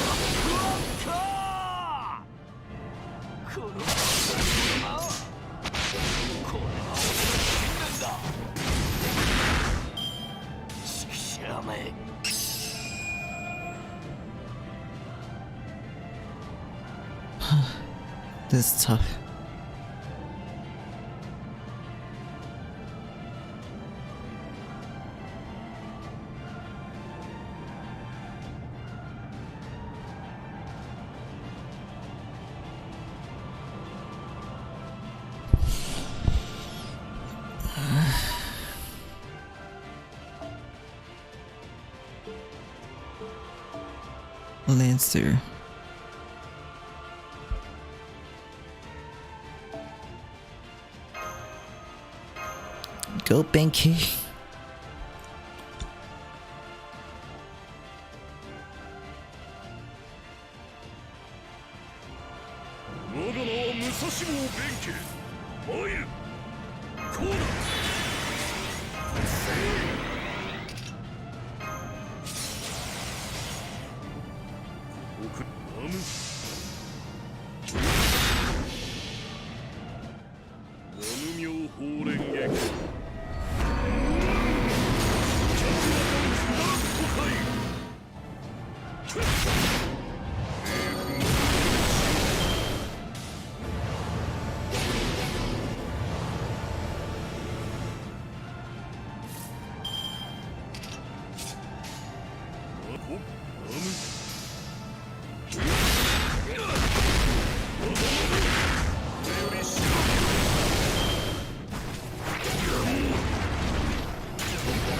ラッカー。このこれは信念だ。しきしゃめ。This is tough. Lancer. Go Banky. 我が名は武蔵坊弁慶。参る。こうだ。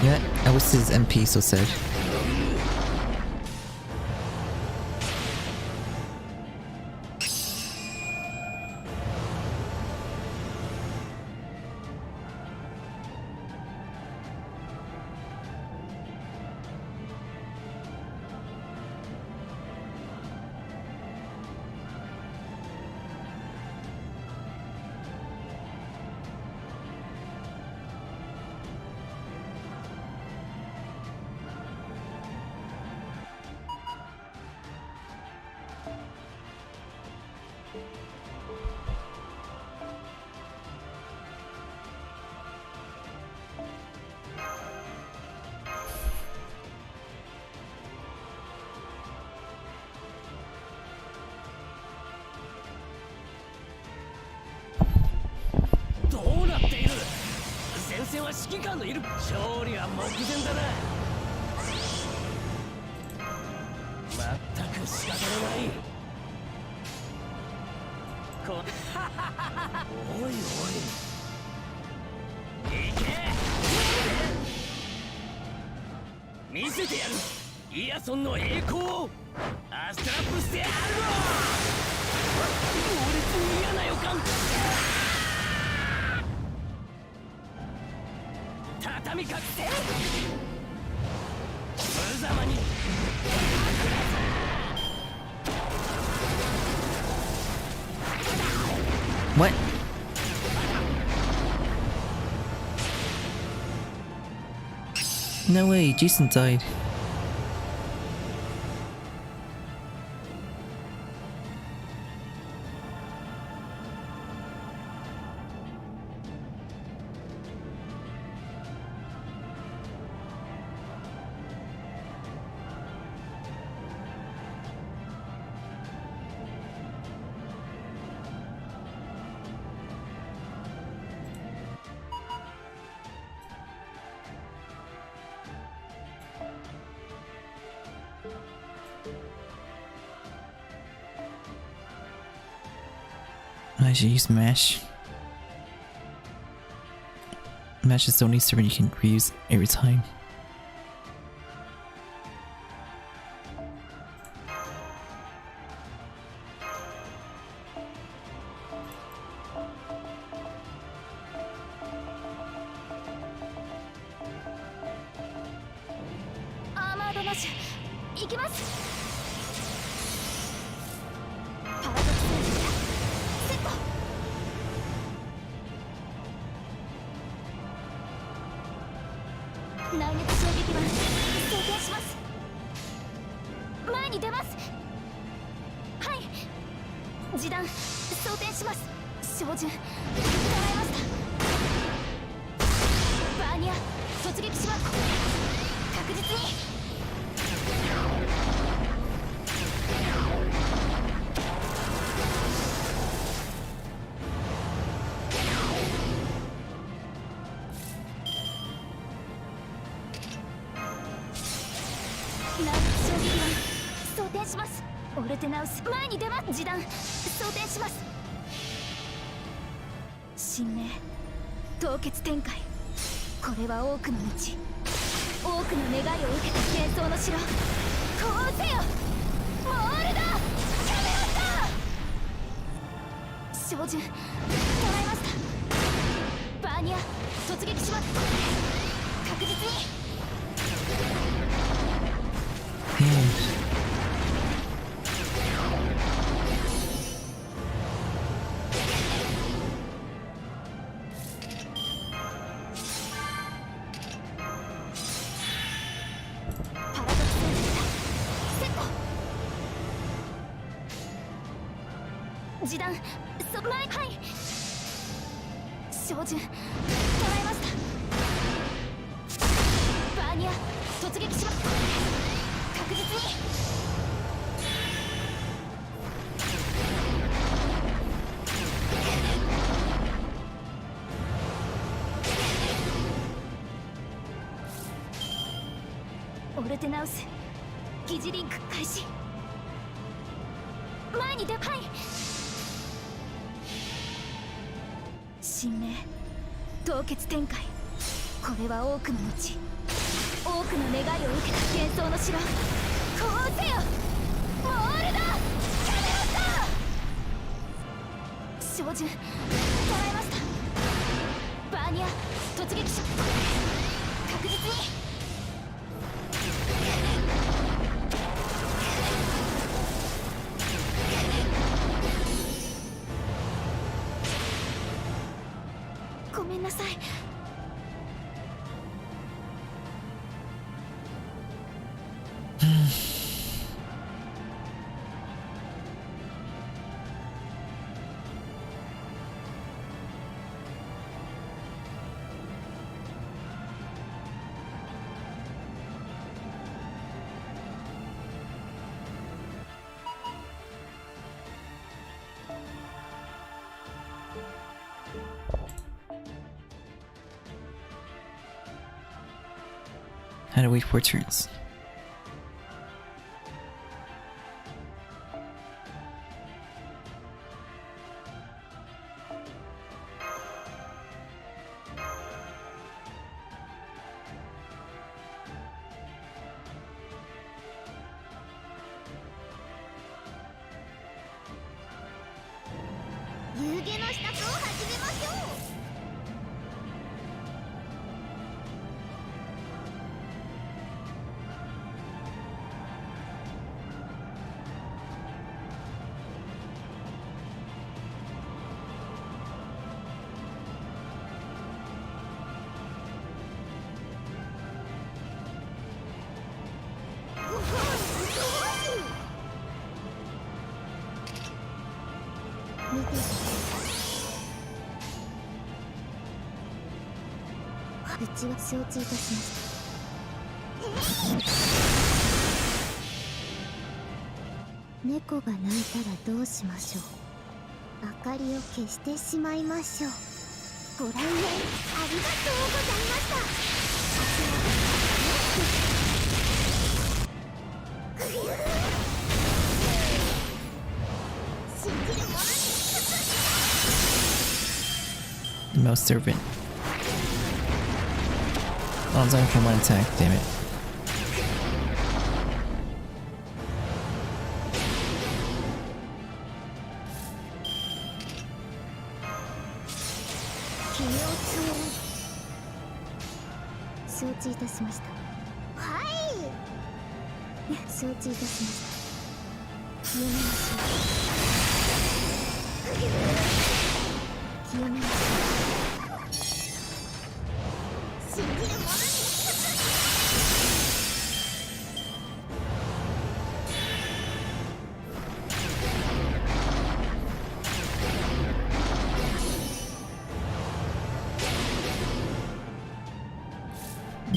Yeah, I wish his MP so sad. What? No way, Jason died. I should use Mash. Mash is the only servant you can reuse every time. 内熱衝撃は装填します。前に出ます。はい、示弾装填します。照準捉えました。バーニャ突撃します。確実に。内熱衝撃は装填します。オルテナウス前に出ます。示弾装填します。神明凍結展開。これは多くの道、多くの願いを受けた幻想の城。こうせよモールドキャメロット。照準捉えました。バーニャ突撃します。確実に。示弾前はい照準捉えました。バーニャ突撃します。確実に。オルテナウス疑似リンク開始。前に出はい。神明凍結展開。これは多くの道、多くの願いを受けた幻想の城。こうせよモールドキャメロット。照準捉えました。バーニャ突撃し確実に。ごめんなさい。Had to wait 4 turns.うちは承知いたしました。猫が鳴いたらどうしましょう。明かりを消してしまいましょう。ご来園ありがとうございました。信じる者に Mouse servant. Oh, it's only from one attack, damn it.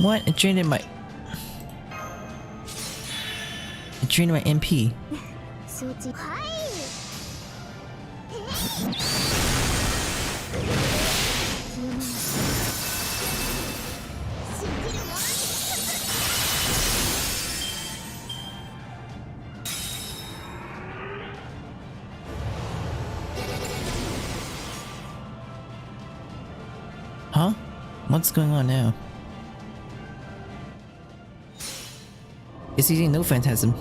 What? It drained my... It drained my MP. Huh? What's going on now? It's using no phantasm.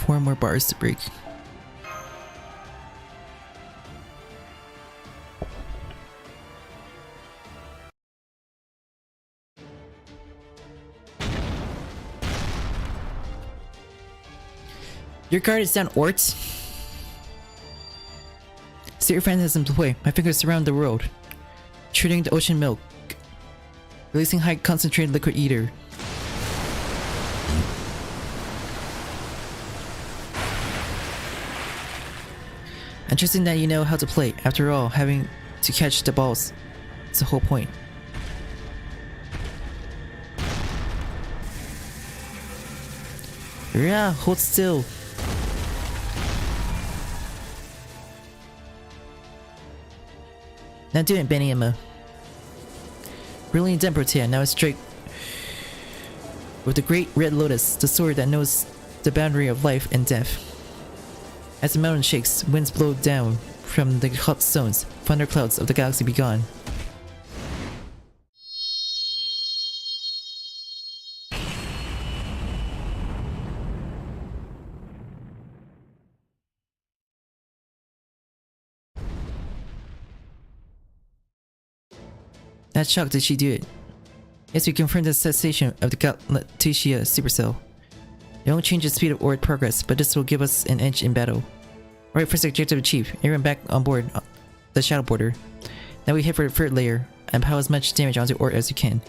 Four more bars to break. Your guard is down, ORT. Set your phantasm to play. My fingers surround the world. Treating the ocean milk. Releasing high concentrated liquid ether. Interesting that you know how to play. After all, having to catch the balls is the whole point. Yeah, hold still. Now do it, BGM. Brilliant Protea, now it's straight with the great red lotus, the sword that knows the boundary of life and death. As the mountain shakes, winds blow down from the hot stones, thunderclouds of the galaxy be gone. That shock, did she do it? Yes, we confirmed the cessation of the Galactasia supercell. It won't change the speed of ORT progress, but this will give us an edge in battle. Alright, first objective achieved. Everyone back on board the shadow border. Now we head for the third layer and pile as much damage onto ORT as we can.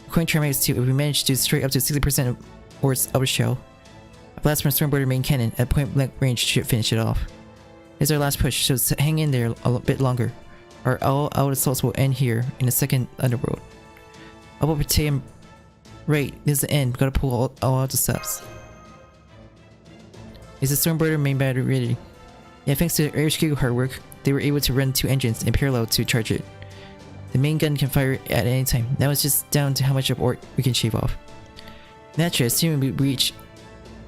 According to our 2, if we manage to destroy up to 60% of ORT's outer shell, a blast from Storm Border main cannon at point blank range should finish it off. This is our last push, so hang in there a bit longer. Our all-out assaults will end here in the second Underworld. About Protea, right, this is the end. Gotta pull all out the stops. Is the Storm Border main battery ready? Yeah, thanks to HQ hard work, they were able to run 2 engines in parallel to charge it. The main gun can fire at any time. Now it's just down to how much of ORT we can shave off. Naturally, assuming we reach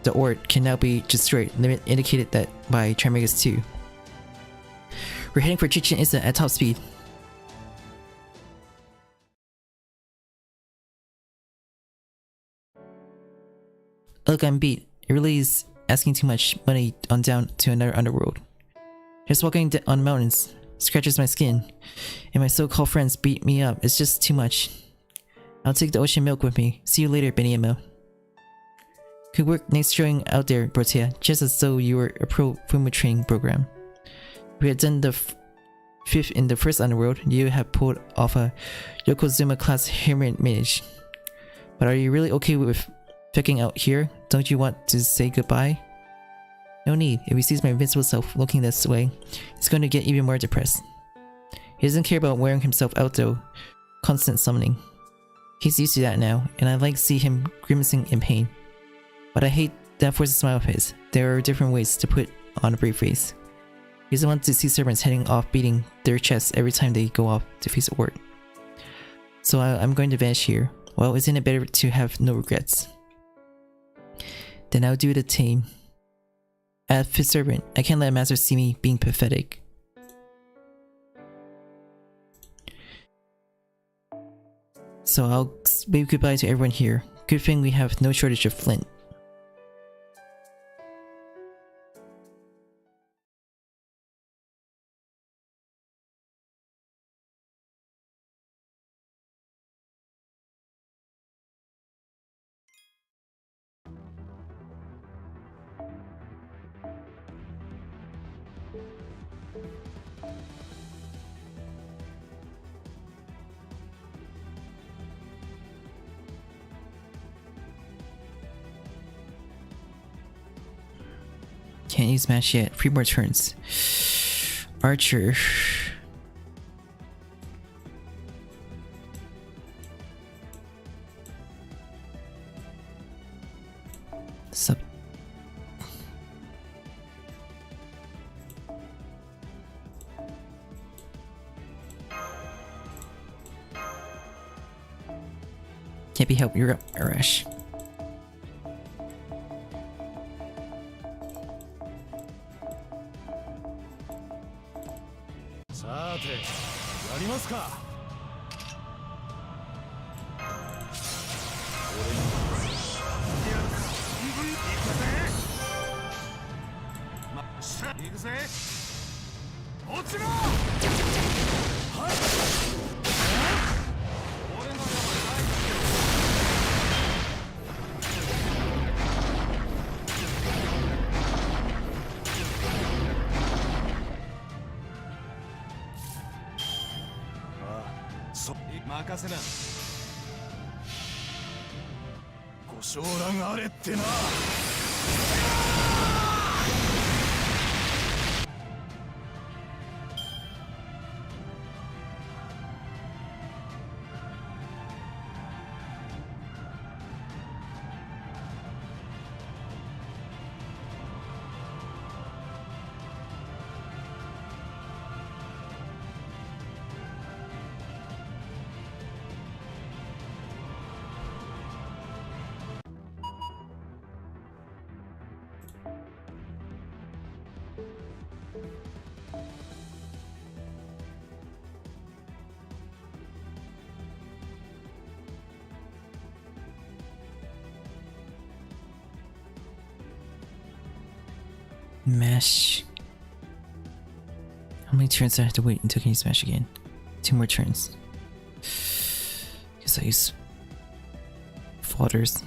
the ORT can now be destroyed, limit indicated that by Trimegas 2. We're heading for Chichen Itza at top speed. Look, I'm beat. It really is asking too much money on down to another Underworld. Just walking on mountains scratches my skin, and my so-called friends beat me up. It's just too much. I'll take the ocean milk with me. See you later, BGM. Good work next showing out there, Protea, just as though you were a pro Fumu training program. If we had done the 5th in the first Underworld, you have pulled off a Yokozuna class Hammer Mage. But are you really okay with picking out here? Don't you want to say goodbye? No need. If he sees my invincible self looking this way, he's going to get even more depressed. He doesn't care about wearing himself out though. Constant summoning. He's used to that now, and I like to see him grimacing in pain. But I hate that forced smile of his. There are different ways to put on a brave face. He doesn't want to see servants heading off beating their chests every time they go off to face ORT. So I'm going to vanish here. Well, isn't it better to have no regrets? Then I'll do the tame. As fit servant, I can't let Master see me being pathetic. So I'll wave goodbye to everyone here. Good thing we have no shortage of flint. Can't use match yet. 3 more turns. Archer. Sup. Can't be helped. You're up, Arash. Mash. How many turns do I have to wait until I can use Smash again? 2 more turns. Guess I use Fodders.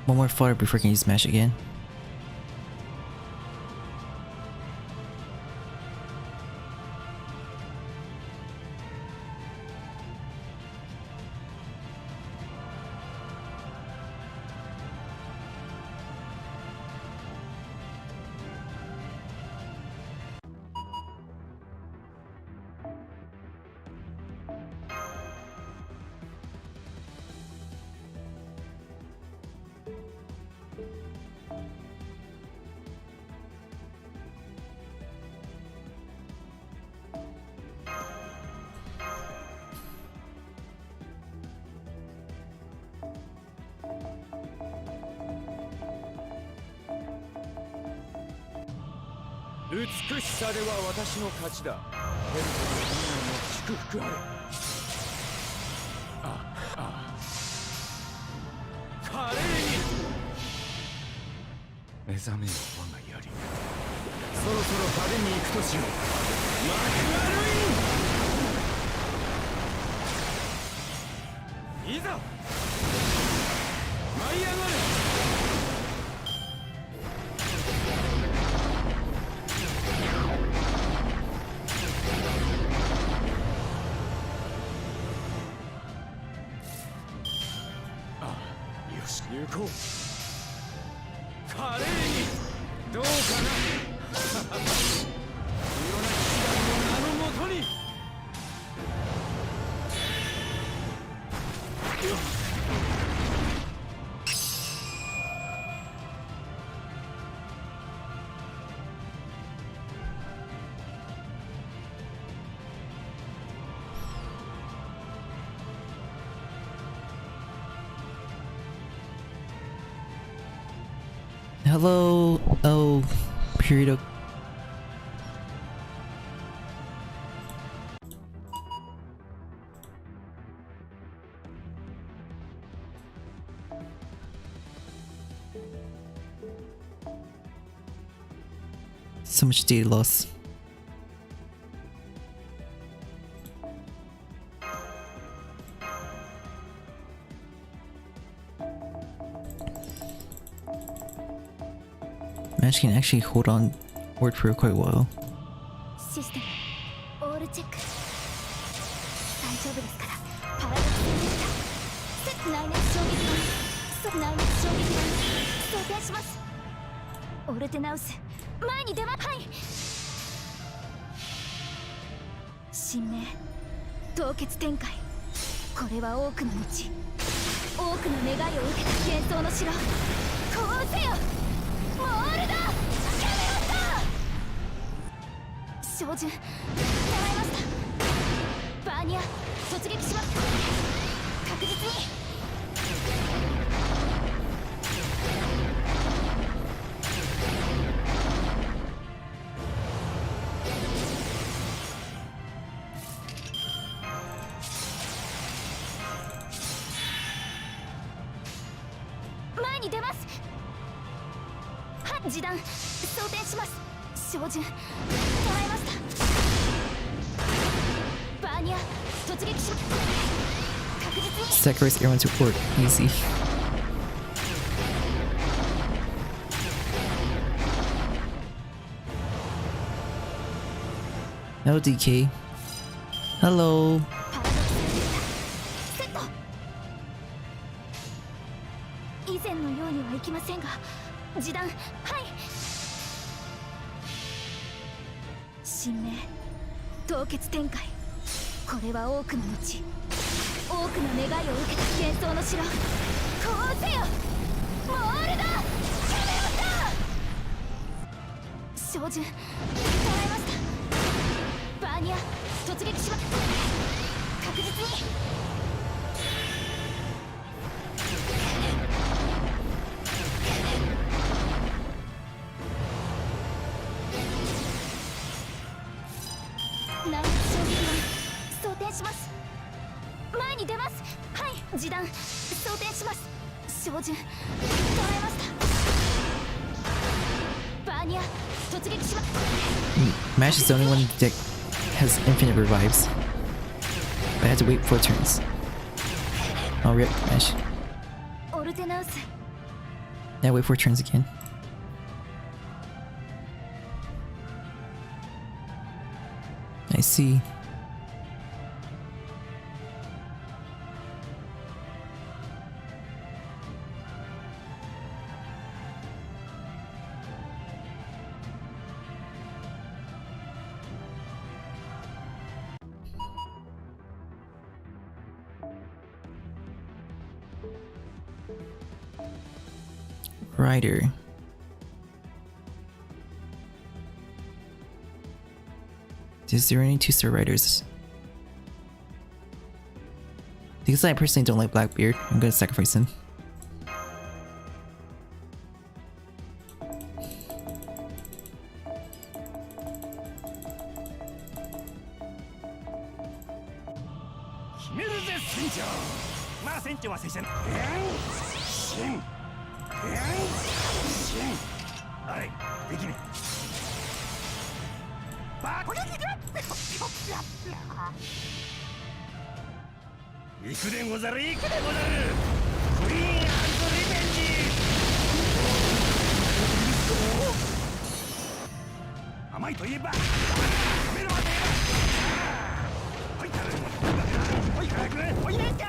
One more fodder before I can use Smash again. 華麗に目覚めよ我が槍。そろそろ派手に行くとしよう。マグナルイン、いざ舞い上がれ。あ、よし行こう。華麗にどうかな。色なき騎士団の名のもとに。Hello, oh, period of... So much data loss. Match can actually hold on word for quite a while. System all check. 大丈夫ですから。パラドックスでした。内熱衝撃弾。内熱衝撃弾。装填します。オルテナウス、前に出ま。はい。神明、凍結展開。これは多くの道。多くの願いを受けた幻想の城。こうせよ。モールだ。キャメオスだ。照準、捉えました。バーニア、突撃します。確実に。前に出ます。は、示弾、装填します。照準、捉えました。バーニア、突撃します。確実に。Sacrifice everyone to port. Easy. No DK. Hello. パラドックスセット。以前のようにはいきませんが、示弾、はい。神明、凍結展開。これは多くの道。多くの願いを受けた幻想の城。こうせよ。モールだ。キャメオスだ。照準、捉えました。バーニア、突撃します。確実に。内熱衝撃弾、装填します。前に出ます。はい。示弾、装填します。照準、捉えました。バーニア、突撃します。Mash is the only one that has infinite revives. But I had to wait 4 turns. Oh, rip, Mash. オルテナウス。 Yeah, wait 4 turns again. I see. Rider. Is there any 2-star riders? Because I personally don't like Blackbeard, I'm gonna sacrifice him. 行くでござる、行くでござる。クイーン&リベンジ。甘いといえば食べるまで。ほいたる、ほい早く、ほいなんか。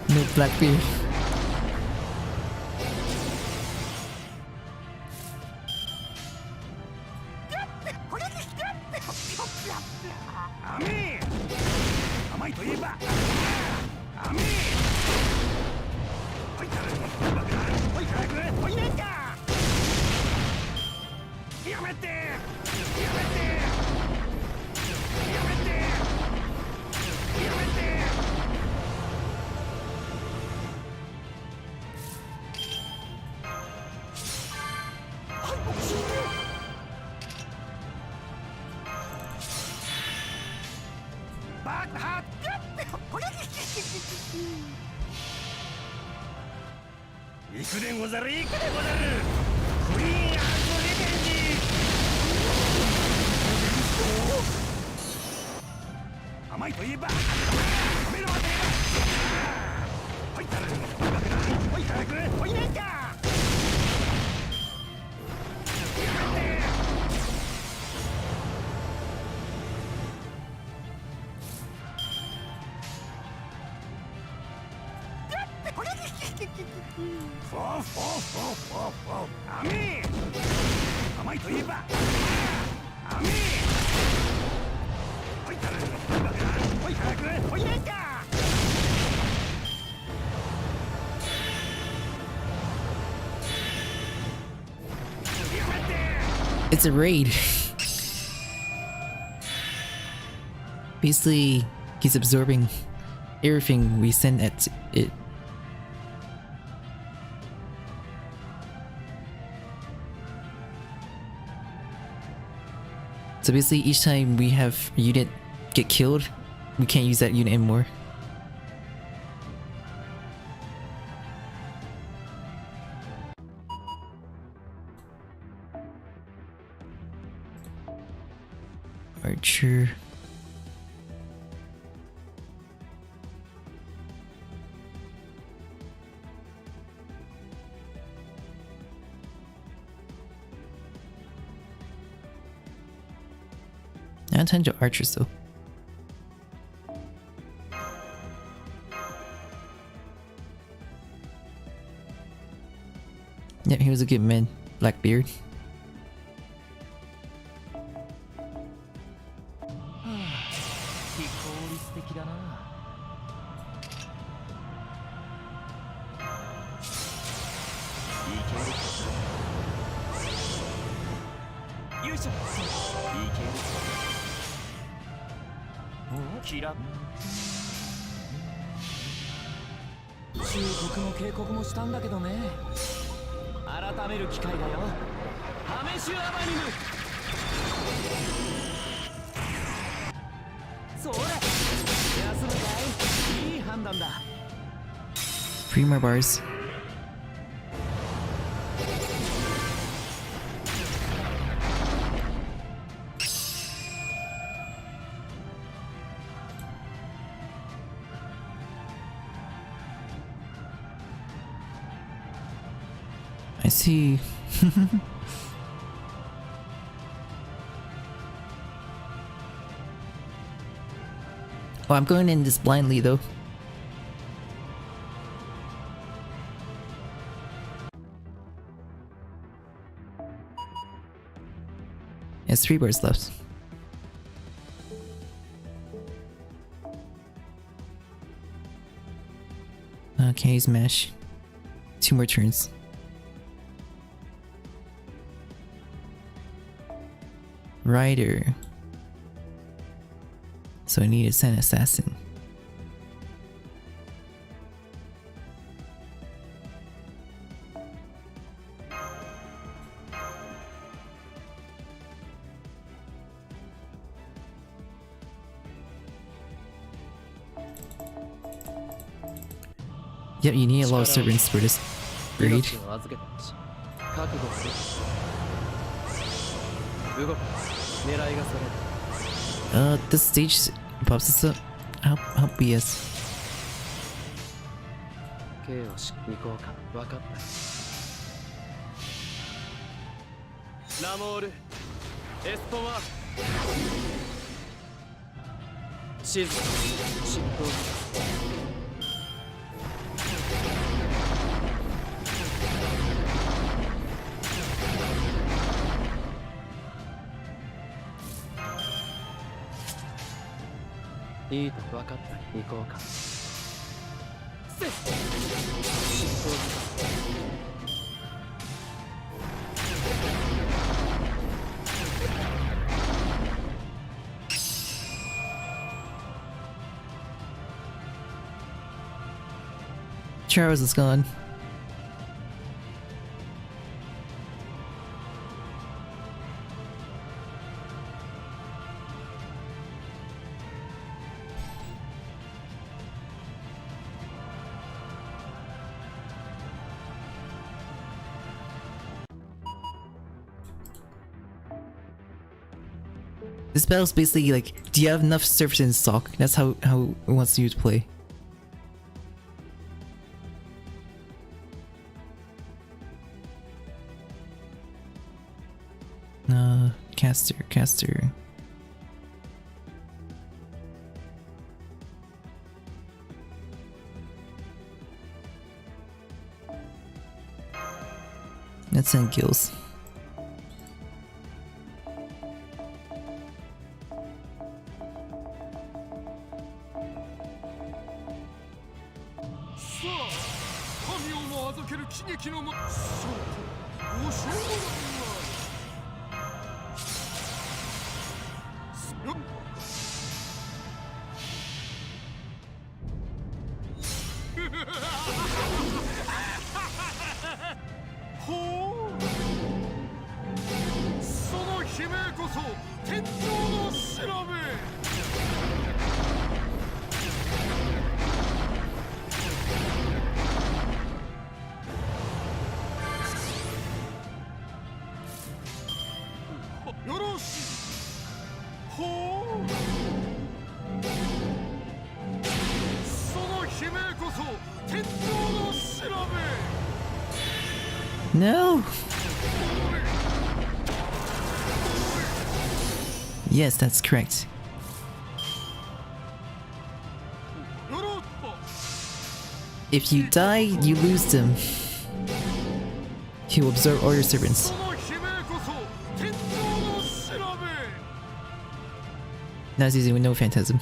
No Blackbeard.行くでござる、行くでござる。クイーン&リベンジ。甘いといえば食べるまで。ほいたる、ほい早く、ほいなんか。甘いといえば甘い。ほいたる、ほい早く、ほいなんか。It's a raid. Basically, he's absorbing everything we send at it. So basically, each time we have a unit get killed, we can't use that unit anymore. Archer. Not tons of archers though. Yep, he was a good man, Blackbeard. Three more bars. I see. Oh, I'm going in this blindly though. There's 3 bars left. Okay, smash. 2 more turns. Rider. So I need to send assassin. Yep, you need a lot of servants for this raid. 命を預けたし覚悟する動く狙いがそれる This stage pops us up. How BS. 刑をしに行こうか分かったラモールエスポワ静か執行いいと分かった行こうかせっ執行 Charles is gone. This battle's basically like, do you have enough servers in stock? That's how it wants you to play. Caster. Let's send gills. No! Yes, that's correct. If you die, you lose them. He will absorb all your servants. That's easy with no phantasm.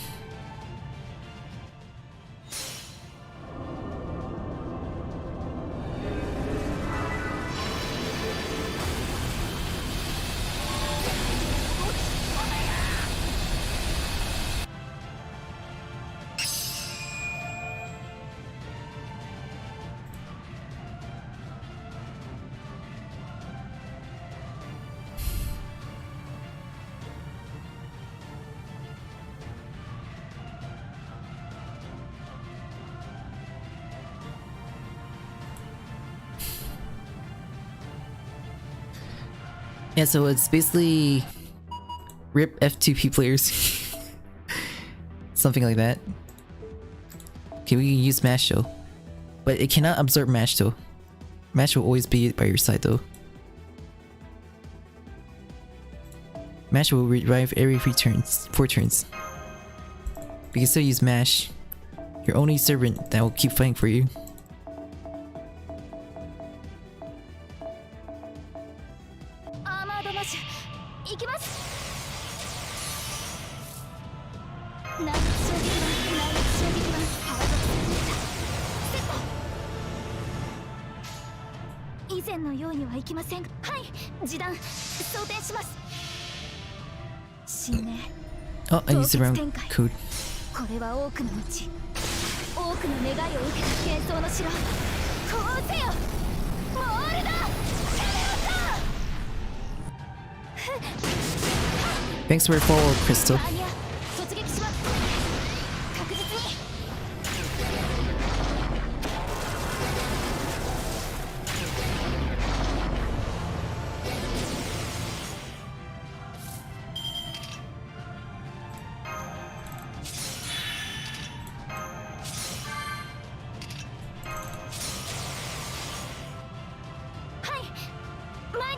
Yeah, so it's basically RIP F2P players. Something like that. Okay, we can use Mash though. But it cannot absorb Mash though. Mash will always be by your side though. Mash will revive every 4 turns. We can still use Mash. Your only servant that will keep fighting for you. Oh, I used the wrong code. Thanks for follow, Crystal.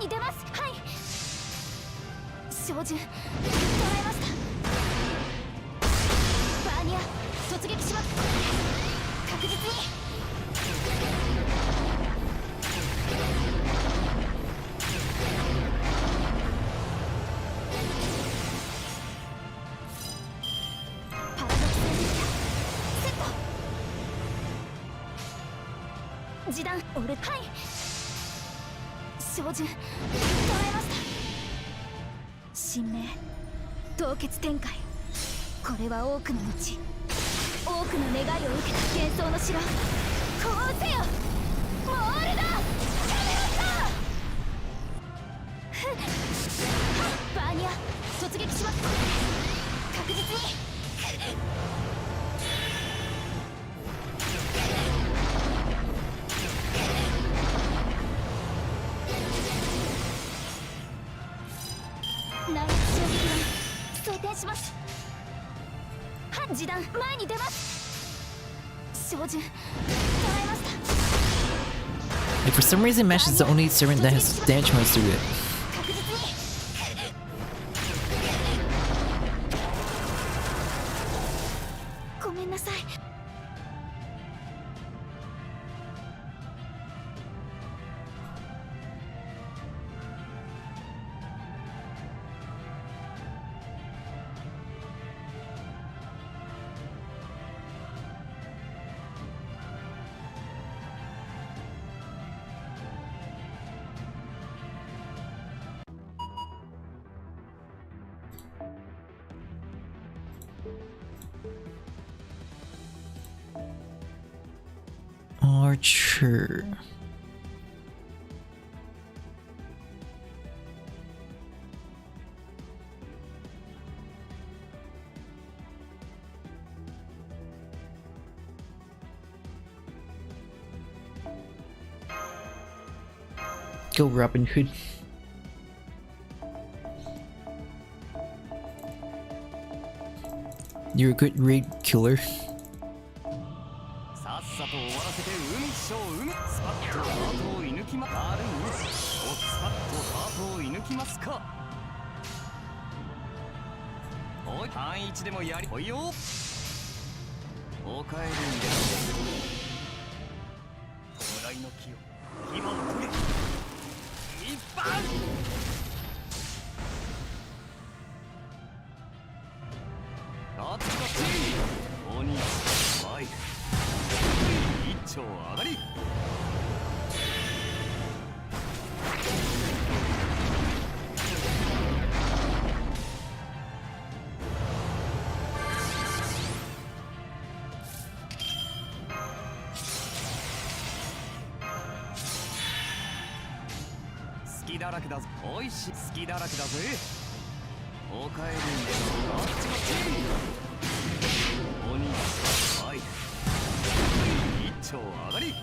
に出ます。はい、照準捉えました。バーニア突撃します。確実に。パラドクスセット。示弾オル。はい、照準捉えました。神明凍結展開。これは多くの道、多くの願いを受けた幻想の城。こうせよモールだ。バーニア突撃します。確実に。ナウ衝撃弾装填します。は示弾前に出ます。照準捉えました。Like for some reason, Mesh is the only servant that has damage modes to it. 確実に。ごめんなさい。Archer. Go Robin Hood. You're a good raid killer. さっさと終わらせて海っしょ海。スパッとハートを射抜きま。あるんスパッとハートを射抜きますか。おい単一でもやりおいよ。おかえりんで弔いの木を今を取れ。一番あっちこっち鬼ワイル一丁上がり。好きだらけだぞ。おいしい好きだらけだぜ。おかえりんであっちこっち鬼ワイル一丁上がり。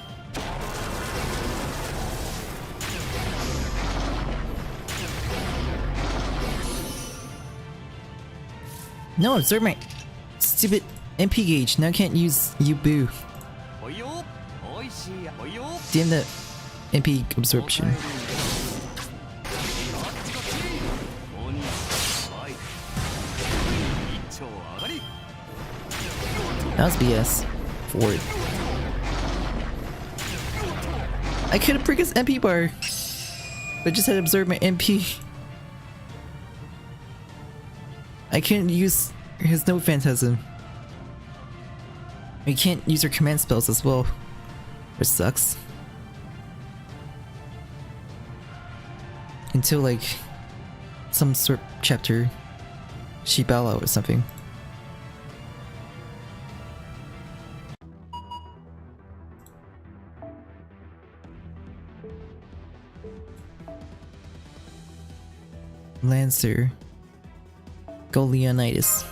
No, observe my stupid MP gauge. Now I can't use Yubu. おいよおいしいおいよ。 Damn the MP absorption. That was BS. Forward. I couldn't break his MP bar, but just had to observe my MP. I couldn't use his note phantasm. We can't use her command spells as well, which sucks. Until like some sort of chapter, Shibala or something. Lancer. Go Leonidas.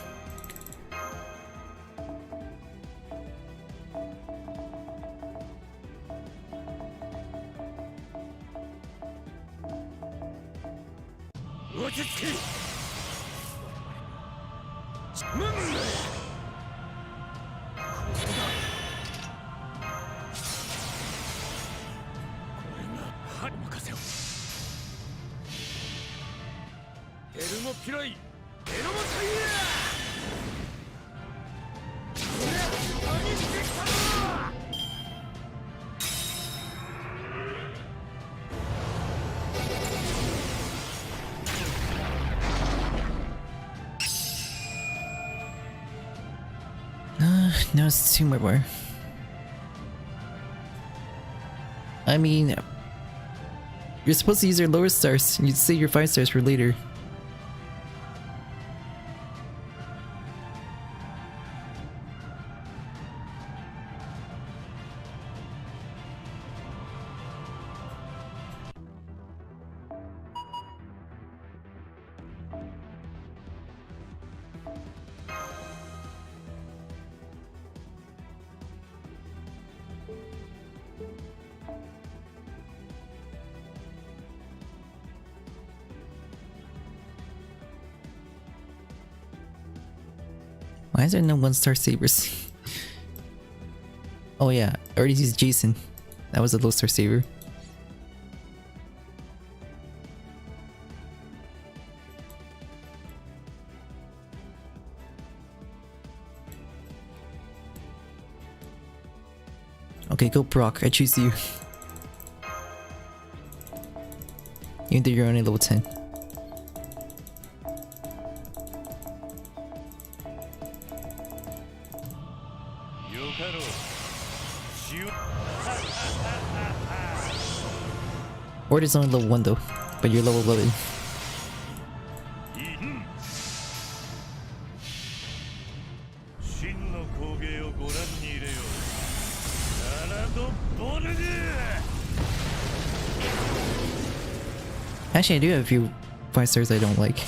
Now it's 2 more. I mean, you're supposed to use your lower stars. You'd save your 5 stars for later. Why is there no 1-star sabers? Oh yeah, I already used Jason. That was a low star saber. Okay, go Brock, I choose you. Even though you're only level 10. ORT is only level 1 though, but you're level 11. Actually, I do have a few 5 stars I don't like.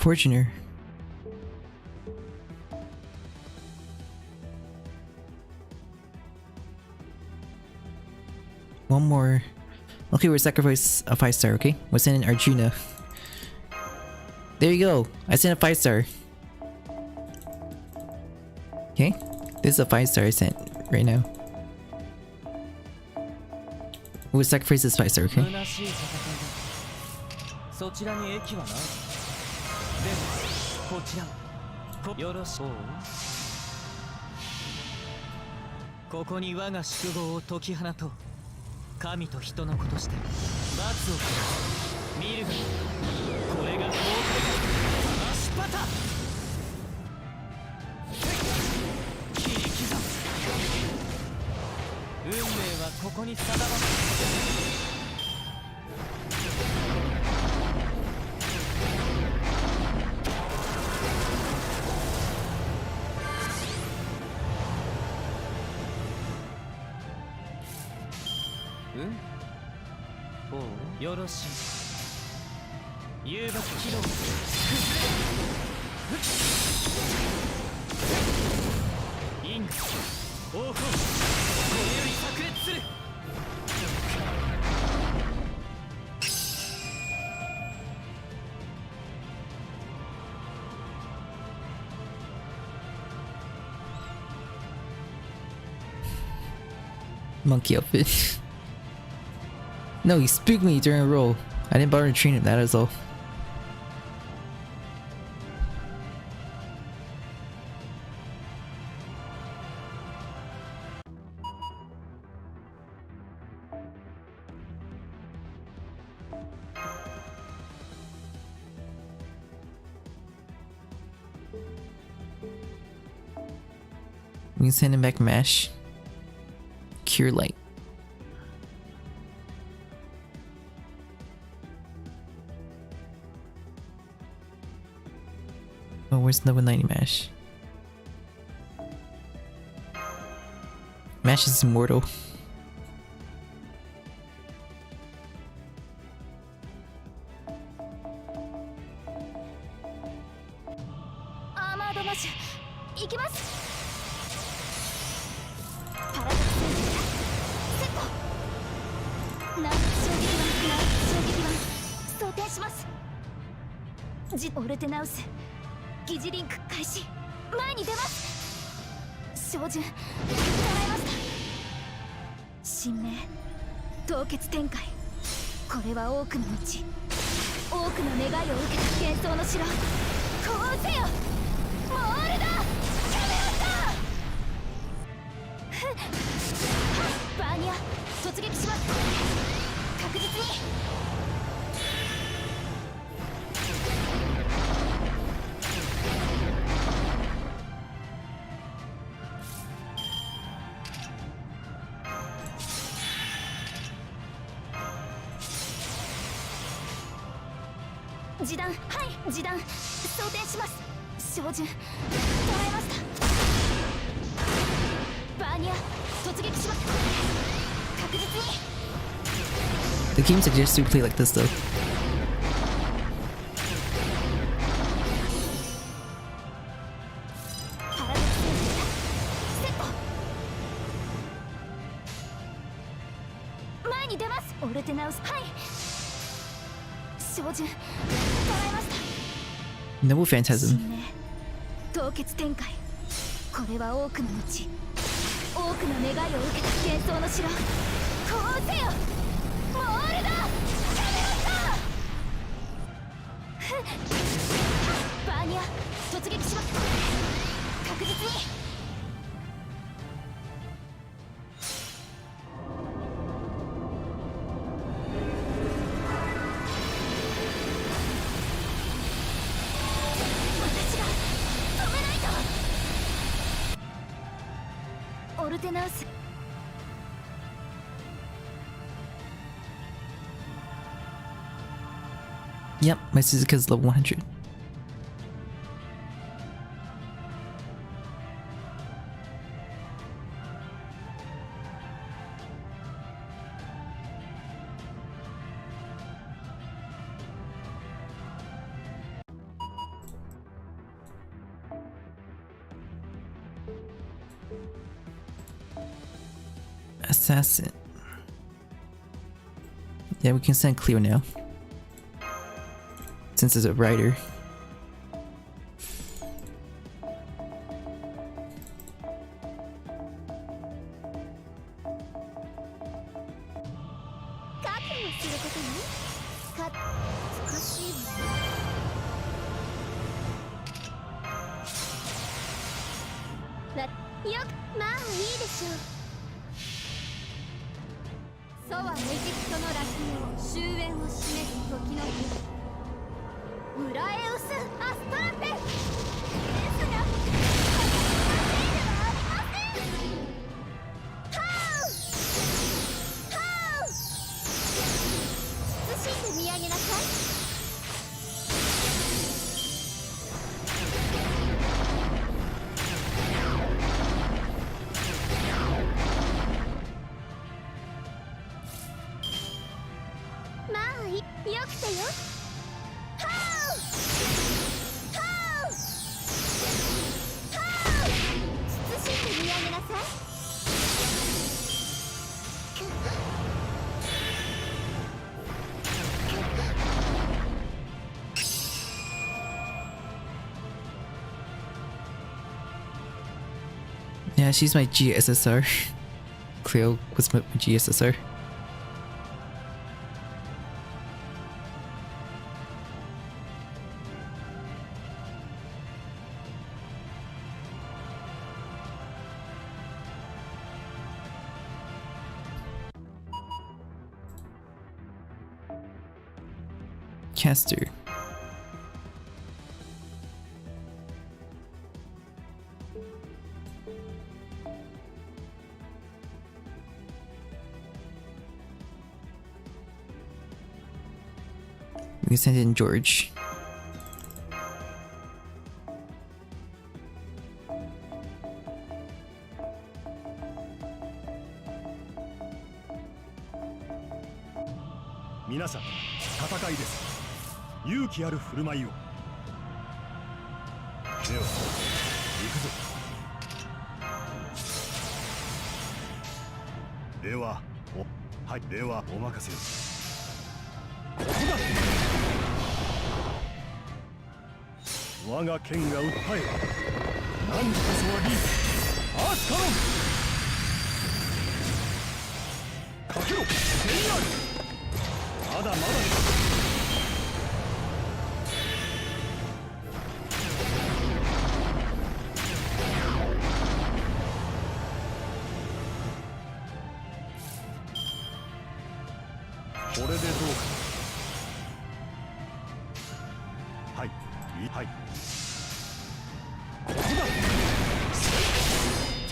Fortuner. One more. Okay, we're sacrifice a 5 star, okay? We're sending Arjuna. There you go. I sent a 5 star. Okay? This is a 5 star I sent right now. We'll sacrifice this 5 star, okay? でもこちらよろしくここに我が宿業を解き放とう神と人の子として罰を見るがこれが崩壊足パタ切り刻む運命はここに定まるよろしい誘爆機能崩れイング王国これより炸裂するMonkey outfit. No, he spooked me during a roll. I didn't bother to train him, that is all. We can send him back Mash. Cure Light. Oh, where's level 90 Mash? Mash is immortal. Armored Mash, 行きます。パラドックセット。衝撃弾装填します。オルテナウス疑似リンク開始。前に出ます。照準捉えました。神明凍結展開。これは多くの道、多くの願いを受けた幻想の城。こうせよモールだ。バーニア突撃します。確実に。示弾、はい、示弾装填します。照準捉えました。バーニア突撃します。確実に。 The game suggests we play like this though. パラドックセット。前に出ます。オルテナウス、はい。照準捉えました。 Noble Phantasm. 神明凍結展開。これは多くの道、多くの願いを受けた幻想の城。こうせよモールだ。バーニア突撃します。確実に。私が止めないと。オルテナウス。Yep, my Suzuka's level 100. Assassin. Yeah, we can send Cleo now. Since it's a writer. Yeah, she's my GSSR. Cleo was my GSSR. Caster. We send in George. Minasan, 戦いです。勇気ある振る舞いを。では、行くぞ。では、はい、ではお任せを。ここだ。我が剣が訴え、何こそはリーアースカロン。かけろ、ベリアル。まだまだです。これでどうか。はい、はい。ここだ。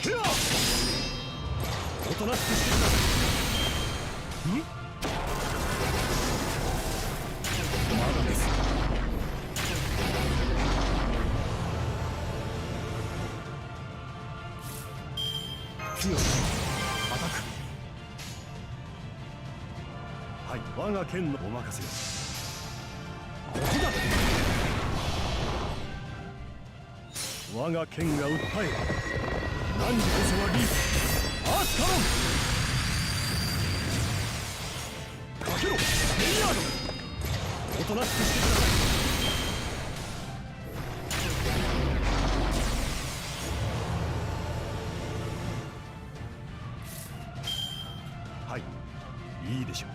てや。おとなしくしてください。ん？まだです。強くアタック。はい、我が剣のお任せを。ここだ。我が剣が訴え、何こそはリーアースカロン。かけろ、ベリアード。おとなしくしてください。はい、いいでしょう。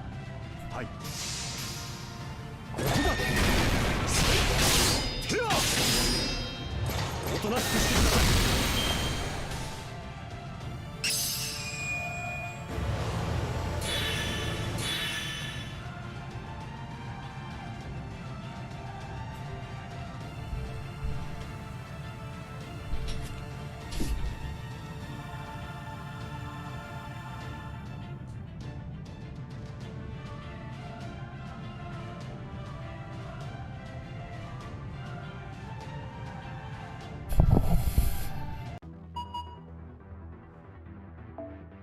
はい。ここだ。てや。おとなしくしてください。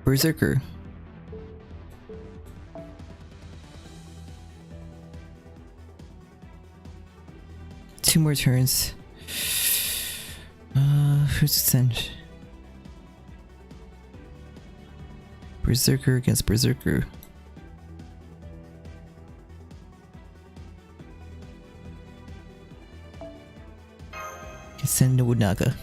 Berserker. Two more turns. Who's to send? Berserker against Berserker. Send Nobunaga.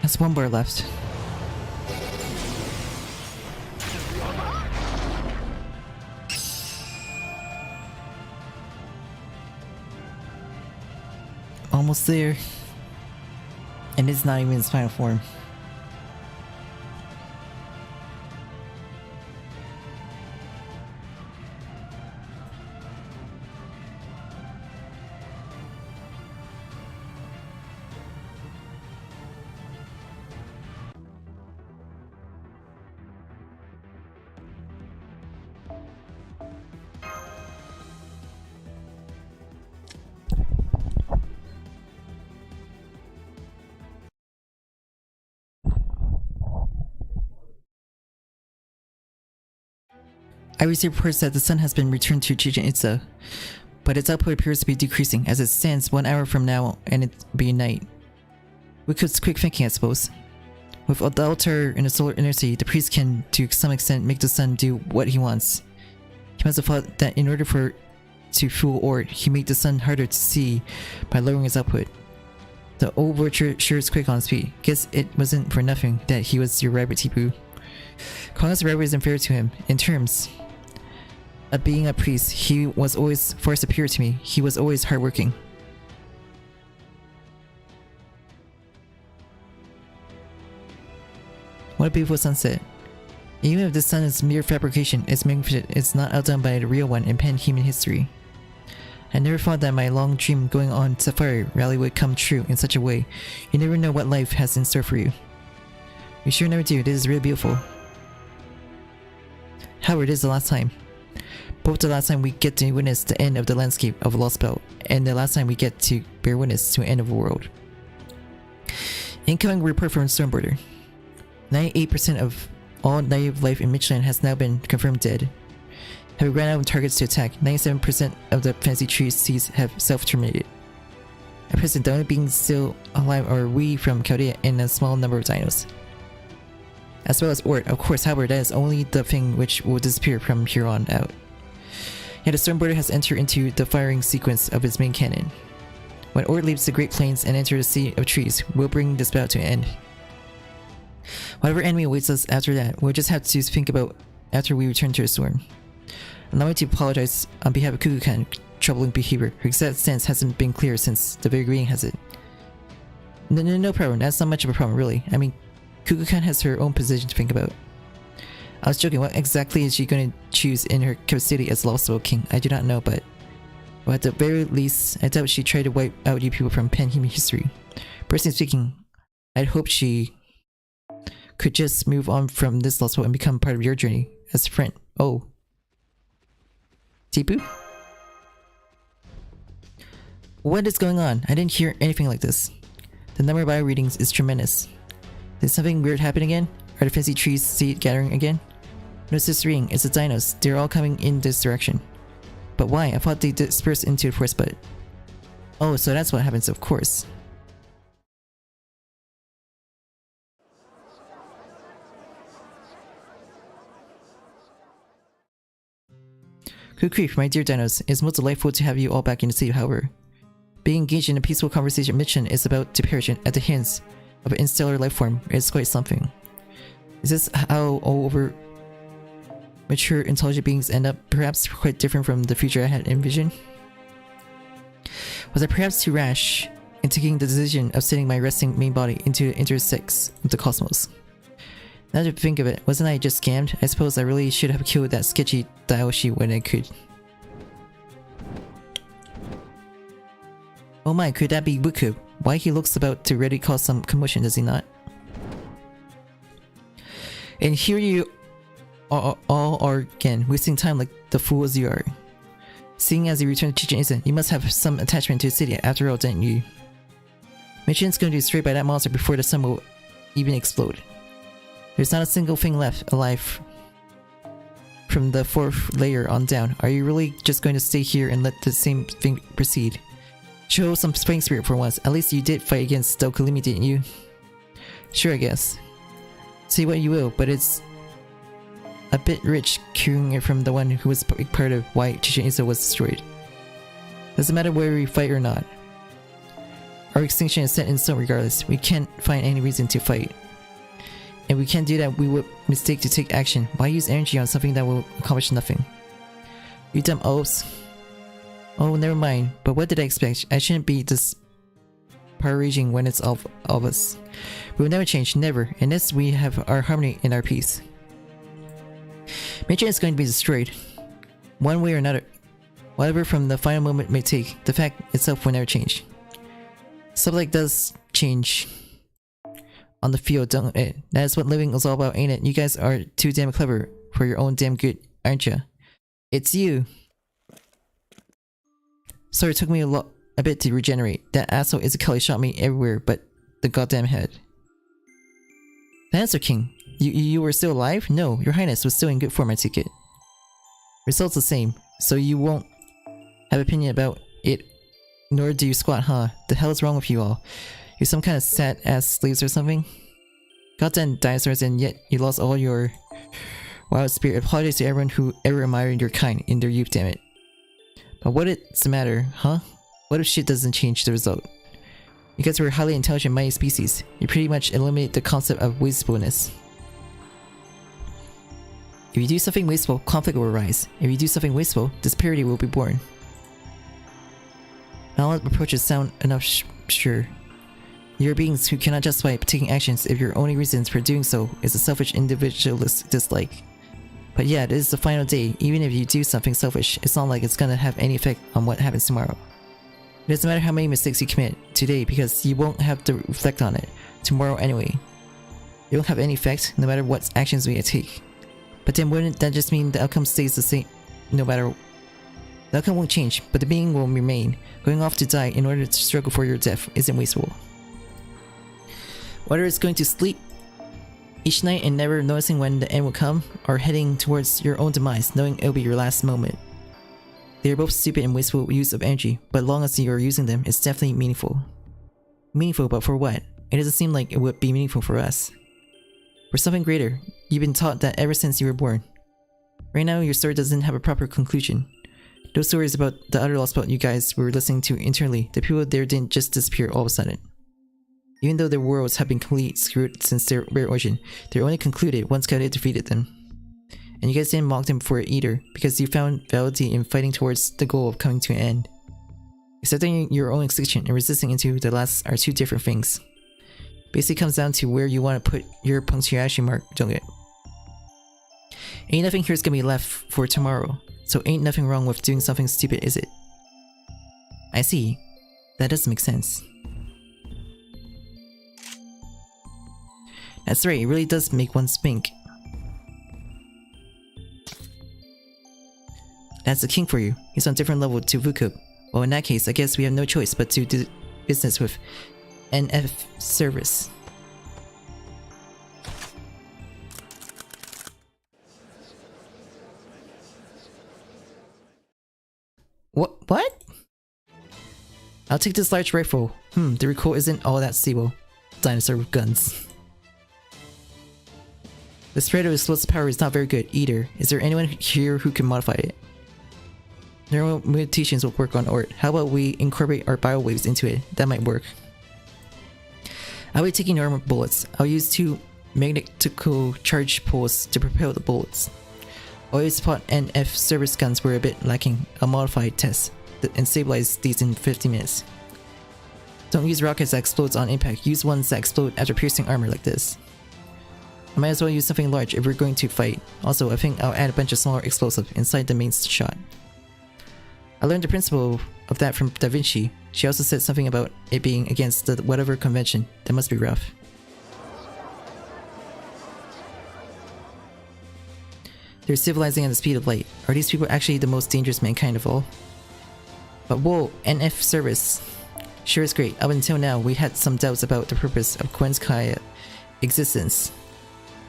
That's one bar left. Almost there. And it's not even its final form. I received reports that the sun has been returned to Chichen Itza, but its output appears to be decreasing as it stands 1 hour from now and it be night. We could quick thinking, I suppose. With the altar and the solar inertia, the priest can, to some extent, make the sun do what he wants. He must have thought that in order for to fool ORT, he made the sun harder to see by lowering his output. The old Vulture sure is quick on his feet. Guess it wasn't for nothing that he was your rabbit, Tipu. Calling us a rabbit isn't fair to him. In terms of being a priest, he was always far superior to me. He was always hardworking. What a beautiful sunset. Even if the sun is mere fabrication, its magnificent is not outdone by the real one in pan-human history. I never thought that my long dream going on safari rally would come true in such a way. You never know what life has in store for you. You sure never do. This is really beautiful. However, it is the last time. Both the last time we get to witness the end of the landscape of Lostbelt, and the last time we get to bear witness to the end of the world. Incoming report from Stormborder. 98% of all native life in Mictlan has now been confirmed dead. Having ran out of targets to attack, 97% of the fancy tree seeds have self-terminated. At present, the only beings still alive are we from Chaldea and a small number of dinos. As well as ORT, of course, however, that is only the thing which will disappear from here on out. Yet the Stormborder has entered into the firing sequence of its main cannon. When ORT leaves the Great Plains and enters the Sea of Trees, we'll bring this battle to an end. Whatever enemy awaits us after that, we'll just have to think about after we return to the storm. Allow me to apologize on behalf of Kukulkan troubling behavior. Her exact stance hasn't been clear since the very beginning, has it? No problem, that's not much of a problem really. I mean, Kukulkan has her own position to think about. I was joking, what exactly is she going to choose in her capacity as Lostbelt King? I do not know, but at the very least, I doubt she tried to wipe out you people from pan-human history. Personally speaking, I'd hope she could just move on from this Lostbelt and become part of your journey as a friend. Oh. Tipu? What is going on? I didn't hear anything like this. The number of bio readings is tremendous. Did something weird happen again? Are the fancy trees seed gathering again? No, it's just reading. It's the dinos. They're all coming in this direction. But why? I thought they dispersed into the forest, but... Oh, so that's what happens, of course. Kukri, my dear dinos, it's most delightful to have you all back in the city, however. Being engaged in a peaceful conversation mission is about to perish at the hands of an interstellar lifeform is quite something. Is this how all over mature intelligent beings end up, perhaps quite different from the future I had envisioned? Was I perhaps too rash in taking the decision of sending my resting main body into the intersects of the cosmos? Now to think of it, wasn't I just scammed? I suppose I really should have killed that sketchy Daoshi when I could. Oh my, could that be Wuku? Why he looks about to ready cause some commotion, does he not? And here you all are again, wasting time like the fools you are. Seeing as you return to Chichen Itza, you must have some attachment to the city after all, don't you? Mictlan's going to be destroyed by that monster before the sun will even explode. There's not a single thing left alive from the 4th layer on down. Are you really just going to stay here and let the same thing proceed? Show some fighting spirit for once. At least you did fight against Delkalimi, didn't you? Sure, I guess. Say what you will, but it's a bit rich curing it from the one who was part of why Chichen Itza was destroyed. Doesn't matter whether we fight or not. Our extinction is set in stone regardless. We can't find any reason to fight. And we can't do that, we would mistake to take action. Why use energy on something that will accomplish nothing? You dumb oafs. Oh, never mind. But what did I expect? I shouldn't be this power raging when it's all of us. We will never change, never, unless we have our harmony and our peace. Mictlan is going to be destroyed. One way or another. Whatever from the final moment may take, the fact itself will never change. Stuff like does change on the field, don't it? That is what living is all about, ain't it? You guys are too damn clever for your own damn good, aren't ya? It's you! Sorry, it took me a bit to regenerate. That asshole Izakali shot me everywhere but the goddamn head. The answer, King. You were still alive? No, your highness was still in good form, I take it. Results the same, so you won't have opinion about it, nor do you squat, huh? The hell is wrong with you all? You're some kind of sad-ass slaves or something? Goddamn dinosaurs, and yet you lost all your wild spirit. Apologies to everyone who ever admired your kind in their youth, damn it. But what's the matter, huh? What if shit doesn't change the result? Because we're a highly intelligent mighty species, you pretty much eliminate the concept of wastefulness. If you do something wasteful, conflict will arise. If you do something wasteful, disparity will be born. Balanced approaches sound enough, sure. You're beings who cannot justify taking actions if your only reasons for doing so is a selfish individualist dislike. But yeah, it is the final day. Even if you do something selfish, it's not like it's gonna have any effect on what happens tomorrow. It doesn't matter how many mistakes you commit today because you won't have to reflect on it tomorrow anyway. It won't have any effect no matter what actions we take. But then wouldn't that just mean the outcome stays the same no matter... The outcome won't change, but the being will remain. Going off to die in order to struggle for your death isn't wasteful. Whether it's going to sleep each night and never noticing when the end will come, or heading towards your own demise knowing it'll be your last moment. They are both stupid and wasteful use of energy, but as long as you are using them, it's definitely meaningful. Meaningful, but for what? It doesn't seem like it would be meaningful for us. For something greater, you've been taught that ever since you were born. Right now, your story doesn't have a proper conclusion. Those stories about the other Lostbelt you guys were listening to internally, the people there didn't just disappear all of a sudden. Even though their worlds have been completely screwed since their very origin, they're only concluded once Kade defeated them. And you guys didn't mock them for it either, because you found validity in fighting towards the goal of coming to an end. Accepting your own extinction and resisting into the last are two different things. Basically comes down to where you want to put your punctuation mark, don't it? Ain't nothing here's gonna be left for tomorrow, so ain't nothing wrong with doing something stupid, is it? I see. That does make sense. That's right, it really does make one spink. That's the king for you. He's on a different level to Vukup. Well, in that case, I guess we have no choice but to do business with NF service. What? I'll take this large rifle. The recoil isn't all that stable. Dinosaur with guns. The spread of explosive power is not very good either. Is there anyone here who can modify it? Neural mutations will work on ORT. How about we incorporate our biowaves into it? That might work. I'll be taking normal bullets. I'll use 2 magnetical charge pulls to propel the bullets. Always spot NF service guns were a bit lacking. I'll modify tests and stabilize these in 50 minutes. Don't use rockets that explode on impact. Use ones that explode after piercing armor like this. I might as well use something large if we're going to fight. Also, I think I'll add a bunch of smaller explosives inside the main shot. I learned the principle of that from Da Vinci. She also said something about it being against the whatever convention. That must be rough. They're civilizing at the speed of light. Are these people actually the most dangerous mankind of all? But whoa, NF service. Sure is great. Up until now, we had some doubts about the purpose of JP-rKyECtnz.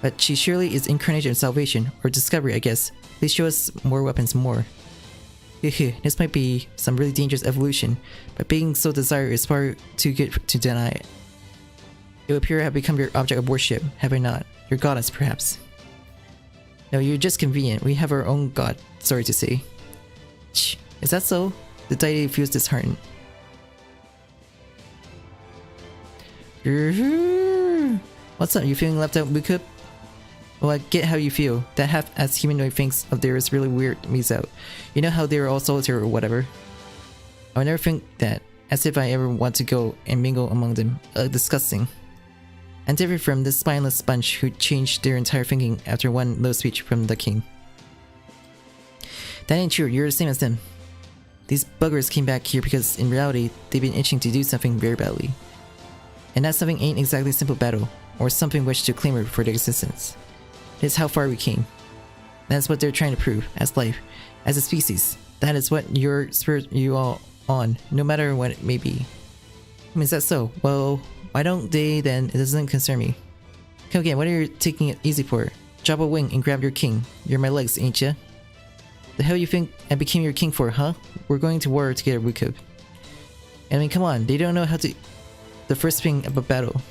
But she surely is incarnation of salvation, or discovery I guess. Please show us more weapons more. This might be some really dangerous evolution, but being so desired is far too good to deny it. It would appear I have become your object of worship, have I not? Your goddess, perhaps. No, you're just convenient. We have our own god, sorry to say. Shh, is that so? The deity feels disheartened. What's up, you feeling left out, Vukup? Well, I get how you feel. That half-assed humanoid thinks of theirs really weird me out. You know how they were all solitary or whatever? I would never think that, as if I ever want to go and mingle among them. Disgusting. I'm different from this spineless bunch who changed their entire thinking after one little speech from the king. That ain't true, you're the same as them. These buggers came back here because in reality, they've been itching to do something very badly. And that something ain't exactly a simple battle, or something which to clamor for their existence. It is how far we came. That's what they're trying to prove, as life, as a species. That is what your spirit you all on, no matter what it may be. Is that so? Well, why don't they then? It doesn't concern me. Come again, what are you taking it easy for? Drop a wing and grab your king. You're my legs, ain't ya? The hell you think I became your king for, huh? We're going to war together, Wukub. I mean, come on, they don't know how to... the first thing about battle.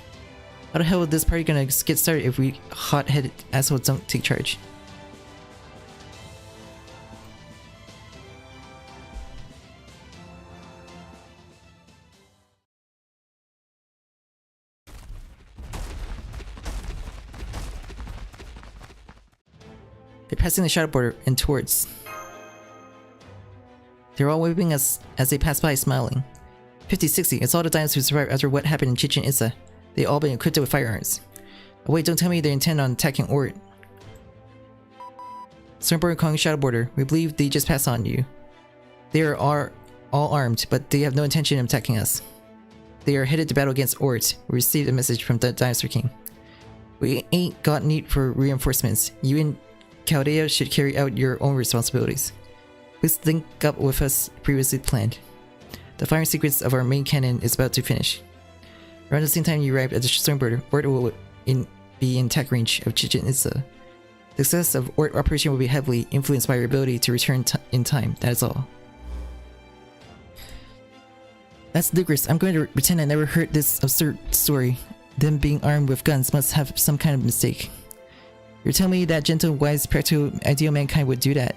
How the hell is this party gonna get started if we hot-headed assholes don't take charge? They're passing the shadow border and towards. They're all waving us as they pass by, smiling. 50-60, it's all the dinosaurs who survived after what happened in Chichen Itza. They all been equipped with firearms. Oh wait, don't tell me they intend on attacking ORT. Stormborn calling shadow border. We believe they just passed on you. They are all armed, but they have no intention of attacking us. They are headed to battle against ORT. We received a message from the Dinosaur King. We ain't got need for reinforcements. You and Chaldea should carry out your own responsibilities. Please link up with us previously planned. The firing sequence of our main cannon is about to finish. Around the same time you arrive at the Stormborder, ORT will be in attack range of Chichen Itza. The success of ORT operation will be heavily influenced by your ability to return in time, that is all. That's ludicrous. I'm going to pretend I never heard this absurd story. Them being armed with guns must have some kind of mistake. You're telling me that gentle, wise, practical, ideal mankind would do that?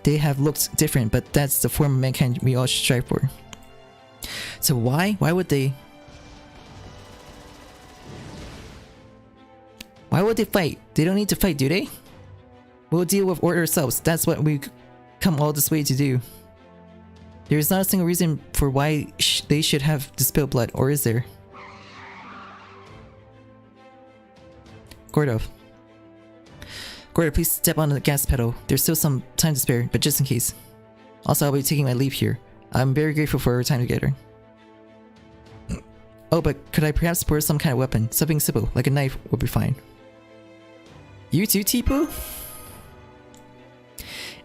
They have looked different, but that's the form of mankind we all should strive for. So why? Why would they? Why would they fight? They don't need to fight, do they? We'll deal with ORT ourselves. That's what we come all this way to do. There is not a single reason for why they should have to spill blood, or is there? Gordo, please step on the gas pedal. There's still some time to spare, but just in case. Also, I'll be taking my leave here. I'm very grateful for our time together. Oh, but could I perhaps borrow some kind of weapon? Something simple, like a knife, would be fine. You too, Tipu?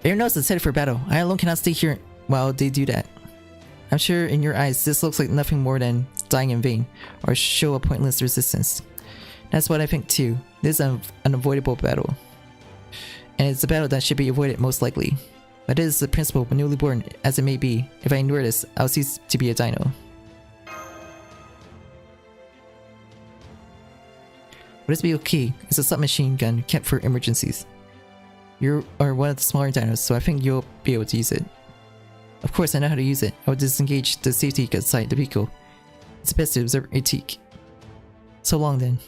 Everyone else is headed for battle. I alone cannot stay here while they do that. I'm sure in your eyes, this looks like nothing more than dying in vain, or show a pointless resistance. That's what I think too. This is an unavoidable battle. And it's a battle that should be avoided most likely. But it is the principle, newly born as it may be. If I endure this, I'll cease to be a dino. Would this be okay? It's a submachine gun kept for emergencies. You are one of the smaller dinos, so I think you'll be able to use it. Of course, I know how to use it. I will disengage the safety outside the vehicle. It's best to observe a teak. So long then.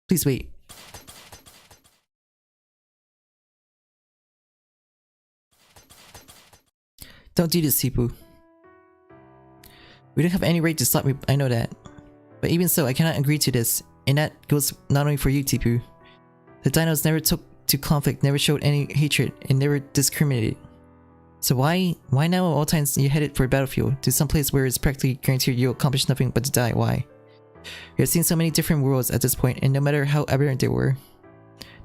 Please wait. Don't do this, Tipu. We don't have any right to stop me, I know that. But even so, I cannot agree to this, and that goes not only for you, Tipu. The dinos never took to conflict, never showed any hatred, and never discriminated. So why now at all times you headed for a battlefield, to some place where it's practically guaranteed you'll accomplish nothing but to die? Why? We have seen so many different worlds at this point, and no matter how aberrant they were,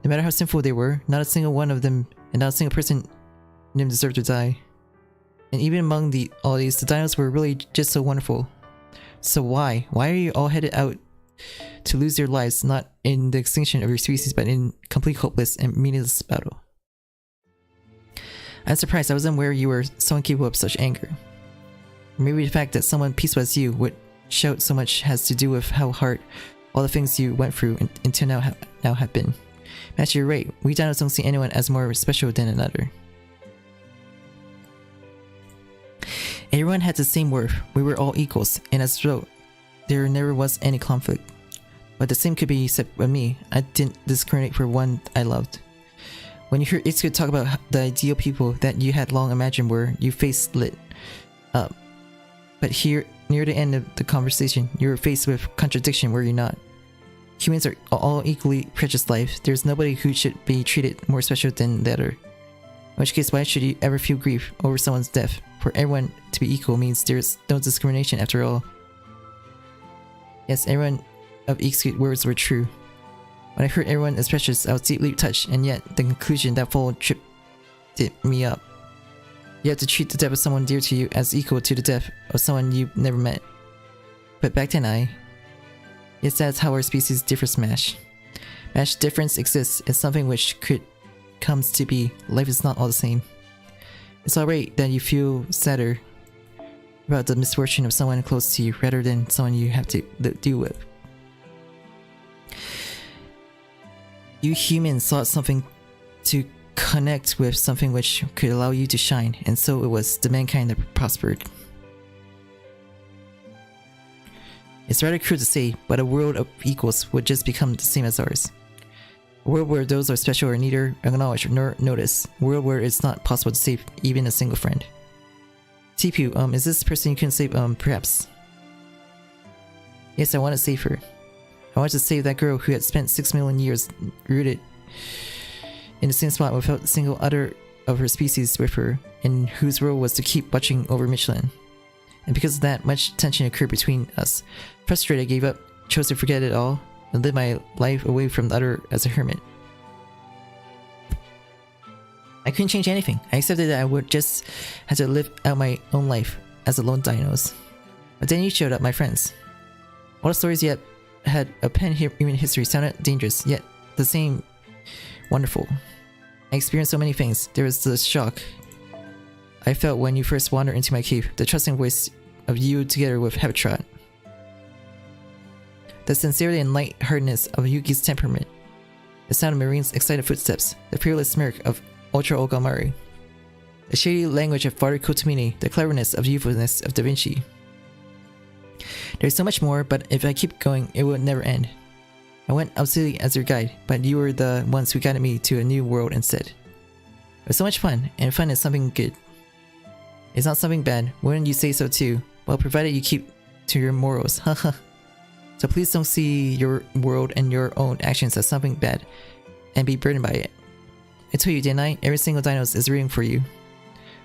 no matter how sinful they were, not a single one of them, and not a single person in them deserved to die. And even among all these, the dinos were really just so wonderful. So why? Why are you all headed out to lose your lives, not in the extinction of your species, but in complete hopeless and meaningless battle? I'm surprised. I wasn't aware you were so incapable of such anger. Or maybe the fact that someone peaceful as you would shout so much has to do with how hard all the things you went through until now have been. Actually, you're right. We dinos don't see anyone as more special than another. Everyone had the same worth. We were all equals, and as a result, there never was any conflict. But the same could be said with me. I didn't discriminate for one I loved. When you hear Itsuki talk about the ideal people that you had long imagined were, your face lit up. But here, near the end of the conversation, you were faced with contradiction, were you not? Humans are all equally precious lives. There's nobody who should be treated more special than the other. In which case, why should you ever feel grief over someone's death? For everyone to be equal means there's no discrimination after all. Yes, everyone of Itsuki's words were true. When I heard everyone is precious, I was deeply touched, and yet the conclusion that followed tripped me up. You have to treat the death of someone dear to you as equal to the death of someone you never met. But back then Yes, that's how our species differs from MASH. MASH difference exists in something which comes to be. Life is not all the same. It's alright that you feel sadder about the misfortune of someone close to you rather than someone you have to deal with. You humans sought something to connect with, something which could allow you to shine, and so it was the mankind that prospered. It's rather cruel to say, but a world of equals would just become the same as ours. A world where those are special are neither acknowledged nor noticed. A world where it's not possible to save even a single friend. TPU, is this the person you couldn't save? Perhaps. Yes, I want to save her. I wanted to save that girl who had spent 6 million years rooted in the same spot without a single other of her species with her, and whose role was to keep watching over Mictlan. And because of that, much tension occurred between us. Frustrated, I gave up, chose to forget it all, and live my life away from the other as a hermit. I couldn't change anything. I accepted that I would just have to live out my own life as a lone dinos. But then you showed up, my friends. All the stories yet had a pen here, even history sounded dangerous, yet the same wonderful. I experienced so many things. There was the shock I felt when you first wandered into my cave, the trusting voice of you together with Habitat, the sincerity and lightheartedness of Yuki's temperament, the sound of Marine's excited footsteps, the fearless smirk of Ultra Ogamari, the shady language of Father Kotomini, the cleverness of youthfulness of Da Vinci. There's so much more, but if I keep going, it will never end. I went obviously as your guide, but you were the ones who guided me to a new world instead. It was so much fun, and fun is something good. It's not something bad, wouldn't you say so too? Well, provided you keep to your morals, haha. So please don't see your world and your own actions as something bad, and be burdened by it. I told you, didn't I? Every single Dinos is rooting for you.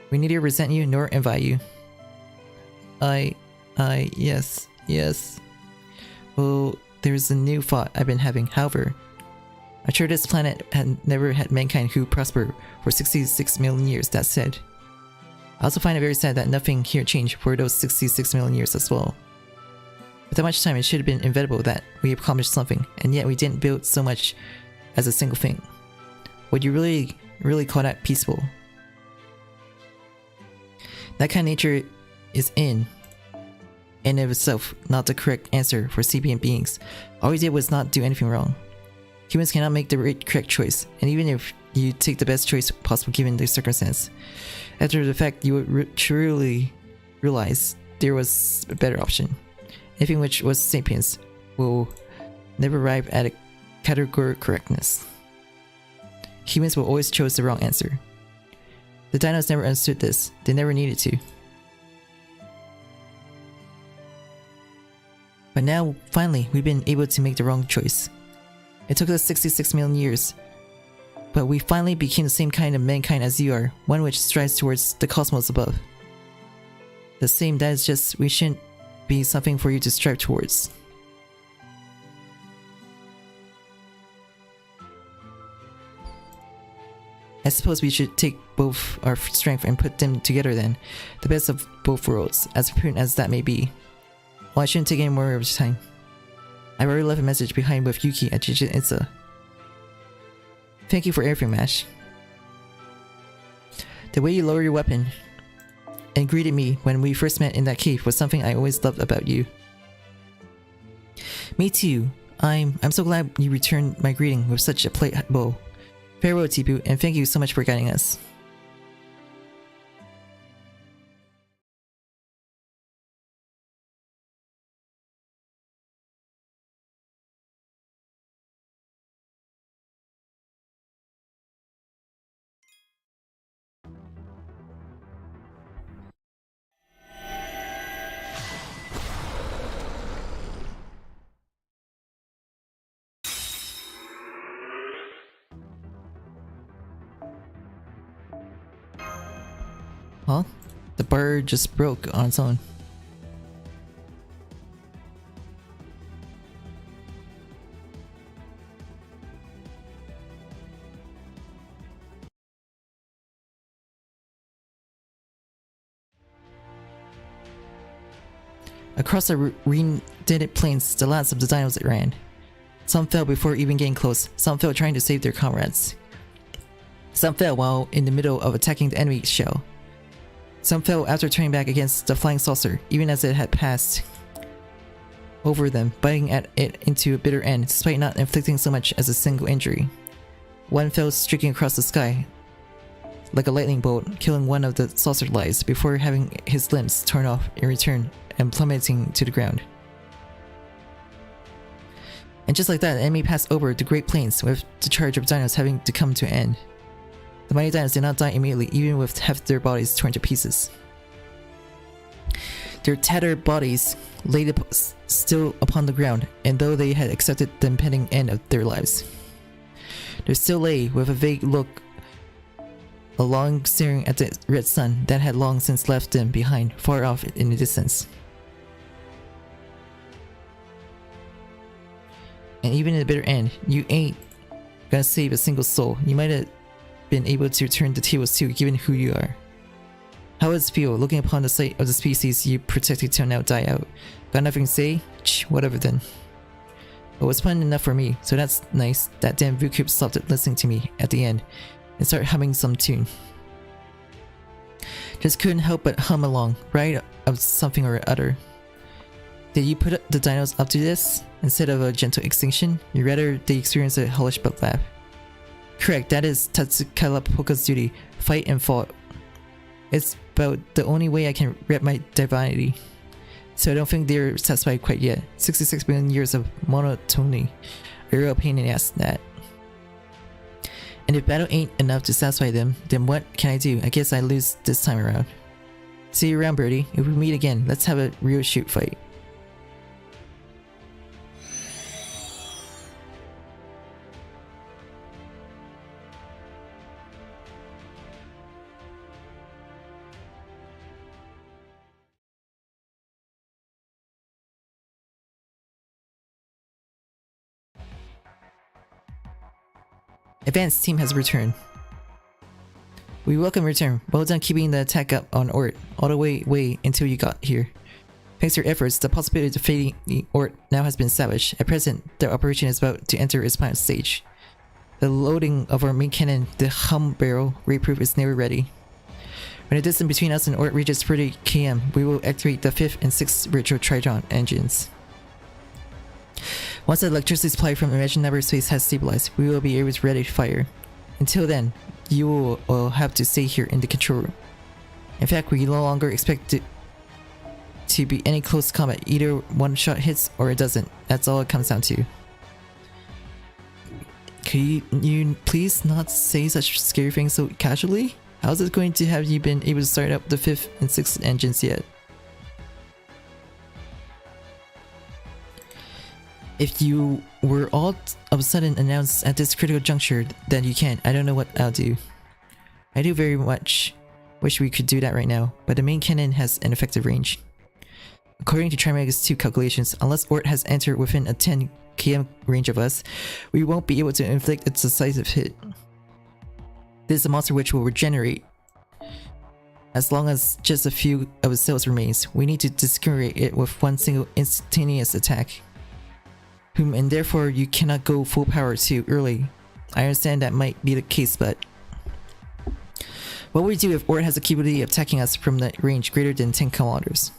We neither resent you nor envy you. Yes. Well, there's a new thought I've been having. However, I'm sure this planet had never had mankind who prospered for 66 million years. That said, I also find it very sad that nothing here changed for those 66 million years as well. With that much time, it should have been inevitable that we accomplished something, and yet we didn't build so much as a single thing. Would you really call that peaceful? That kind of nature is in and of itself not the correct answer for sapient beings. All we did was not do anything wrong. Humans cannot make the correct choice, and even if you take the best choice possible given the circumstance, after the fact you would truly realize there was a better option. Anything which was sapience will never arrive at a categorical correctness. Humans will always choose the wrong answer. The dinos never understood this. They never needed to. But now, finally, we've been able to make the wrong choice. It took us 66 million years. But we finally became the same kind of mankind as you are, one which strives towards the cosmos above. The same, that is just, we shouldn't be something for you to strive towards. I suppose we should take both our strength and put them together then. The best of both worlds, as prudent as that may be. Well, I shouldn't take any more of your time. I've already left a message behind with Yuki at JP-rKyECtnz. Thank you for everything, Mash. The way you lowered your weapon and greeted me when we first met in that cave was something I always loved about you. Me too. I'm so glad you returned my greeting with such a playful. Farewell, Tipu, and thank you so much for guiding us. Huh? The bar just broke on its own. Across the redented plains, the last of the dinos ran. Some fell before even getting close, some fell trying to save their comrades. Some fell while in the middle of attacking the enemy shell. Some fell after turning back against the flying saucer, even as it had passed over them, biting at it into a bitter end, despite not inflicting so much as a single injury. One fell streaking across the sky like a lightning bolt, killing one of the saucer lives before having his limbs torn off in return and plummeting to the ground. And just like that, the enemy passed over the Great Plains, with the charge of dinos having to come to an end. The mighty dinos did not die immediately, even with half their bodies torn to pieces. Their tattered bodies lay still upon the ground, and though they had accepted the impending end of their lives, they still lay with a vague look along staring at the red sun that had long since left them behind, far off in the distance. And even in the bitter end, you ain't gonna save a single soul. You might have been able to turn the tables too, given who you are. How does it feel, looking upon the sight of the species you protected till now die out? Got nothing to say? Whatever then. But it was fun enough for me, so that's nice. That damn VooCube stopped listening to me at the end and started humming some tune. Just couldn't help but hum along, right of something or other. Did you put the dinos up to this? Instead of a gentle extinction, you rather they experience a hellish bloodbath. Correct, that is Tatsukalapoka's duty. Fight and fought. It's about the only way I can rep my divinity. So I don't think they're satisfied quite yet. 66 million years of monotony. A real pain in the ass, that. And if battle ain't enough to satisfy them, then what can I do? I guess I lose this time around. See you around, birdie. If we meet again, let's have a real shoot fight. Advanced team has returned. We welcome return. Well done keeping the attack up on ORT all the way until you got here. Thanks to your efforts, the possibility of defeating the ORT now has been established. At present, the operation is about to enter its final stage. The loading of our main cannon, the hum barrel reproof, is nearly ready. When the distance between us and ORT reaches 30 km, we will activate the 5th and 6th Retro Triton engines. Once the electricity supply from McNamara space has stabilized, we will be able to ready to fire. Until then, you will have to stay here in the control room. In fact, we no longer expect it to be any close combat. Either one shot hits or it doesn't. That's all it comes down to. Can you please not say such scary things so casually? How's it going to have you been able to start up the 5th and 6th engines yet? If you were all of a sudden announced at this critical juncture that you can't, I don't know what I'll do. I do very much wish we could do that right now, but the main cannon has an effective range. According to Trimega's 2 calculations, unless ORT has entered within a 10 km range of us, we won't be able to inflict a decisive hit. This is a monster which will regenerate. As long as just a few of its cells remains, we need to disintegrate it with one single instantaneous attack. And therefore you cannot go full power too early. I understand that might be the case, but what would we do if ORT has the capability of attacking us from the range greater than 10 kilometers?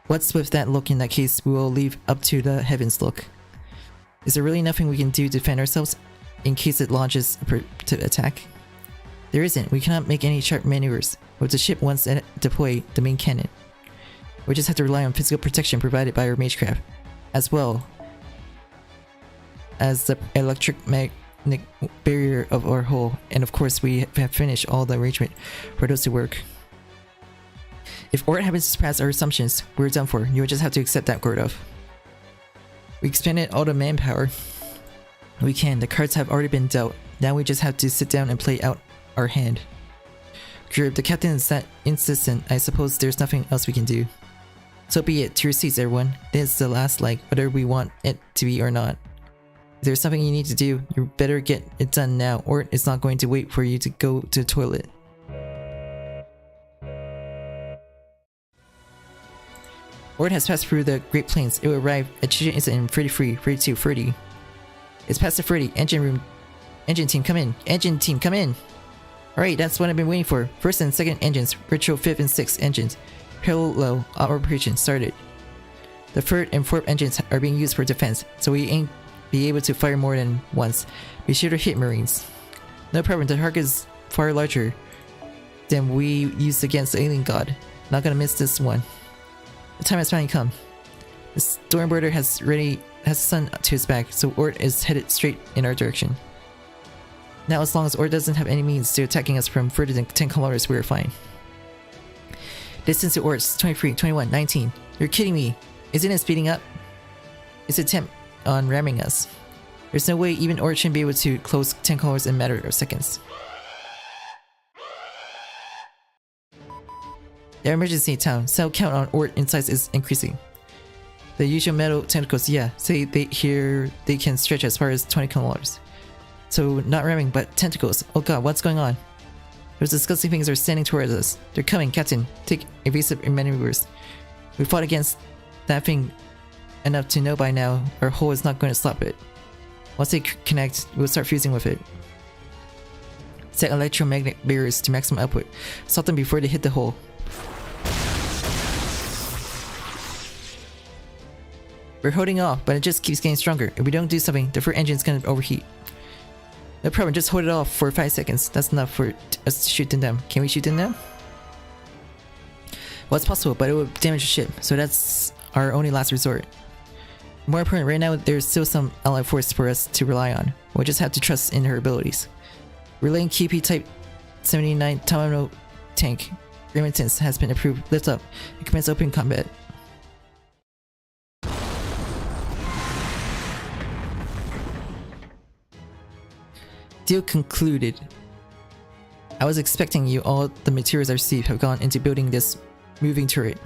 What's with that look? In that case, we will leave up to the heavens look. Is there really nothing we can do to defend ourselves in case it launches to attack? There isn't. We cannot make any sharp maneuvers with the ship once deploy the main cannon. We just have to rely on physical protection provided by our magecraft, as well as the electromagnetic barrier of our hull, and of course we have finished all the arrangement for those to work. If ORT happens to surpass our assumptions, we're done for. You will just have to accept that, Gordov. We expended all the manpower we can. The cards have already been dealt. Now we just have to sit down and play out our hand. If the captain is that insistent, I suppose there's nothing else we can do. So be it. To your seats, everyone. This is the last leg, whether we want it to be or not. If there's something you need to do, you better get it done now, or it's not going to wait for you to go to the toilet. ORT has passed through the Great Plains. It will arrive at Chichen Itza in 33, 32, 30. It's past the 30. Engine room. Engine team, come in. Engine team, come in. Alright, that's what I've been waiting for. First and second engines. Virtual 5th and 6th engines. Parallel operation started. The 3rd and 4th engines are being used for defense, so we ain't be able to fire more than once. Be sure to hit Marines. No problem, the target is far larger than we used against the alien god. Not gonna miss this one. The time has finally come. The Stormbirder has the sun to his back, so ORT is headed straight in our direction. Now as long as ORT doesn't have any means to attacking us from further than 10 kilometers, we're fine. Distance to ORT is 23, 21, 19. You're kidding me. Isn't it speeding up? It's an attempt on ramming us. There's no way even ORT shouldn't be able to close 10 kilometers in a matter of seconds. The emergency town. Cell count on ORT in size is increasing. The usual metal tentacles, yeah, say they can stretch as far as 20 kilometers. So not ramming, but tentacles. Oh god, what's going on? Those disgusting things are standing towards us. They're coming, Captain. Take evasive maneuvers. We fought against that thing enough to know by now our hull is not going to stop it. Once they connect, we'll start fusing with it. Set electromagnetic barriers to maximum output. Stop them before they hit the hull. We're holding off, but it just keeps getting stronger. If we don't do something, the front engine's gonna overheat. No problem, just hold it off for 5 seconds. That's enough for us to shoot in them. Can we shoot in them? Well, it's possible, but it would damage the ship, so that's our only last resort. More important, right now there's still some allied force for us to rely on. We'll just have to trust in her abilities. Relaying QP Type 79 Tamano tank. Remittance has been approved. Lift up and commence open combat. Deal concluded. I was expecting you. All the materials I received have gone into building this moving turret.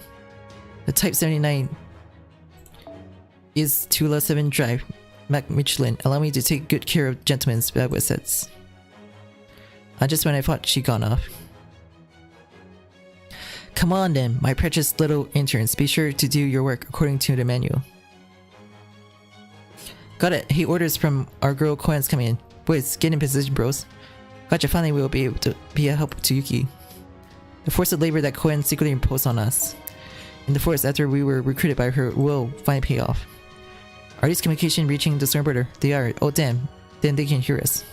The Type 79 is to No.7 drive. Mictlan, allow me to take good care of gentlemen's bad assets. Just when I thought she'd gone off. Come on then, my precious little interns. Be sure to do your work according to the manual. Got it. Hey, orders from our girl Koen's coming in. Boys, get in position, bros. Gotcha, finally we will be able to be a help to Yuki. The forced labor that Koen secretly imposed on us in the forest after we were recruited by her will finally pay off. Are these communications reaching the Stormbirder? They are. Oh damn, then they can hear us.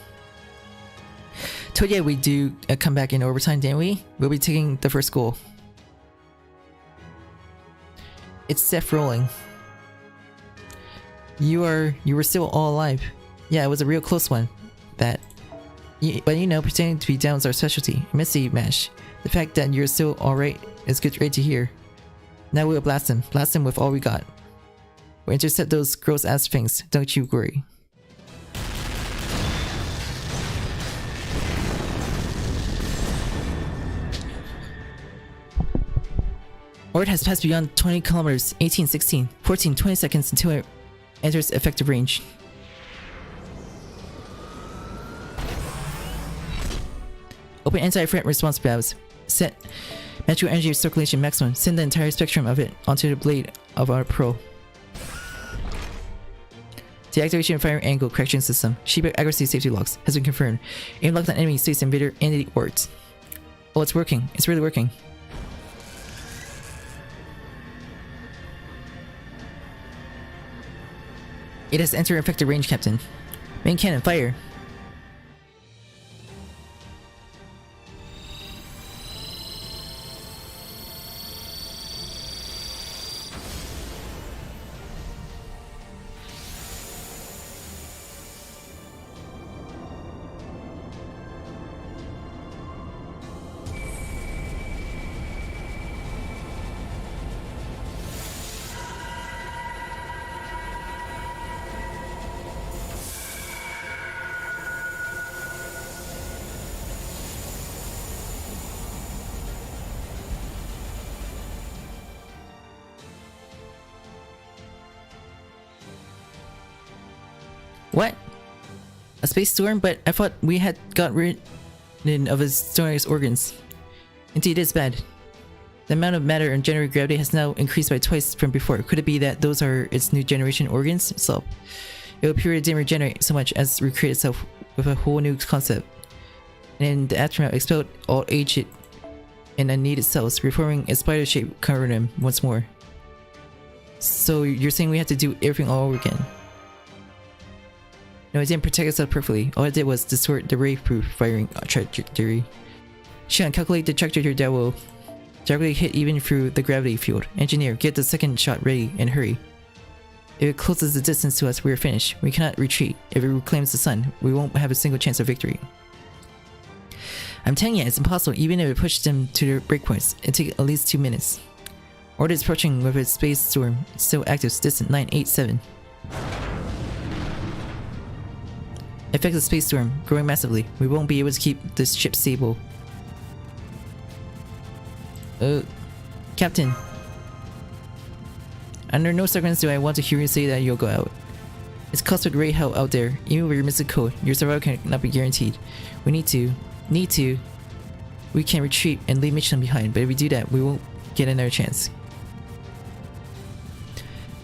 So yeah, we do come back in overtime, didn't we? We'll be taking the first goal. It's Seth rolling. You were still all alive. Yeah, it was a real close one. But you know, pretending to be down is our specialty. Messy Mash. The fact that you're still alright is good to hear. Now we'll blast him. Blast him with all we got. We'll intercept those gross ass things. Don't you worry. ORT has passed beyond 20 kilometers, 18, 16, 14, 20 seconds until it enters effective range. Open anti-threat response valves. Set natural energy circulation maximum. Send the entire spectrum of it onto the blade of our probe. Deactivation of firing angle correction system. Shipwreck accuracy safety locks has been confirmed. Aim locked on enemy states invader and the ORT. Oh, it's working. It's really working. It has entered effective range, Captain. Main cannon, fire! What? A space storm? But I thought we had got rid of his storm's organs. Indeed, it's bad. The amount of matter and generated gravity has now increased by twice from before. Could it be that those are its new generation organs? So, it would appear it didn't regenerate so much as recreate itself with a whole new concept. And in the aftermath, expelled all aged and unneeded cells, reforming a spider-shaped covering once more. So you're saying we have to do everything all over again? No, it didn't protect itself perfectly. All it did was distort the ray-proof firing trajectory. Sean, calculate the trajectory that will directly hit even through the gravity field. Engineer, get the second shot ready and hurry. If it closes the distance to us, we are finished. We cannot retreat. If it reclaims the sun, we won't have a single chance of victory. I'm telling you, it's impossible. Even if it pushed them to their breakpoints, it'd take at least 2 minutes. ORT is approaching with its space storm. It's still active, distant 987. Effect of space storm, growing massively. We won't be able to keep this ship stable. Captain. Under no circumstances do I want to hear you say that you'll go out. It's cosmic ray hell out there. Even with your missing code, your survival cannot be guaranteed. We need to. We can retreat and leave Mictlan behind, but if we do that, we won't get another chance.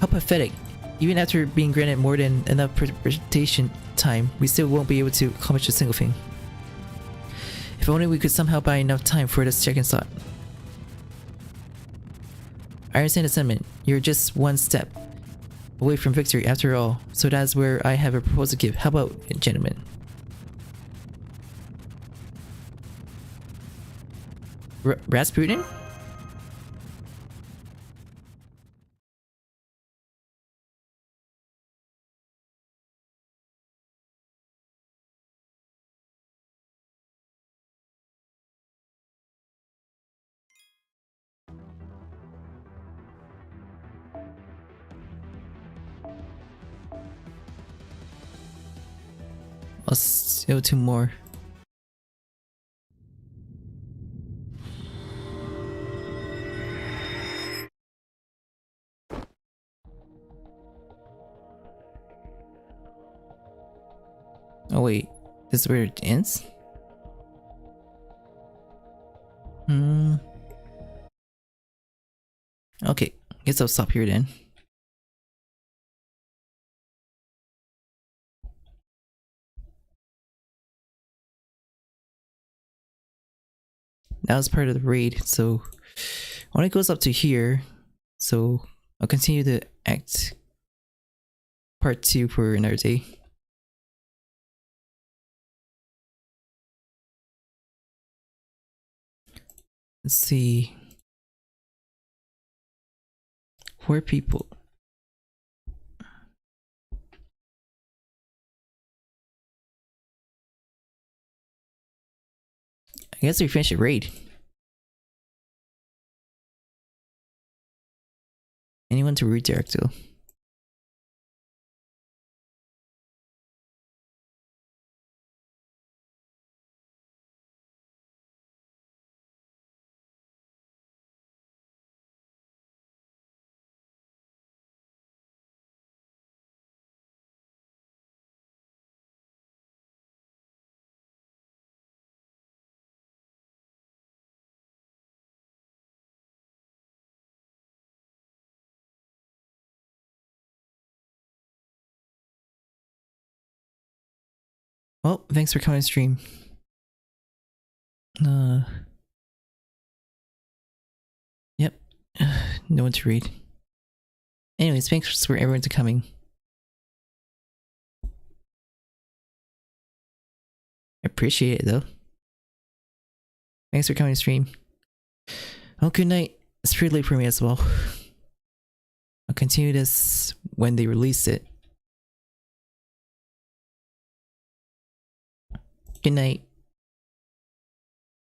How pathetic. Even after being granted more than enough preparation time, we still won't be able to accomplish a single thing. If only we could somehow buy enough time for this second slot. I understand the sentiment. You're just one step away from victory after all, so that's where I have a proposal to give. How about it, gentlemen? Rasputin? Still 2 more. Oh wait, this is where it ends? Okay, guess I'll stop here then. That was part of the raid, so when it goes up to here, so I'll continue the act part 2 for another day. Let's see. 4 people. I guess we finished the raid. Anyone to redirect to? Well, thanks for coming to stream. Yep. No one to read. Anyways, thanks for everyone to coming. I appreciate it though. Thanks for coming to stream. Well, good night. It's pretty late for me as well. I'll continue this when they release it. Good night.